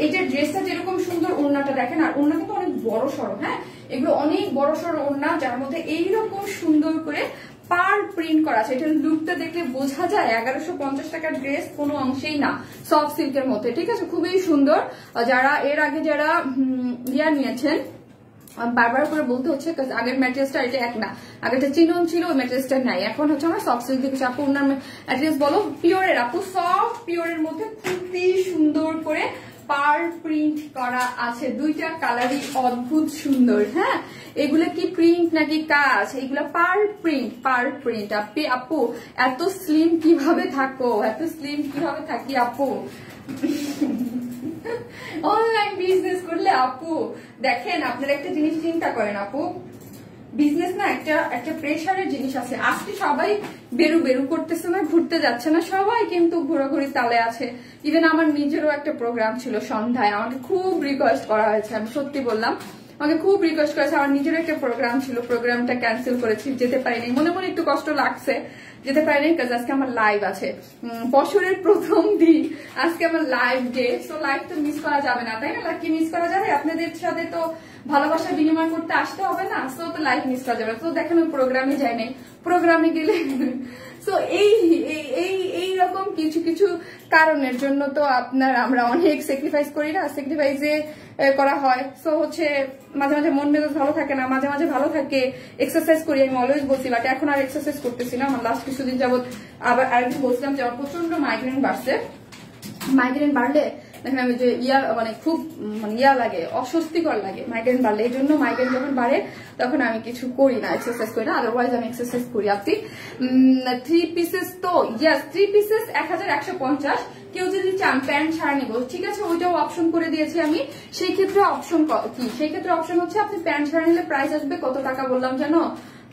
Speaker 1: এটা ড্রেসটা যেরকম সুন্দর, ওড়নাটা দেখেন। আর ওড়না কিন্তু অনেক বড় সড়ো, হ্যাঁ এগুলো অনেক বড় সড়ো ওড়না, যার মধ্যে এইরকম সুন্দর করে পার প্রিন্ট করা আছে। এটার লুকটা দেখলে বোঝা যায় 1150 টাকার ড্রেস কোনো অংশেই না, সফট সিল্কের মধ্যে, ঠিক আছে? খুবই সুন্দর। যারা এর আগে যারা ইয়া নিয়েছেন, বারবার করে বলতে হচ্ছে আগের ম্যাটেরিয়ালসটা এটা এক না, আগেরটা চিনন ছিল, ওই ম্যাটেরিয়ালসটা নাই, এখন হচ্ছে আমার সফট সিল্ক দেখেছি। আপু ওনার ম্যাটেরিয়ালস বলো। পিওরের আপু, সফট পিওরের মধ্যে খুবই সুন্দর করে পার প্রিন্ট করা আছে, 2টা কালারই অদ্ভুত সুন্দর। হ্যাঁ এগুলো কি প্রিন্ট নাকি কাজ? এগুলো পার প্রিন্ট, পার প্রিন্ট। আপু এত স্লিম কিভাবে থাকো, এত স্লিম কিভাবে থাকি আপু? অনলাইন বিজনেস করলে আপু দেখেন, আপনারা একটা জিনিস চিন্তা করেন আপু, বিজনেস না একটা প্রেশারের জিনিস আছে। আজকে সবাই বেরু করতেছে না, ঘুরতে যাচ্ছে না, সবাই কিন্তু ঘোরাঘুরি তালে আছে। ইভেন আমার নিজেরও একটা প্রোগ্রাম ছিল সন্ধ্যায়, আমাকে খুব রিকোয়েস্ট করা হয়েছে, আমি সত্যি বললাম, আমাকে খুব রিকোয়েস্ট করেছে। আমার নিজের একটা প্রোগ্রাম ছিল, প্রোগ্রামটা ক্যান্সেল করেছি, যেতে পারিনি। মনে মনে একটু কষ্ট লাগছে, যেতে পারিনি, কাজ আজকে আমার লাইভ আছে, বছরের প্রথম দিন, আজকে আমার লাইভ ডে। সো লাইভ তো মিস করা যাবে না, তাই না? লাইভ কি মিস করা যাবে? আপনাদের সাথে তো ভালোবাসা বিনিময় করতে আসতে হবে না, সো তো লাইভ মিস করা যাবে। তো দেখেন ওই প্রোগ্রামে যাই নাই, প্রোগ্রামে গেলে সো এই রকম কিছু কিছু কারণের জন্য তো আমরা অনেক স্যাক্রিফাইস করি না, স্যাক্রিফাইসে করা হয়। সো হচ্ছে মাঝে মাঝে মন মেজাজ ভালো থাকে না, মাঝে মাঝে ভালো থাকে। এক্সারসাইজ করি, আমি অলওয়েজ বলছি, বাট এখন আর এক্সারসাইজ করতেছি না। আমার লাস্ট কিছুদিন যাবত আবার আরেকদিন বলছিলাম যে আমার প্রচন্ড মাইগ্রেন বাড়ছে। মাইগ্রেন বাড়লে দেখেন আমি যে মানে খুব ইয়া লাগে, অস্বস্তিকর লাগে মাইগ্রেন বাড়লে। এই জন্য মাইগ্রেন যখন বাড়ে তখন আমি কিছু করি না, এক্সারসাইজ করি না, আদারওয়াইজ আমি এক্সারসাইজ করি। আপনি 3 পিসেস তো ইয়াস, 3 পিসেস 1150। কেউ যদি চান প্যান্ট ছাড়া নিব, ঠিক আছে, ওইটাও অপশন করে দিয়েছি আমি। সেই ক্ষেত্রে অপশন কি? সেই ক্ষেত্রে অপশন হচ্ছে আপনি প্যান্ট ছাড়া নিলে প্রাইস আসবে কত টাকা বললাম জানো?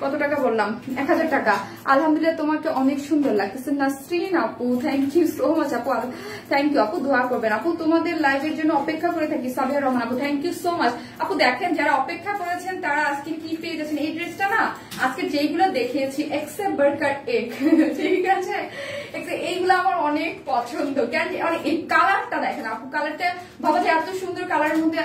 Speaker 1: কত টাকা বললাম? 1000 টাকা। আলহামদুলিল্লাহ, তোমাকে অনেক সুন্দর লাগতেছে নাসরিন আপু, থ্যাংক ইউ সো মাচ আপু, থ্যাংক ইউ আপু, দোয়া করবেন আপু, তোমাদের লাইভের জন্য অপেক্ষা করে থাকি। সাবিয়া রহমান আপু, থ্যাংক ইউ সো মাচ আপু। দেখেন যারা অপেক্ষা করেছেন তারা আজকে কি পেয়ে যাচ্ছেন। এই ড্রেসটা না আজকে যেইগুলো দেখিয়েছি এক্সেপ্ট বার্গার এগ, ঠিক আছে, এইগুলো আমার অনেক পছন্দ। কেন? এই কালারটা দেখেন আপু, কালারটা বাবা যে এত সুন্দর, কালারের মধ্যে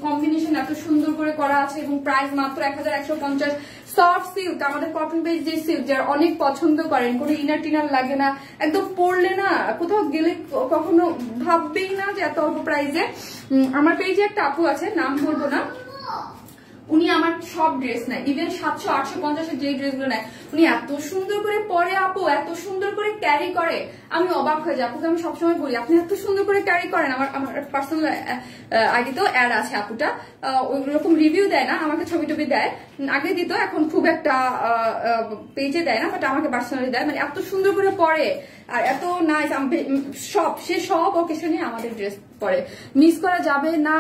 Speaker 1: কম্বিনেশন এত সুন্দর করে করা আছে এবং প্রাইস মাত্র 1150। সফট সিল্ক, আমাদের কটন বেস যে সিল্ক, যারা অনেক পছন্দ করেন, কোনো ইনার টিনার লাগে না, একদম পরলে না কোথাও গেলে কখনো ভাববেই না যে এত অল্প প্রাইসে। আমার পেজে একটা আপু আছে, নাম বলবো না, উনি আমার সব ড্রেস নেয়, ইভেন 700-850 যে ড্রেসগুলো নেয় উনি এত সুন্দর করে পরে আপু, এত সুন্দর করে ক্যারি করে, আমি অবাক হয়ে যাই। আপুকে আমি সবসময় বলি আপনি এত সুন্দর করে ক্যারি করেন। আমার পার্সোনাল আইডিতেও অ্যাড আছে আপুটা, ওইরকম রিভিউ দেয় না, আমাকে ছবি টবি দেয়, আগে দিত, এখন খুব একটা পেজে দেয় না, বাট আমাকে পার্সোনালি দেয়। মানে এত সুন্দর করে পরে আর এত নাইস, সে সব অকেশনে আমাদের ড্রেস পরে, মিস করা যাবে না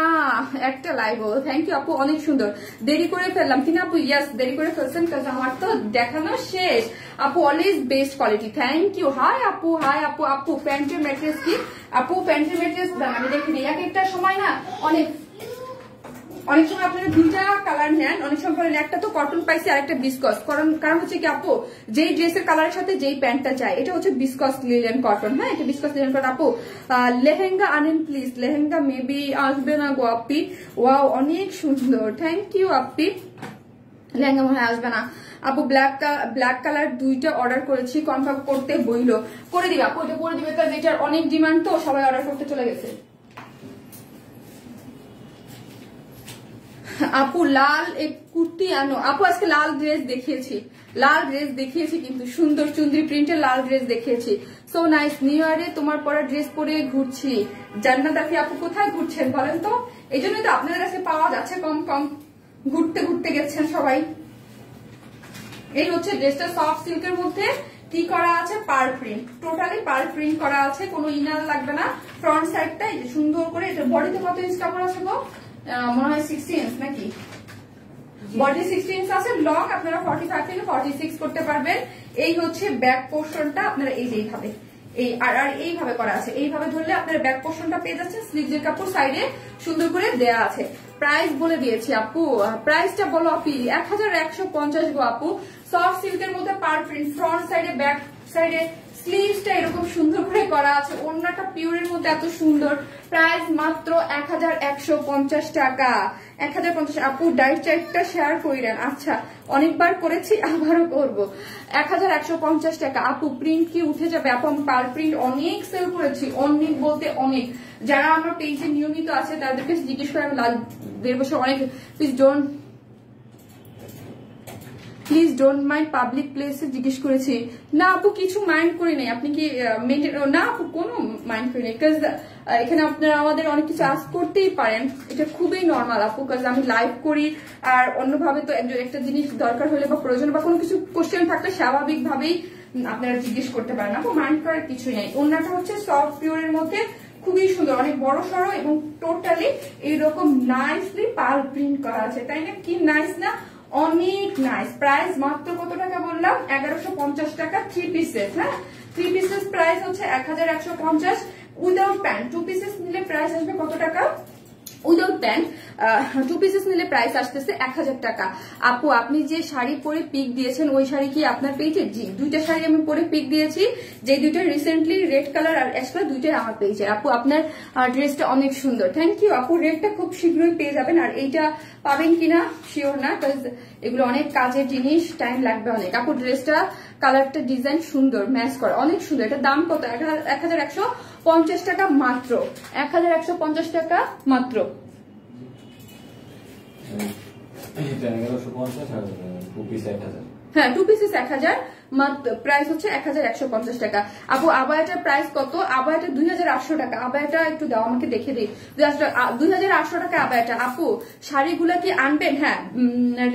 Speaker 1: একটা লাইভ। থ্যাংক ইউ আপু, অনেক সুন্দর। দেরি করে ফেললাম কিনা আপু? ইয়াস, দেরি করে ফেলছেন, কারণ আমার তো দেখানো শেষ আপু। Always best quality, thank you. Hi আপু, হাই আপু। আপু প্যান্টের ম্যাট্রেস কি আপু? প্যান্টের ম্যাট্রেস আমি দেখিনি, এক একটা সময় না অনেক অনেক সময় আপনারা দুইটা কালার নেন, অনেক সময় বলেন একটা তো কটন পাইছি আর একটা বিসকস, কারণ হচ্ছে কি আপু যেই ড্রেসের কালারের সাথে যেই প্যান্টটা চাই, এটা হচ্ছে বিসকস লিলেন কটন। হ্যাঁ, এটা বিসকস লিলেন কটন। আপু লেহেঙ্গা আনেন প্লিজ, লেহেঙ্গা মেবি আসবে না গো আপি। ওয়াও অনেক সুন্দর, থ্যাংক ইউ আপি। লেহেঙ্গা মনে হয় আসবে না আপু। ব্ল্যাক কালার দুইটা অর্ডার করেছি, কনফার্ম করতে বইলো, করে দিবে আপু, এটা করে দিবে, কারণ এটার অনেক ডিমান্ড তো, সবাই অর্ডার করতে চলে গেছে। আপু লাল এক কুর্তি আনো আপু, আজকে লাল ড্রেস দেখিয়েছি, কিন্তু সুন্দর চুন্দ্রি প্রিন্টের লাল ড্রেস দেখিয়েছি। So nice. নিউ ইয়ারে তোমার পরা ড্রেস পরে ঘুরছি। জান্নাত আফি আপু কোথায় ঘুরছেন বলেন তো? এই জন্যই তো আপনাদের কাছে পাওয়া যাচ্ছে কম কম, ঘুরতে গেছেন সবাই। এই হচ্ছে ড্রেসটা সফট সিল্কের মধ্যে কি করা আছে, পার প্রিন্ট, টোটালি পার প্রিন্ট করা আছে, কোনো ইনার লাগবে না। ফ্রন্ট সাইডটা সুন্দর করে, এটা বডিতে কত ইঞ্চ কাপড় আছে গো? মনে হয় 60 ইঞ্চ নাকি? বডি 60 ইঞ্চ আছে, লং আপনারা 45 থেকে 46 করতে পারবেন। এই হচ্ছে ব্যাক পোর্শনটা, আপনারা এই যে এইভাবে আর এইভাবে করা আছে, এইভাবে ধরলে আপনারা ব্যাক পোর্শনটা পেয়ে যাচ্ছেন। স্লিভসের কাপড় সাইডে সুন্দর করে দেয়া আছে। প্রাইস বলে দিয়েছি আপু, প্রাইসটা বলো আপি। 1150 গো আপু। সফট সিল্কের মধ্যে পার প্রিন্ট, ফ্রন্ট সাইডে ব্যাক সাইডে স্লিভসটা এরকম সুন্দর করে করা আছে, ওড়নাটা পিওরের মধ্যে এত সুন্দর। প্রাইস মাত্র 1150 টাকা। 1050 আপু ডাইট চার্টটা শেয়ার করিলেন। আচ্ছা, অনেকবার করেছি, আবারও করব। 1150 টাকা আপু। প্রিন্ট কি উঠে যাবে আপু? আমি পার প্রিন্ট অনেক সেল করেছি, অনেক বলতে অনেক। যারা আমার পেজে নিয়মিত আছে তাদেরকে জিজ্ঞেস করে আমি লাল 1.5 বছর অনেক। প্লিজ ডোন্ট মাইন্ড পাবলিক প্লেসে জিজ্ঞেস করেছি। না আপু কিছু মাইন্ড করি নাই। আপনি কি না আপু কোনো মাইন্ড করি নাই, বিকজ এখানে আপনারা আমাদের অনেক কিছু আস্ক করতেই পারেন, এটা খুবই নর্মাল আপু। বিকজ আমি লাইভ করি, আর অন্যভাবে তো একটা জিনিস দরকার হলে বা প্রয়োজন বা কোনো কিছু কোশ্চেন থাকলে স্বাভাবিকভাবেই আপনারা জিজ্ঞেস করতে পারেন আপু, মাইন্ড করার কিছুই নাই। ওনাটা হচ্ছে সফট পিওরের মধ্যে খুবই সুন্দর, অনেক বড় সড়ো এবং টোটালি এইরকম নাইসলি পাল প্রিন্ট করা আছে, তাই না? কি নাইস না, অনেক নাইস। প্রাইস মাত্র কত টাকা বললাম? 1150 টাকা। 3 পিসেস। হ্যাঁ, 3 পিসেস প্রাইস হচ্ছে 1150 উইদাউট প্যান্ট। 2 পিসেস নিলে প্রাইস আসবে কত টাকা? উইদাউট প্যান্ট 2 পিসেস নিলে প্রাইস আসতেছে 1000 টাকা। আপু আপনি যে শাড়ি পরে পিক দিয়েছেন ওই শাড়ি কি আপনার পেজে? জি, দুইটা শাড়ি আমি পরে পিক দিয়েছি, যে দুইটা রিসেন্টলি রেড কালার আর অ্যাশ কালার, দুইটাই আমার পেজে। আপু আপনার ড্রেসটা অনেক সুন্দর, থ্যাংক ইউ আপু। রেডটা খুব শীঘ্রই পেয়ে যাবেন, আর এইটা পাবেন কিনা শিওর না, কারণ এগুলো অনেক কাজের জিনিস, টাইম লাগবে অনেক। আপু ড্রেসটা কালারটা ডিজাইন সুন্দর, ম্যাচ করে, অনেক সুন্দর। এটা দাম কত? 1150 টাকা মাত্র। 1150 টাকা মাত্র। হ্যাঁ, 2 পিসেস 1000 মাত্র। প্রাইস হচ্ছে 1150 টাকা। আপু আবায়াটার প্রাইস কত? আবায়াটা 2800 টাকা। আবায়াটা একটু দাও আমাকে দেখে দিই। 2800 টাকা আবায়াটা। আপু শাড়িগুলা কি আনবেন? হ্যাঁ,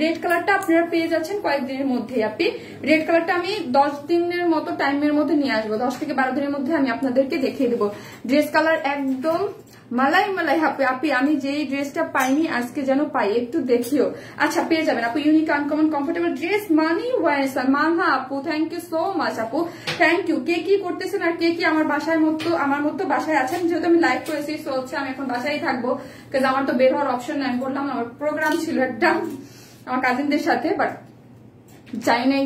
Speaker 1: রেড কালারটা আপনারা পেয়ে যাচ্ছেন কয়েকদিনের মধ্যে। আপনি রেড কালারটা আমি 10 দিনের মতো টাইমের মধ্যে নিয়ে আসবো, 10 থেকে 12 দিনের মধ্যে আমি আপনাদেরকে দেখিয়ে দেবো। ড্রেস কালার একদম মালাই মালাই আপি। আমি যেই ড্রেসটা পাইনি আজকে যেন পাই, একটু দেখিও। আচ্ছা, পেয়ে যাবেন আপু। ইউনিক আনকমন কমফোর্টেবল ড্রেস মানি ওয়াইসান মানহা আপু, থ্যাংক ইউ সো মাচ আপু, থ্যাংক ইউ। কে কি করতেছেন আর কে কি আমার মতো বাসায় আছেন? যেহেতু আমি লাইভ করেছি, সো হচ্ছে আমি এখন বাসায় থাকবো, কারণ আমার তো বের হওয়ার অপশন নাই। আমি বললাম আমার প্রোগ্রাম ছিল একটা আমার কাজিনদের সাথে, বাট যাই নাই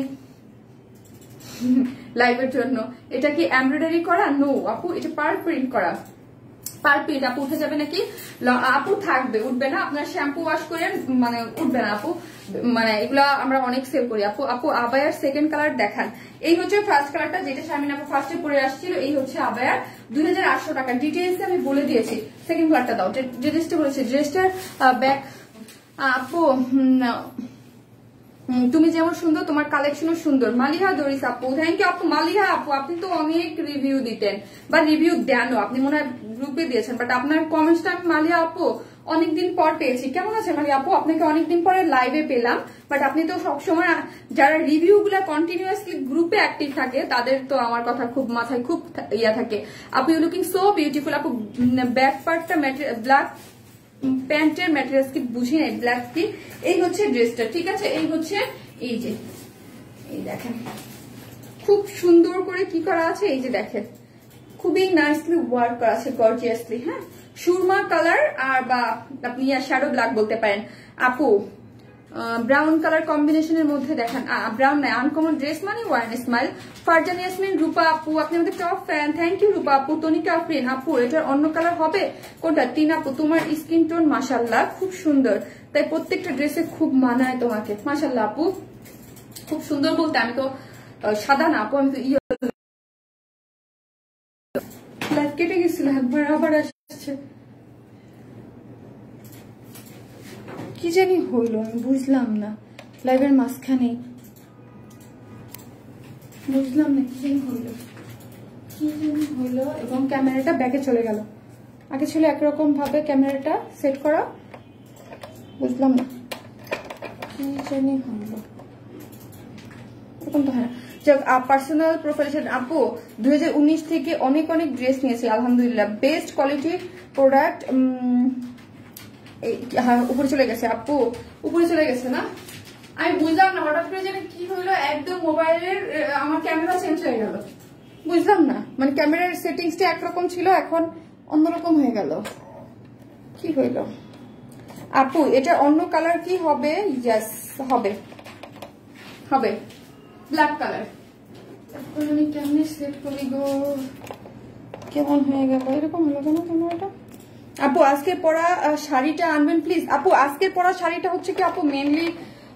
Speaker 1: লাইভের জন্য। এটা কি এমব্রয়ডারি করা? নো আপু, এটা পার প্রিন্ট করা। পার পিস আপু উঠে যাবে নাকি? আপু থাকবে, উঠবে না। আপনার শ্যাম্পু ওয়াশ করেন মানে উঠবে না আপু, মানে এগুলা আমরা অনেক সেল করি আপু। আপু আবায়ার সেকেন্ড কালার দেখান। এই হচ্ছে ফার্স্ট কালারটা, যেটা শারমিন আপু ফার্স্টে পরে আসছিল। এই হচ্ছে আবায়ার, 2800 টাকা। ডিটেইলস আমি বলে দিয়েছি। সেকেন্ড কালারটা দাও, যে ড্রেসটা বলেছি। ড্রেসটার ব্যাক আপু, তুমি যেমন সুন্দর তোমার কালেকশনও সুন্দর। মালিহা দরিস আপু, থ্যাংক ইউ আপু। মালিহা আপু আপনি তো অনেক রিভিউ দিতেন বা রিভিউ দেনও, আপনি মনে হয় গ্রুপে দিয়েছেন, বাট আপনার কমেন্টসটা আমি মালিহা আপু অনেকদিন পর পেয়েছি। কেমন আছে মালিহা আপু? আপনাকে অনেকদিন পরে লাইভে পেলাম, বাট আপনি তো সবসময় যারা রিভিউ গুলা কন্টিনিউয়াসলি গ্রুপে অ্যাক্টিভ থাকে তাদের তো আমার কথা খুব মাথায় খুব ইয়া থাকে। আপু ইউ লুকিং সো বিউটিফুল আপু। ব্যাক পার্টটা ব্ল্যাক প্যান্টের ম্যাটেরিয়ালস কি বুঝি নাই, ব্ল্যাক কি। এই হচ্ছে ড্রেসটা, ঠিক আছে? এই হচ্ছে, এই যে এই দেখেন খুব সুন্দর করে কি করা আছে, এই যে দেখেন খুবই নাইসলি ওয়ার্ক করা আছে, গর্জিয়াসলি। হ্যাঁ, সুরমা কালার আর বা আপনি শ্যাডো ব্ল্যাক বলতে পারেন আপু। ব্রাউন কালার কম্বিনেশনের মধ্যে দেখেন, ব্রাউন নাই, আনকমন ড্রেস মানে ওয়ান স্মাইল। ফারজান ইয়াসমিন, রূপা আপু আপনি আমাদের টপ ফ্যান, থ্যাংক ইউ রূপা আপু। তনিকা আফরিন আপু এটার অন্য কালার হবে কোনটা? টিন আপু তোমার স্কিন টোন মাশাল্লাহ খুব সুন্দর, তাই প্রত্যেকটা ড্রেসে খুব মানায় তোমাকে। মাশাল্লাহ আপু খুব সুন্দর, বলতে আমি তো সাদা না আপু, আমি তো কেটে গেছিল একবার, আবার আসছে কি জানি হইলো, আমি বুঝলাম না। লাইভের মাঝখানে বুঝলাম না কি জানি হইলো, এবং ক্যামেরাটা ব্যাকে চলে গেল। আগে ছিল একরকম ভাবে ক্যামেরাটা সেট করা, বুঝলাম না কি জানি হইলো, এরকম তো হয় না। পার্সোনাল প্রোফাইল আপু 2019 থেকে অনেক অনেক ড্রেস নিয়েছি আলহামদুলিল্লাহ, বেস্ট কোয়ালিটির প্রোডাক্ট। উপরে চলে গেছে আপু, উপরে চলে গেছে না, আমি বুঝলাম না হঠাৎ করে যেন কি হইলো, একদম মোবাইলের আমার ক্যামেরা চেঞ্জ হয়ে গেল, বুঝলাম না। মানে ক্যামেরার সেটিংসটা একরকম ছিল, এখন অন্যরকম হয়ে গেল, কি হইল আপু? এটা অন্য কালার কি হবে? ইয়েস হবে, হবে ব্ল্যাক কালার। আমি কেমনি সেট করি গো, কেমন হয়ে গেল, এরকম হলো কেন ক্যামেরাটা? আপু আজকের পরা শাড়িটা আনবেন প্লিজ। আপু আজকের পরা শাড়িটা হচ্ছে কি আপু, মেনলি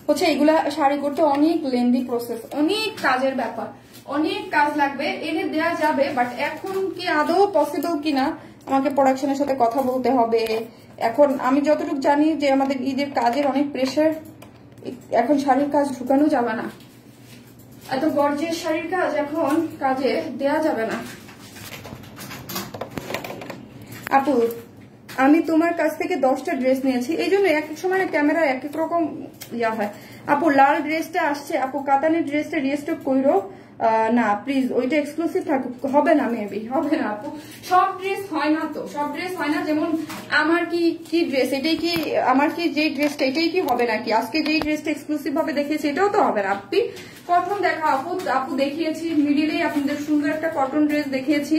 Speaker 1: হচ্ছে এগুলা শাড়ি করতে অনেক লেন্দি প্রসেস, অনেক কাজের ব্যাপার, অনেক কাজ লাগবে, এনে দেয়া যাবে, বাট এখন কি আদৌ পসিবল কিনা আমাকে প্রোডাকশনের সাথে কথা বলতে হবে। এখন আমি যতটুকু জানি যে আমাদের ঈদের কাজের অনেক প্রেশার, এখন শাড়ির কাজ ঢুকানো যাবে না, এত গর্জিয়াস শাড়ির কাজ এখন কাজে দেয়া যাবে না। আপু আমি তোমার কাছ থেকে 10টা ড্রেস নিয়েছি, এই জন্য এক এক সময় ক্যামেরা এক এক রকম ইয়া হয়। আপু লাল ড্রেসটা আসছে, আপু কাতানের ড্রেসটা রিস্টক কইরো না প্লিজ, ওইটা এক্সক্লুসিভ থাকুক। হবে না, মেবি হবে না আপু, সব ড্রেস হয় না তো, সব ড্রেস হয় না। যেমন আমার কি ড্রেস, এটাই কি আমার কি যে ড্রেসটা এটাই কি হবে নাকি? আজকে যেই ড্রেসটা এক্সক্লুসিভ ভাবে দেখিয়েছি এটাও তো হবে না। আপনি প্রথম দেখা আপু দেখিয়েছি মিডিলেই আপনাদের সুন্দর একটা কটন ড্রেস দেখিয়েছি,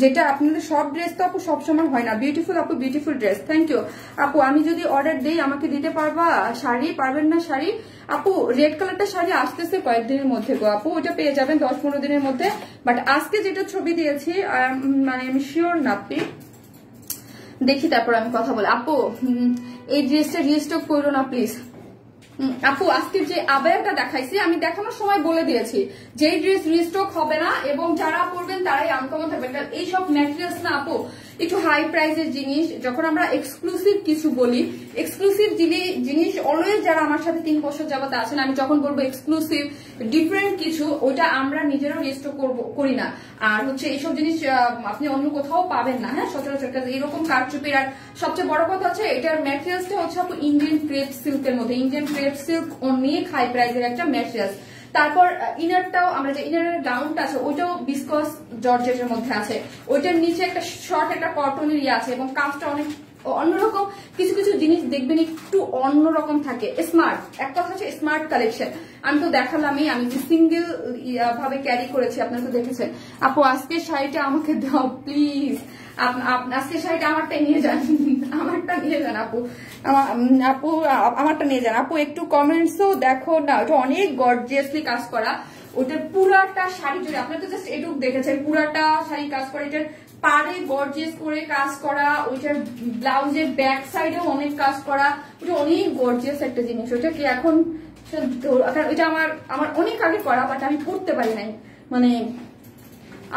Speaker 1: যেটা আপনাদের সব ড্রেস তো আপু সবসময় হয় না। বিউটিফুল আপু, বিউটিফুল ড্রেস, থ্যাংক ইউ আপু। আমি যদি অর্ডার দেই আমাকে দিতে পারবা শাড়ি? পারবেন না শাড়ি আপু? রেড কালারটা শাড়ি আসতেছে কয়েকদিনের মধ্যে গো আপু, ওটা পেয়ে যাবেন 10-15 দিনের মধ্যে। বাট আজকে যেটা ছবি দিয়েছি মানে আমি শিওর না, আপনি দেখি তারপর আমি কথা বলি। আপু এই ড্রেসটা রিস্টক করো না প্লিজ। আপু আজকে যে আবায়াটা দেখাইছি আমি দেখানোর সময় বলে দিয়েছি যে ড্রেস রিস্টক হবে না, এবং যারা পরবেন তারাই আনকমন থাকবে। এইসব ম্যাটেরিয়ালস না আপু একটু হাই প্রাইসের জিনিস, যখন আমরা এক্সক্লুসিভ কিছু বলি, এক্সক্লুসিভ জিনিস অলওয়েজ যারা আমার সাথে 3 বছর যাবত আছেন, আমি যখন বলবো এক্সক্লুসিভ ডিফারেন্ট কিছু, ওইটা আমরা নিজেরাও রিস্টক করি না। আর হচ্ছে এইসব জিনিস আপনি অন্য কোথাও পাবেন না, হ্যাঁ সচরাচর এরকম কারচুপির। আর সবচেয়ে বড় কথা হচ্ছে এটার ম্যাটেরিয়ালসটা হচ্ছে আপু ইন্ডিয়ান ক্রেপ সিল্কের মধ্যে, ইন্ডিয়ান ক্রেপ সিল্ক অনেক হাই প্রাইসের একটা ম্যাটেরিয়ালস। তারপর ইনারটাও, আমরা যে ইনারের গাউনটা আছে ওইটাও বিসকস জর্জেটের মধ্যে আছে, ওইটার নিচে একটা শর্ট একটা কটনের ইয়ে আছে, এবং কাজটা অনেক অন্যরকম। কিছু কিছু জিনিস দেখবেন একটু অন্যরকম থাকে, স্মার্ট। এক কথা হচ্ছে স্মার্ট কালেকশন। আমি তো দেখালামই, আমি যে সিঙ্গেল ভাবে ক্যারি করেছি আপনারা তো দেখেছেন। আপু আজকের শাড়িটা আমাকে দাও প্লিজ, আজকের শাড়িটা আমারটা নিয়ে যান, আমারটা নিয়ে যান আপু, আপু আমারটা নিয়ে যান আপু। একটু কমেন্টসও দেখো না, ওটা অনেক গর্জিয়াসলি কাজ করা, ওটার পুরাটা শাড়ি জুড়ে আপনারা তো জাস্ট এটুকু দেখেছেন, পুরাটা শাড়ি কাজ করা, এটার পাড়ে গর্জিয়াস করে কাজ করা, ওইটার ব্লাউজের ব্যাক সাইডেও অনেক কাজ করা, ওটা অনেক গর্জিয়াস একটা জিনিস। ওটা কি এখন ওইটা আমার অনেক আগে করা, বাট আমি পড়তে পারি নাই, মানে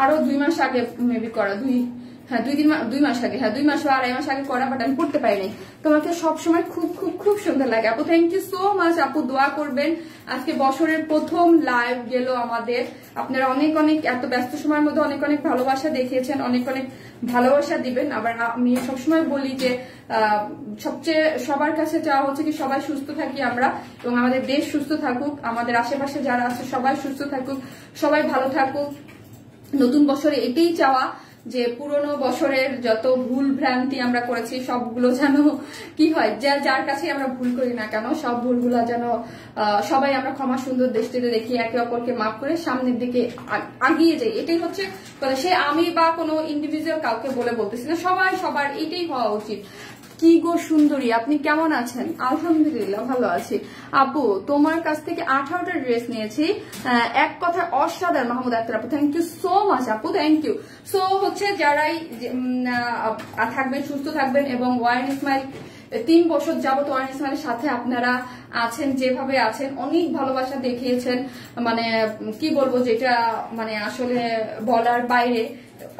Speaker 1: আরো 2 মাস আগে মেবি করা, 2 মাস আগে, 2 মাস বা 2.5 মাস আগে করা, বাট আমি পড়তে পারি নাই। তোমাকে সবসময় খুব খুব খুব সুন্দর লাগে আপু, থ্যাংক ইউ সো মাচ আপু। দোয়া করবেন, আজকে বছরের প্রথম লাইভ গেল আমাদের, আপনারা অনেক অনেক এত ব্যস্ত সময়ের মধ্যে অনেক অনেক ভালোবাসা দেখিয়েছেন, অনেক অনেক ভালোবাসা দিবেন। আবার আমি সবসময় বলি যে সবচেয়ে সবার কাছে চাওয়া হচ্ছে কি সবাই সুস্থ থাকি আমরা, এবং আমাদের দেশ সুস্থ থাকুক, আমাদের আশেপাশে যারা আছে সবাই সুস্থ থাকুক, সবাই ভালো থাকুক। নতুন বছরে এটাই চাওয়া যে পুরনো বছরের যত ভুল ভ্রান্তি আমরা করেছি সবগুলো যেন কি হয়, যার কাছে আমরা ভুল করি না কেন সব ভুলগুলো যেন সবাই আমরা ক্ষমা সুন্দর দৃষ্টিতে দেখি, একে অপরকে মাফ করে সামনের দিকে আগিয়ে যাই। এটাই হচ্ছে সে আমি বা কোনো ইন্ডিভিজুয়াল কাউকে বলে বলতেছি না, সবাই সবার এটাই হওয়া উচিত। কি গো সুন্দরী, আপনি কেমন আছেন? আলহামদুলিল্লাহ ভালো আছি। আপু তোমার কাছ থেকে 18টা ড্রেস নিয়েছি, এক কথা অসাধারণ। মাহমুদ আক্তার আপু, থ্যাংক ইউ সো মাচ আপু, থ্যাংক ইউ। সো হচ্ছে যারাই থাকবেন, সুস্থ থাকবেন এবং ওয়াইন স্মাইল 3 বছর যাবত ওয়াইন স্মাইলের সাথে আপনারা আছেন, যেভাবে আছেন অনেক ভালোবাসা দেখিয়েছেন, মানে কি বলবো যেটা মানে আসলে বলার বাইরে।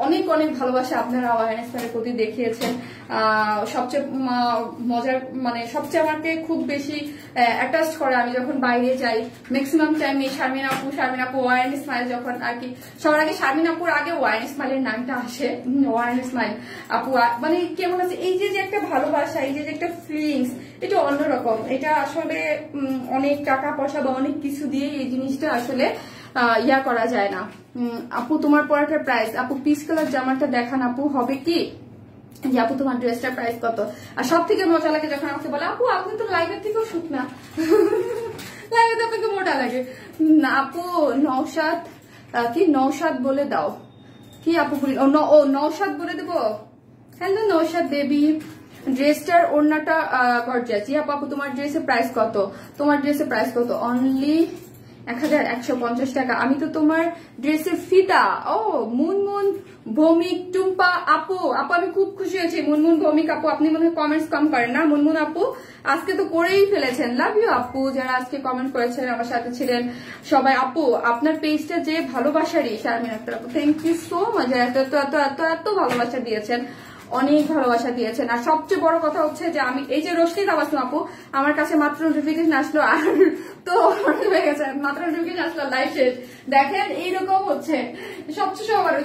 Speaker 1: অনেক অনেক ভালোবাসা আপনারা ওয়াইন স্মাইলের প্রতি দেখিয়েছেন। সবচেয়ে মজার মানে সবচেয়ে আমাকে খুব বেশি অ্যাটাচ করে আমি যখন বাইরে যাই, ম্যাক্সিমাম টাইমে শারমিন আপু ওয়াইন স্মাইল যখন আর কি সবার আগে শারমিন আপুর আগে ওয়াইন স্মাইলের নামটা আসে। ওয়াইন স্মাইল আপু মানে কেমন আছে, এই যে একটা ভালোবাসা, এই যে একটা ফিলিংস, এটা অন্যরকম। এটা আসলে অনেক টাকা পয়সা বা অনেক কিছু দিয়ে এই জিনিসটা আসলে ইয়া করা যায় না। আপু তোমার পরাটার প্রাইস, আপু পিস কালার জামাটা দেখান আপু, হবে কি? আপু তোমার ড্রেসটার প্রাইস কত? আর সব থেকে মজা লাগে যখন আমাকে বলে আপু আপনি তো লাইভের থেকেও শুকনা, লাইভে তো আপনাকে মোটা লাগে। আপু নওশাদ কি নওশাদ বলে দাও কি আপু, ও নওশাদ বলে দেবো। হ্যালো নওশাদ বেবি, ড্রেসটার ওড়নাটা গর্জিয়াস। আপু তোমার ড্রেসের প্রাইস কত? তোমার ড্রেসের প্রাইস কত? অনলি 1150 টাকা। আমি তো তোমার ড্রেসের ফিদা। ও মুনমুন ভৌমিক টুম্পা আপু, আমি খুব খুশি হয়েছি। মুনমুন ভৌমিক আপু, আপনি মনে হয় কমেন্টস কম করেন না। মুনমুন আপু আজকে তো করেই ফেলেছেন, লাভ ইউ আপু। যারা আজকে কমেন্ট করেছেন আমার সাথে ছিলেন সবাই, আপু আপনার পেজটা যে ভালোবাসারই। শারমিন আক্তার আপু, থ্যাংক ইউ সো মাচ, এত এত এত এত এত ভালোবাসা দিয়েছেন, অনেক ভালোবাসা দিয়েছেন। আর সবচেয়ে বড় কথা হচ্ছে যে আমি এই যে রোশনি তাবাসসুম আপু, আমার কাছে মাত্র নোটিফিকেশন আসলো, আর তো হয়ে গেছে মাত্র নোটিফিকেশন আসলো, লাইভ শেষ। দেখেন এইরকম হচ্ছে সবচেয়ে সবার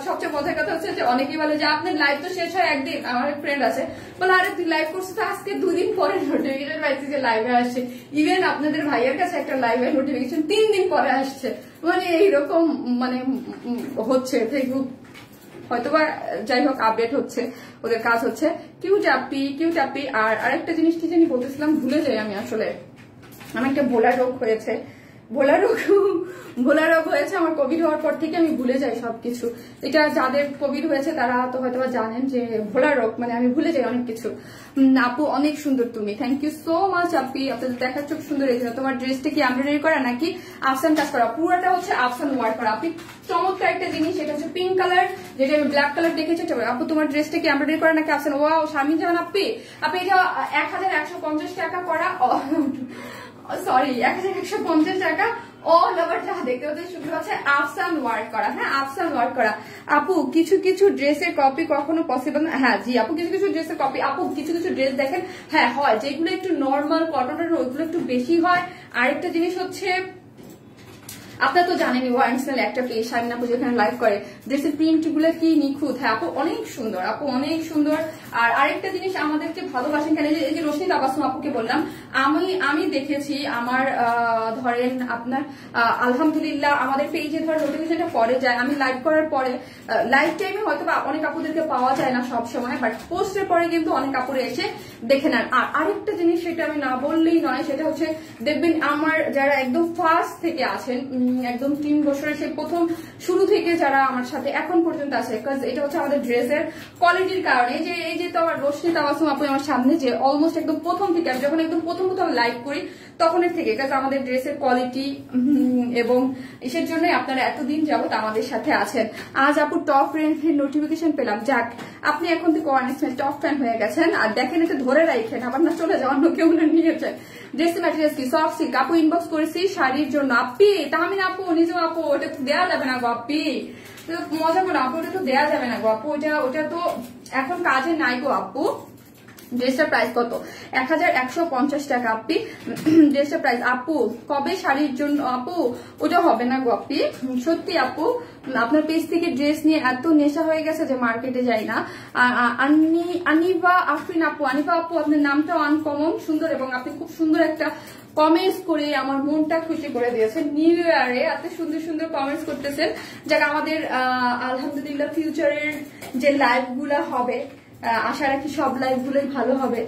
Speaker 1: সবচেয়ে মজার কথা হচ্ছে যে অনেকেই বলে যে আপনার লাইভ তো শেষ হয় একদিন। আমার এক ফ্রেন্ড আছে বলে আরে তুই লাইভ করছিস আজকে 2 দিন পরে নোটিফিকেশন পাইছি যে লাইভে আসছে। ইভেন আপনাদের ভাইয়ের কাছে একটা লাইভের নোটিফিকেশন 3 দিন পরে আসছে। মানে এইরকম মানে হচ্ছে ফেসবুক হয়তোবা যাই হোক আপডেট হচ্ছে, ওদের কাজ হচ্ছে। কিউট আপি। আর আরেকটা জিনিস কি জানি বলতেছিলাম, ভুলে যাই আমি। আসলে আমার একটা ভোলা রোগ হয়েছে আমার কোভিড হওয়ার পর থেকে, আমি ভুলে যাই সবকিছু। এটা যাদের কোভিড হয়েছে তারা তো হয়তো জানেন যে ভোলা রোগ, মানে আমি ভুলে যাই অনেক কিছু। আপু অনেক সুন্দর তুমি, থ্যাংক ইউ সো মাচ আপি, আপনাদের দেখার চোখ সুন্দর হয়েছে। তোমার ড্রেসটা কি এমব্রয়ডারি করা নাকি আফসান কাজ করা? পুরোটা হচ্ছে আফসান ওয়ার্ক করা। আপনি চমৎকার একটা জিনিস, এটা হচ্ছে পিঙ্ক কালার, যেটা আমি ব্ল্যাক কালার দেখেছি। আপু তোমার ড্রেসটা কি এমব্রয়ডারি করা নাকি আফসান? ওয়াও শারমিন জাহান আপি, এটা 1150 টাকা করা, সরি 1150 টাকা অল ওভার যা দেখতে পাচ্ছেন শুধু আছে আফসান ওয়ার্ক করা। হ্যাঁ আফসান ওয়ার্ক করা। আপু কিছু কিছু ড্রেসের কপি কখনো পসিবল না? হ্যাঁ জি আপু, কিছু কিছু ড্রেসের কপি। আপু কিছু কিছু ড্রেস দেখেন হ্যাঁ হয়, যেগুলো একটু নর্মাল কটনের ওইগুলো একটু বেশি হয়। আরেকটা জিনিস হচ্ছে আপনারা তো জানেনই ওয়াইন স্মাইল একটা পেজ, শারমিন আপু যেখানে লাইভ করে, ড্রেসের প্রিন্ট গুলো কি নিখুঁত। হ্যাঁ আপু অনেক সুন্দর, আপু অনেক সুন্দর। আর আরেকটা জিনিস আমাদেরকে ভালোবাসেন কেন, এই যে রোশনি তাবাসসুম আপুকে বললাম, আমি দেখেছি আমার ধরেন আপনার আলহামদুলিল্লাহ আমাদের পেজে ধর নোটিফিকেশনটা পরে যায়, আমি লাইভ করার পরে লাইভ টাইমে হয়তো অনেক আপুদেরকে পাওয়া যায় না সব সময়, বাট পোস্টের পরে কিন্তু অনেক আপুরে এসে দেখে নেন। আর আরেকটা জিনিস সেটা আমি না বললেই নয়, সেটা হচ্ছে দেখবেন আমার যারা একদম ফার্স্ট থেকে আছেন, একদম 3 বছরের সেই প্রথম শুরু থেকে যারা আমার সাথে এখন পর্যন্ত আছে, এটা হচ্ছে আমাদের ড্রেসের কোয়ালিটির কারণে। এই যে তো আমার রোশনি তাবাসসুম আপু আমার সামনে, যে অলমোস্ট একদম প্রথম থেকে আমি যখন একদম প্রথম লাইভ করি তখনের থেকে, কারণ আমাদের ড্রেসের কোয়ালিটি এবং এসের জন্য আপনারা এতদিন যাবত আমাদের সাথে আছেন। আজ আপু টপ রেঞ্জের নোটিফিকেশন পেলাম, যাক আপনি এখন থেকে টপ ফ্যান হয়ে গেছেন। আর দেখেন এটা ধরে রাখেন, আবার না চলে যাওয়ার অন্য কেউ না নিয়েছে। ড্রেসের ম্যাটেরিয়ালস কি? Soft silk. আপু ইনবক্স করেছি শাড়ির জন্য। আপি তাহমিন আপু, নিজেও আপু, ওটা তো দেওয়া যাবে না গো আপি, মজা করে আপু, ওটা তো দেওয়া যাবে না গো আপু, ওটা তো এখন কাজে নাই গো আপু। ড্রেসটার প্রাইস কত? 1150 টাকা আপি ড্রেসটার প্রাইস। আপু কবে শাড়ির জন্য? আপু ওটা হবে না গো আপি, সত্যি আপু আপনার পেজ থেকে ড্রেস নিয়ে এত নেশা হয়ে গেছে যে মার্কেটে যাই না। আনিভা আফরিন আপু, আনিভা আপু আপনার নামটাও আনকমন সুন্দর এবং আপনি খুব সুন্দর একটা কমেন্টস করে আমার মনটা খুশি করে দিয়েছেন। নিউ ইয়ারে এত সুন্দর সুন্দর কমেন্টস করতেছেন, যারা আমাদের আলহামদুলিল্লাহ ফিউচারের যে লাইভ গুলা হবে, আশা রাখি সব লাইভ গুলোই ভালো হবে।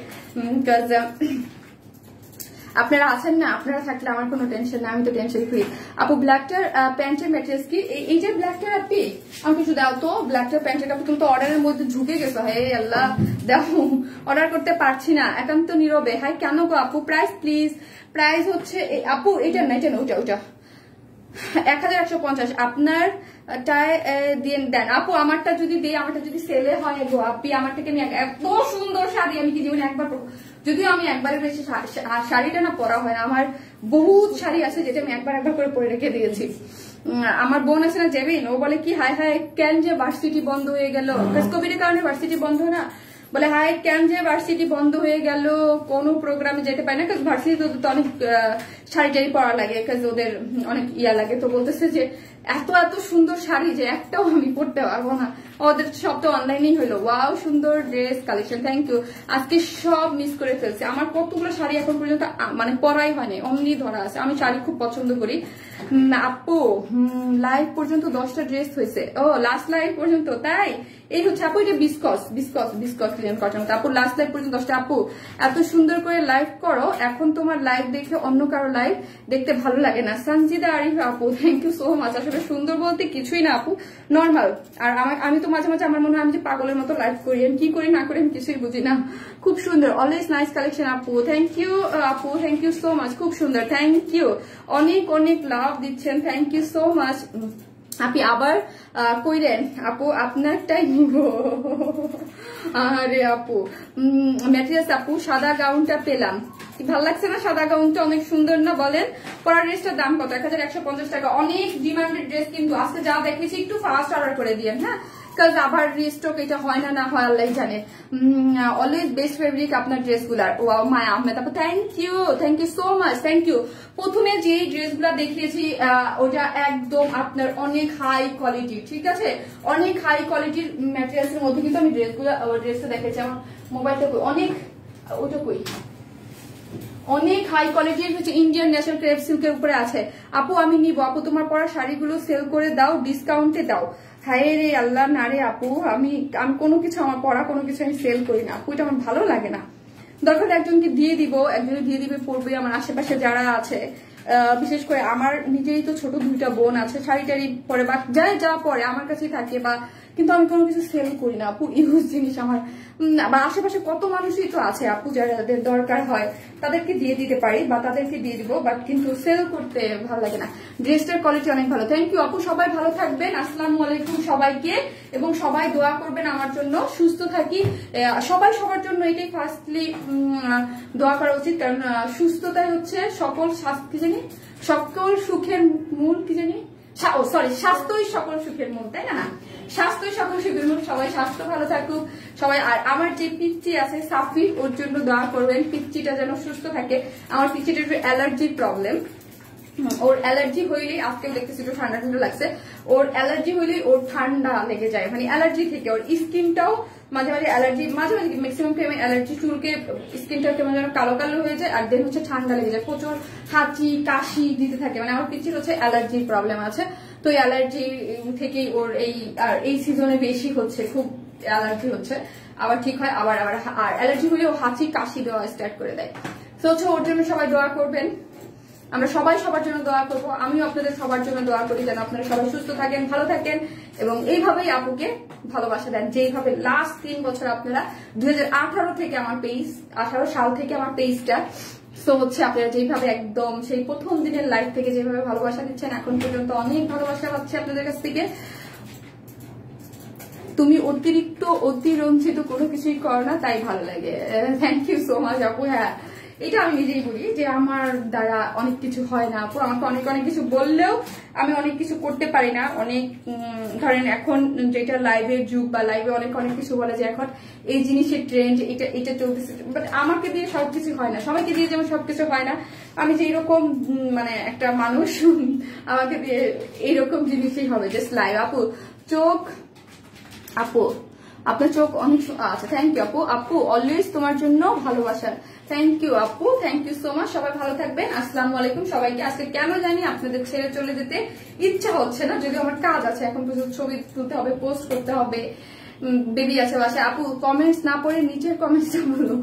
Speaker 1: আপনারা আছেন না, আপনারা থাকলে আমার কোনো টেনশন না, আমি তো টেনশন ফ্রি। আপু ব্ল্যাকটার প্যান্টের ম্যাটেরিয়ালস কি? এই যে ব্ল্যাকটার আপনি আমাকে কিছু দাও তো। ব্ল্যাকটার প্যান্টের আপু তুমি তো অর্ডারের মধ্যে ঝুঁকে গেছো, হে আল্লাহ দেখো অর্ডার করতে পারছি না, একান্ত নীরবে। হাই কেন গো আপু? Price please. প্রাইস হচ্ছে আপু এটা না, এটা না, ওটা 1150। আপনার দেন আপু, আমারটা যদি দিই, আমারটা যদি সেলে হয় গো আপনি, আমারটাকে নিয়ে এত সুন্দর শাড়ি আমি কি জীবনে একবার পরবো। যদিও আমি একবারের বেশি শাড়িটা না পরা হয় না, আমার বহুত শাড়ি আছে যেটা আমি একবার করে পরে রেখে দিয়েছি। আমার বোন আছে না জেবিন, ও বলে কি হাই হাই কেন যে ভার্সিটি বন্ধ হয়ে গেল, কোভিডের কারণে ভার্সিটি বন্ধ না, বলে হাই কেন যে ভার্সিটি বন্ধ হয়ে গেল, কোনো প্রোগ্রামে যেতে পারে না, ভার্সিটি তো অনেক শাড়ি টাড়ি পরা লাগে, ওদের অনেক ইয়া লাগে। তো বলতেছে যে এত এত সুন্দর শাড়ি যে একটাও আমি পরতে পারবো না, ওদের সব তো অনলাইনেই হইলো। ওয়াও সুন্দর ড্রেস কালেকশন, থ্যাংক ইউ। আজকে সব মিস করে ফেলছে, আমার কতগুলো শাড়ি এখন পর্যন্ত মানে পরাই হয়নি, অমনি ধরা আছে। আমি শাড়ি খুব পছন্দ করি। আপু লাইভ পর্যন্ত 10টা ড্রেস হয়েছে, ও লাস্ট লাইভ পর্যন্ত, তাই এই হচ্ছে আপু, এটা বিস্কস ক্লিন কটন। আপু লাস্ট লাইভ পর্যন্ত 10টা। আপু এত সুন্দর করে লাইভ করো, এখন তোমার লাইভ দেখে অন্য কারো লাইভ দেখতে ভালো লাগে না। সঞ্জিদা আরিফা আপু থ্যাংক ইউ সো মাচ। আসলে সুন্দর বলতে কিছুই না আপু, নর্মাল। আর আমি তো মাঝে মাঝে আমার মনে হয় আমি যে পাগলের মতো লাইভ করি, আমি কি করি না করি আমি কিছুই বুঝি না। খুব সুন্দর, অলওয়েজ নাইস কালেকশন আপু, থ্যাংক ইউ আপু, থ্যাংক ইউ সো মাচ, খুব সুন্দর, থ্যাংক ইউ। অনেক অনেক লাভ দিচ্ছেন, থ্যাংক ইউ সো মাচ। আপনি আবার কইরেন আপু আপনারটাই নিব। আরে আপু ম্যাটেরিয়ালস আপু সাদা গাউনটা পেলাম, ভালো লাগছে না? সাদা গাউনটা অনেক সুন্দর না বলেন? পরা ড্রেসটার দাম কত? 1150 টাকা। অনেক ডিমান্ডেড ড্রেস, কিন্তু আজকে যা দেখেছি একটু ফাস্ট অর্ডার করে দিয়েন, হ্যাঁ, কাজ আবার রিস্টক এটা হয় না হয় আল্লাহ জানে। অলওয়েজ বেস্ট ফেব্রিক আপনার ড্রেস গুলার। ওয়াও মায়া আহমেদ আপু thank you so much, thank you. প্রথমে যে ড্রেস গুলা দেখিয়েছি ওটা একদম আপনার অনেক হাই কোয়ালিটি, ঠিক আছে, অনেক হাই কোয়ালিটির ম্যাটেরিয়ালস এর মধ্যে কিন্তু আমি ড্রেসটা দেখেছি। আমার মোবাইলটা অনেক ওটা কই অনেক হাই কোয়ালিটির হচ্ছে ইন্ডিয়ান ন্যাশনাল ক্রেপ সিল্কের উপরে আছে। আপু আমি নিব, আপু তোমার পরা শাড়িগুলো সেল করে দাও, ডিসকাউন্টে দাও। হায় রে আল্লাহ, না রে আপু, আমি কোনো কিছু আমার পরা কোনো কিছু আমি সেল করি না আপু, এটা আমার ভালো লাগে না। দরকার একজনকে দিয়ে দিব, একজনে দিয়ে দিবে, পড়বে। আমার আশেপাশে যারা আছে, বিশেষ করে আমার নিজেই তো ছোট 2টা বোন আছে, শাড়ি টাড়ি পরে বা যা পরে আমার কাছেই থাকে, বা কিন্তু আমি কোনো কিছু সেল করি না আপু, ইউজ জিনিস আমার। বা আশেপাশে কত মানুষই তো আছে আপু, যাদের দরকার হয় তাদেরকে দিয়ে দিতে পারি বা তাদেরকে দিয়ে দিব, বাট কিন্তু সেল করতে ভালো লাগে না। ড্রেসটার কোয়ালিটি অনেক ভালো, থ্যাংক ইউ আপু। সবাই ভালো থাকবেন, আসসালামু আলাইকুম সবাইকে, এবং সবাই দোয়া করবেন আমার জন্য, সুস্থ থাকি সবাই, সবার জন্য এটাই ফার্স্টলি দোয়া করা উচিত, কারণ সুস্থতাই হচ্ছে সকল কি জানি সকল সুখের মূল, কি জানি স্বাস্থ্যই সকল সুখের মূল, তাই না? স্বাস্থ্যই সকল সুখের মূল। সবাই স্বাস্থ্য ভালো থাকুক সবাই। আর আমার যে পিচ্চি আছে সাফি, ওর জন্য দোয়া করবেন, পিচ্চিটা যেন সুস্থ থাকে। আমার পিচ্চিটার একটু অ্যালার্জির প্রবলেম, ওর অ্যালার্জি হইলেই, আজকে দেখতেছি একটু ঠান্ডা ঠান্ডা লাগছে, ওর অ্যালার্জি হইলেই ওর ঠান্ডা লেগে যায়, মানে অ্যালার্জি থেকে ওর স্কিনটাও মাঝে মাঝে অ্যালার্জি, মাঝে মাঝে ম্যাক্সিমাম টাইমে অ্যালার্জি চুলকে স্কিনটা কেমন যেন কালো কালো হয়ে যায়, আর দেন হচ্ছে ঠান্ডা লেগে যায়, প্রচুর হাঁচি কাশি দিতে থাকে। মানে আমার পিচ্চির হচ্ছে অ্যালার্জির প্রবলেম আছে, তো এই অ্যালার্জি থেকেই ওর এই সিজনে বেশি হচ্ছে, খুব অ্যালার্জি হচ্ছে, আবার ঠিক হয়, আবার আর অ্যালার্জি হলে ও হাঁচি কাশি দেওয়া স্টার্ট করে দেয়। তো হচ্ছে ওর জন্য সবাই দোয়া করবেন, আমরা সবাই সবার জন্য দোয়া করবো, আমিও আপনাদের সবার জন্য দোয়া করি যেন আপনারা সবাই সুস্থ থাকেন, ভালো থাকেন, এবং এইভাবেই আপুকে ভালোবাসা দেন, যেইভাবে লাস্ট 3 বছর আপনারা 2018 থেকে আমার পেজ, 18 সাল থেকে আমার পেজটা, সো হচ্ছে আপনারা যেইভাবে একদম সেই প্রথম দিনের লাইফ থেকে যেভাবে ভালোবাসা দিচ্ছেন, এখন পর্যন্ত অনেক ভালোবাসা পাচ্ছি আপনাদের কাছ থেকে। তুমি অতিরঞ্জিত কোনো কিছুই করো না, তাই ভালো লাগে, থ্যাংক ইউ সো মাচ আপু। হ্যাঁ, এটা আমি নিজেই বলি যে আমার দ্বারা অনেক কিছু হয় না আপু, আমাকে অনেক অনেক কিছু বললেও আমি অনেক কিছু করতে পারি না। অনেক ধরেন এখন যেটা লাইভের যুগ, বা লাইভে অনেক অনেক কিছু বলে যে এখন এই জিনিসের ট্রেন্ড, এটা চলতেছে, বাট আমাকে দিয়ে সবকিছু হয় না, সবাইকে দিয়ে যেমন সবকিছু হয় না, আমি যে এরকম মানে একটা মানুষ, আমাকে দিয়ে এইরকম জিনিসই হবে, জাস্ট লাইভ। আপু চোখ, আপু আপনার চোখ অনেক আচ্ছা, থ্যাংক ইউ আপু। আপু অলওয়েজ তোমার জন্য ভালোবাসা। থ্যাংক ইউ আপু, থ্যাংক ইউ সো মাচ। সবাই ভালো থাকবেন। আসসালামু আলাইকুম সবাইকে। আজকে কেন জানি আপনাদের ছেড়ে চলে যেতে ইচ্ছা হচ্ছে না, যদিও আমার কাজ আছে, এখন পর্যন্ত ছবি তুলতে হবে, পোস্ট করতে হবে, বেবি আছে বাসায়। আপু কমেন্টস না পড়ে নিচের কমেন্টসটা বলো।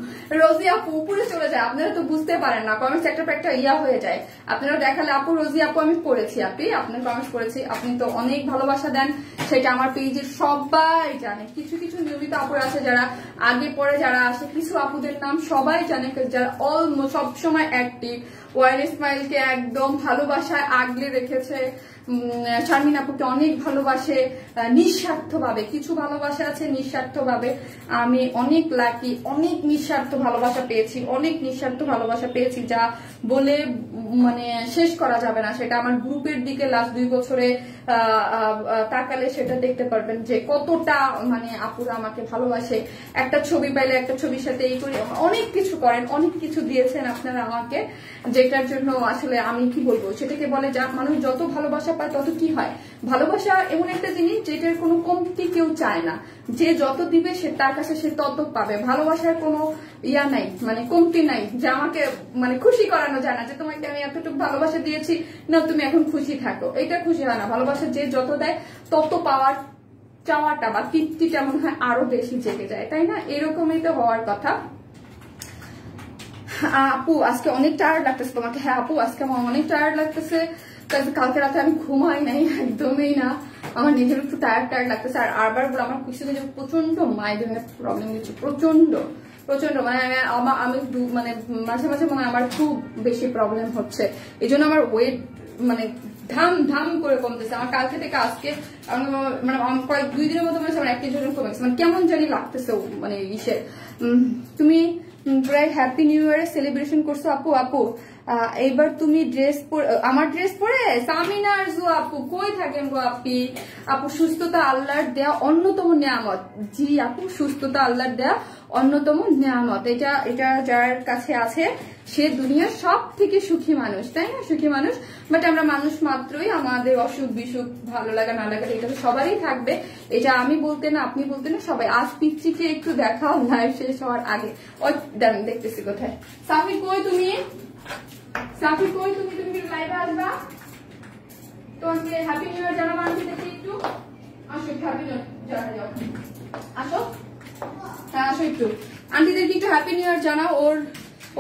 Speaker 1: রোজি আপু উপরে চলে যায়, আপনারা তো বুঝতে পারেন না, কমেন্টস একটা পর একটা ইয়া হয়ে যায়। আপনারা দেখালে আপু রোজি আপু আমি পড়েছি, আপনি আপনার কমেন্টস করেছি, আপনি তো অনেক ভালোবাসা দেন, সেটা আমার পেজের সবাই জানে। কিছু কিছু নিয়মিত আপুর আছে যারা আগে পরে যারা আসে, কিছু আপুদের নাম সবাই জানে, যারা অলমোস্ট সবসময় অ্যাক্টিভ। ওয়াইন স্মাইলকে একদম ভালোবাসায় আগলে রেখেছে, শারমিন আপুকে অনেক ভালোবাসে নিঃস্বার্থ ভাবে। কিছু ভালোবাসা আছে নিঃস্বার্থ ভাবে, আমি অনেক লাকি, অনেক নিঃস্বার্থ ভালোবাসা পেয়েছি, অনেক নিঃস্বার্থ ভালোবাসা পেয়েছি, যা বলে মানে শেষ করা যাবে না। সেটা আমার গ্রুপের দিকে লাস্ট 2 বছরে তাকালে সেটা দেখতে পারবেন যে কতটা মানে আপুরা আমাকে ভালোবাসে। একটা ছবি পাইলে একটা ছবির সাথে এই করি, অনেক কিছু করেন, অনেক কিছু দিয়েছেন আপনারা আমাকে, যেটার জন্য আসলে আমি কি বলবো, সেটাকে বলে যা মানুষ যত ভালোবাসা পায় তত কি হয়। ভালোবাসা এমন একটা জিনিস যেটার কোনো কমতি কেউ চায় না, যে যত দিবে সে তার কাছে সে তত পাবে। ভালোবাসার কোনো ইয়া নাই, মানে কমতি নাই, যে আমাকে মানে খুশি করানো যায় না যে তোমাকে আমি এতটুকু ভালোবাসা দিয়েছি না তুমি এখন খুশি থাকো, এটা খুশি হয় না। ভালোবাসা যে যত দেয় তত পাওয়ার চাওয়াটা বা তৃপ্তিটা মনে হয় আরো বেশি জেগে যায়, তাই না? এরকমই তো হওয়ার কথা। আপু আজকে অনেক টায়ার্ড লাগতেছে তোমাকে? হ্যাঁ আপু আজকে আমার অনেক টায়ার্ড লাগতেছে, কালকে রাতে আমি ঘুমাই নাই একদমই না, আমার নিজের একটু টায়ার্ড লাগতেছে। আর আবার বলে আমার কিছু কিছু প্রচন্ড মাইগ্রেনের প্রবলেম দিচ্ছে, প্রচন্ড প্রচন্ড, মানে আমি মানে মাঝে মাঝে মনে হয় আমার খুব বেশি প্রবলেম হচ্ছে, এই জন্য আমার ওয়েট মানে ধাম ধাম করে কমতেছে। আমার কালকে থেকে আজকে মানে কয়েক 2 দিনের মতো মানে 1 কেজি কমেছে, মানে কেমন জানি লাগতেছে মানে ইসে। তুমি প্রায় হ্যাপি নিউ ইয়ার সেলিব্রেশন করছো আপু? আপু এইবার তুমি ড্রেস পরে, আমার ড্রেস পরে সামিনা আর জু আপু কই থাকেন গো আপি? আপু সুস্থতা আল্লাহর দেয়া অন্যতম নিয়ামত। জি আপু সুস্থতা আল্লাহর দেয়া অন্যতম নিয়ামত, এটা যার কাছে আছে সে দুনিয়ার সব থেকে সুখী মানুষ, তাই না? সুখী মানুষ। বাট আমরা মানুষ মাত্রই, আমাদের অসুখ বিসুখ ভালো লাগা না লাগা এটা তো সবারই থাকবে, এটা আমি বলতে না আপনি বলতে না সবাই। আজ পিচ্চিকে একটু দেখাও লাইভ শেষ হওয়ার আগে। ওই দেখতেছি কোথায় সাফি, কই তুমি? সাফি কই তুমি? তুমি কি লাইভে আসবা? তোমাকে হ্যাপি নিউ ইয়ার জানাবো আন্টি দেখি একটু। আসো হ্যাপি নিউ ইয়ার যাও, আসো। হ্যাঁ আসো একটু, আন্টিদেরকে একটু হ্যাপি নিউ ইয়ার জানাও। ওর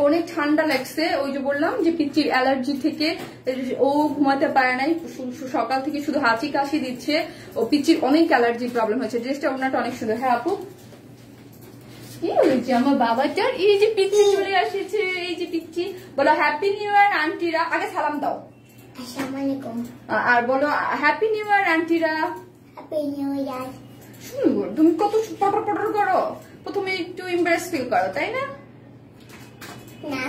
Speaker 1: অনেক ঠান্ডা লাগছে, ওই যে বললাম যে পিচ্চির অ্যালার্জি থেকে ও ঘুমাতে পারে নাই, সকাল থেকে শুধু হাঁচি কাশি দিচ্ছে। ও পিচ্চির অনেক অ্যালার্জি প্রবলেম হয়েছে। ড্রেসটা ওনাটা অনেক সুন্দর। হ্যাঁ আপু কি হয়েছে আমার বাবাটার? এই যে পিচ্চি চলে আসছে, এই যে পিচ্চি। বলো হ্যাপি নিউ ইয়ার আন্টিরা, আগে সালাম দাও।
Speaker 2: আসসালামু আলাইকুম।
Speaker 1: আর বলো হ্যাপি নিউ ইয়ার আন্টিরা।
Speaker 2: Happy new year.
Speaker 1: সুন্দর, তুমি কত পটর পটর করো, প্রথমে একটু ইমপ্রেস ফিল করো, তাই না?
Speaker 2: না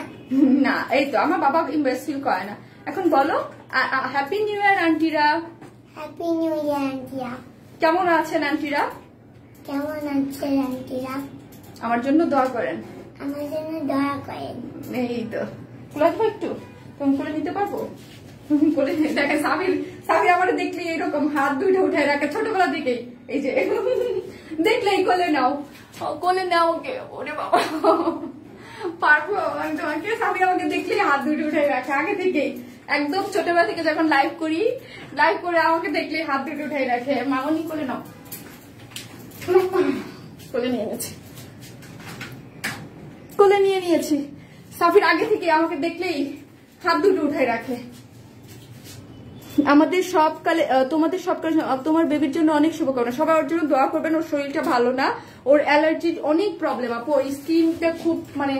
Speaker 1: না এই তো আমার বাবা ইমপ্রেস ফিল করে না। এখন বলো হ্যাপি নিউ ইয়ার আন্টিরা।
Speaker 2: হ্যাপি নিউ ইয়ার আন্টিরা।
Speaker 1: কেমন আছেন আন্টিরা?
Speaker 2: কেমন আছেন আন্টিরা?
Speaker 1: আমার জন্য দোয়া করেন।
Speaker 2: আমার জন্য দয়া করেন।
Speaker 1: এই তো খুলে দেবো একটু, তুমি করে নিতে পারবো? করে দেখেন সাবির আমার দেখলে এরকম হাত দুইটা উঠায় রাখে ছোটবেলা থেকেই, এই যে দেখলেই কোলে নাও, কোলে নাও ওকে। ওরে বাবা পারবো আমি তোমাকে? সাবির আমাকে দেখলেই হাত দুইটা উঠায় রাখে আগে থেকেই, একদম ছোটবেলা থেকে যখন লাইভ করি, লাইভ করে আমাকে দেখলেই হাত দুইটা উঠায় রাখে। মামনি কোলে নাও, কোলে নিয়ে গেছে, কোলে নিয়ে নিয়েছি। সাফির আগে থেকে আমাকে দেখলেই হাত দুটো উঠাই রাখে। আমাদের সবকালে তোমাদের সবকালে তোমার বেবির জন্য অনেক শুভকামনা। সবাই ওর জন্য দোয়া করবেন, ওর শরীরটা ভালো না, ওর অ্যালার্জির অনেক প্রবলেম আপু, ওর স্কিনটা খুব মানে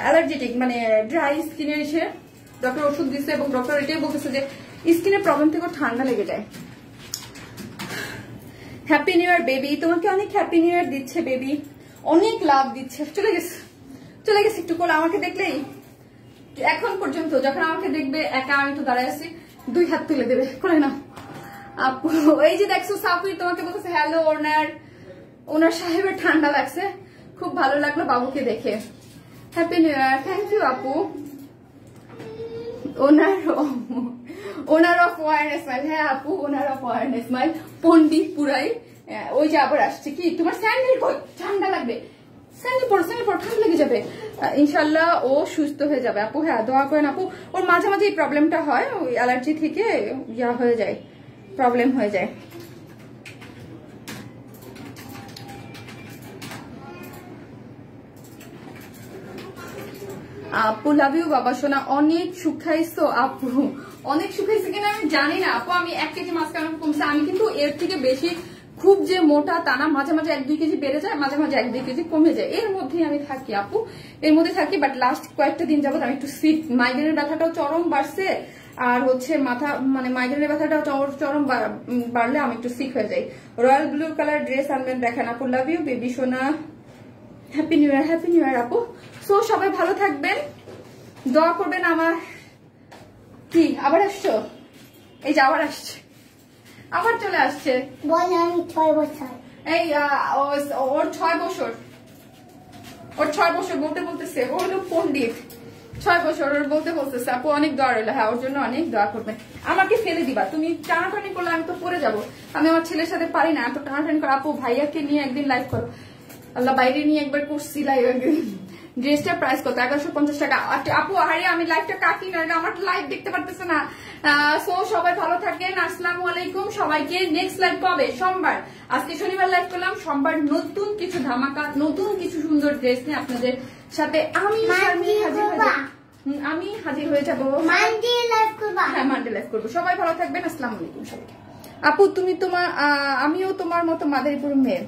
Speaker 1: অ্যালার্জেটিক, মানে ড্রাই স্কিনে এসে ডক্টর ওষুধ দিচ্ছে এবং ডক্টর এটাই বলতেছে যে স্কিনের প্রবলেম থেকে ঠান্ডা লেগে যায়। হ্যাপি নিউ ইয়ার বেবি, তোমাকে অনেক হ্যাপি নিউ ইয়ার দিচ্ছে বেবি, অনেক লাভ দিচ্ছে। চলে গেছে একটু কোলে, আমাকে দেখলেই এখন পর্যন্ত যখন আমাকে দেখবে একা আমি তো দাঁড়ায় আছি, 2 হাত তুলে দেবে, কোলে না আপু। এই যে দেখছো সাফি তোমাকে বলতেছে হ্যালো, ওনার সাহেবের ঠান্ডা লাগছে, খুব ভালো লাগলো বাবুকে দেখে। Happy new year, thank you আপু। ওনার অফ ওয়ারনেস স্মাইল, হ্যাঁ আপু ওনার অফ ওয়ারনেস স্মাইল, পন্ডিত পুরাই ওই যে আবার আসছে কি তোমার স্যান্ডেল কই, ঠান্ডা লাগবে, স্যান্ডেল পর ঠান্ডা লেগে যাবে। ইনশাল্লাহ ও সুস্থ হয়ে যাবে আপু। হ্যাঁ দোয়া করেন আপু। ওর মাঝে মাঝে এই প্রবলেমটা হয়, ওই অ্যালার্জি থেকে ইয়া হয়ে যায়, প্রবলেম হয়ে যায়। আপু লাভ ইউ বাবা সোনা। অনেক শুকাইছো আপু, অনেক শুকাইছে কিনা আমি জানি না আপু। আমি 1 কেজি মাছ কেন কমছে, আমি কিন্তু এর থেকে বেশি খুব যে মোটা তা না, মাঝে মাঝে 1-2 কেজি বেড়ে যায়, মাঝে মাঝে 1-2 কেজি কমে যায়, এর মধ্যেই আমি থাকি আপু, এর মধ্যে থাকি। বাট লাস্ট কয়েকটা দিন যাবত আমি একটু ফিট, মাইগ্রেনের ব্যথাটাও চরম বাড়ছে, আর হচ্ছে মাথা মানে মাইগ্রেনের ব্যথাটাও চরম বাড়লে আমি একটু সিক হয়ে যাই। রয়্যাল ব্লু কালার ড্রেস আনবেন দেখেন আপু। লাভ ইউ বেবি সোনা, happy new year, happy new year আপু। সো সবাই ভালো থাকবেন, দোয়া করবেন আমার। কি আবার আসছো? এই যে আবার আসছে, আবার চলে আসছে।
Speaker 2: বল আমি 6 বছর।
Speaker 1: এই ওর 6 বছর, ওর 6 বছর বলতে বলতেছে, ও হলো পন্ডিত। 6 বছর ওর বলতে বলতেছে আপু। অনেক দোয়া রইলো। হ্যাঁ ওর জন্য অনেক দোয়া করবেন। আমাকে ফেলে দিবা তুমি, টানাটানি করলে আমি তো পড়ে যাবো। আমি আমার ছেলের সাথে পারি না এত টানাটানি করে। আপু ভাইয়াকে নিয়ে একদিন লাইভ করো। আল্লাহ বাইরে নিয়ে একবার করছি লাইভ। ড্রেসটার প্রাইস কত? 1150 টাকা আপু। আরে আমি লাইভটা কাটি না, আমার লাইভ দেখতে পারতেছে না। সো সবাই ভালো থাকেন, আসসালামু আলাইকুম সবাইকে। নেক্সট লাইভ কবে? সোমবার। আজকে শনিবার লাইভ করলাম, সোমবার নতুন কিছু ধামাকা, নতুন কিছু সুন্দর ড্রেস নিয়ে আপনাদের সাথে আমি হাজির হয়ে যাবো।
Speaker 2: মানডে লাইভ করবা?
Speaker 1: হ্যাঁ মানডে লাইভ করবো। সবাই ভালো থাকবেন, আসসালামু আলাইকুম সবাইকে। আপু তুমি তোমার, আমিও তোমার মতো মাদারীপুর মেয়ে।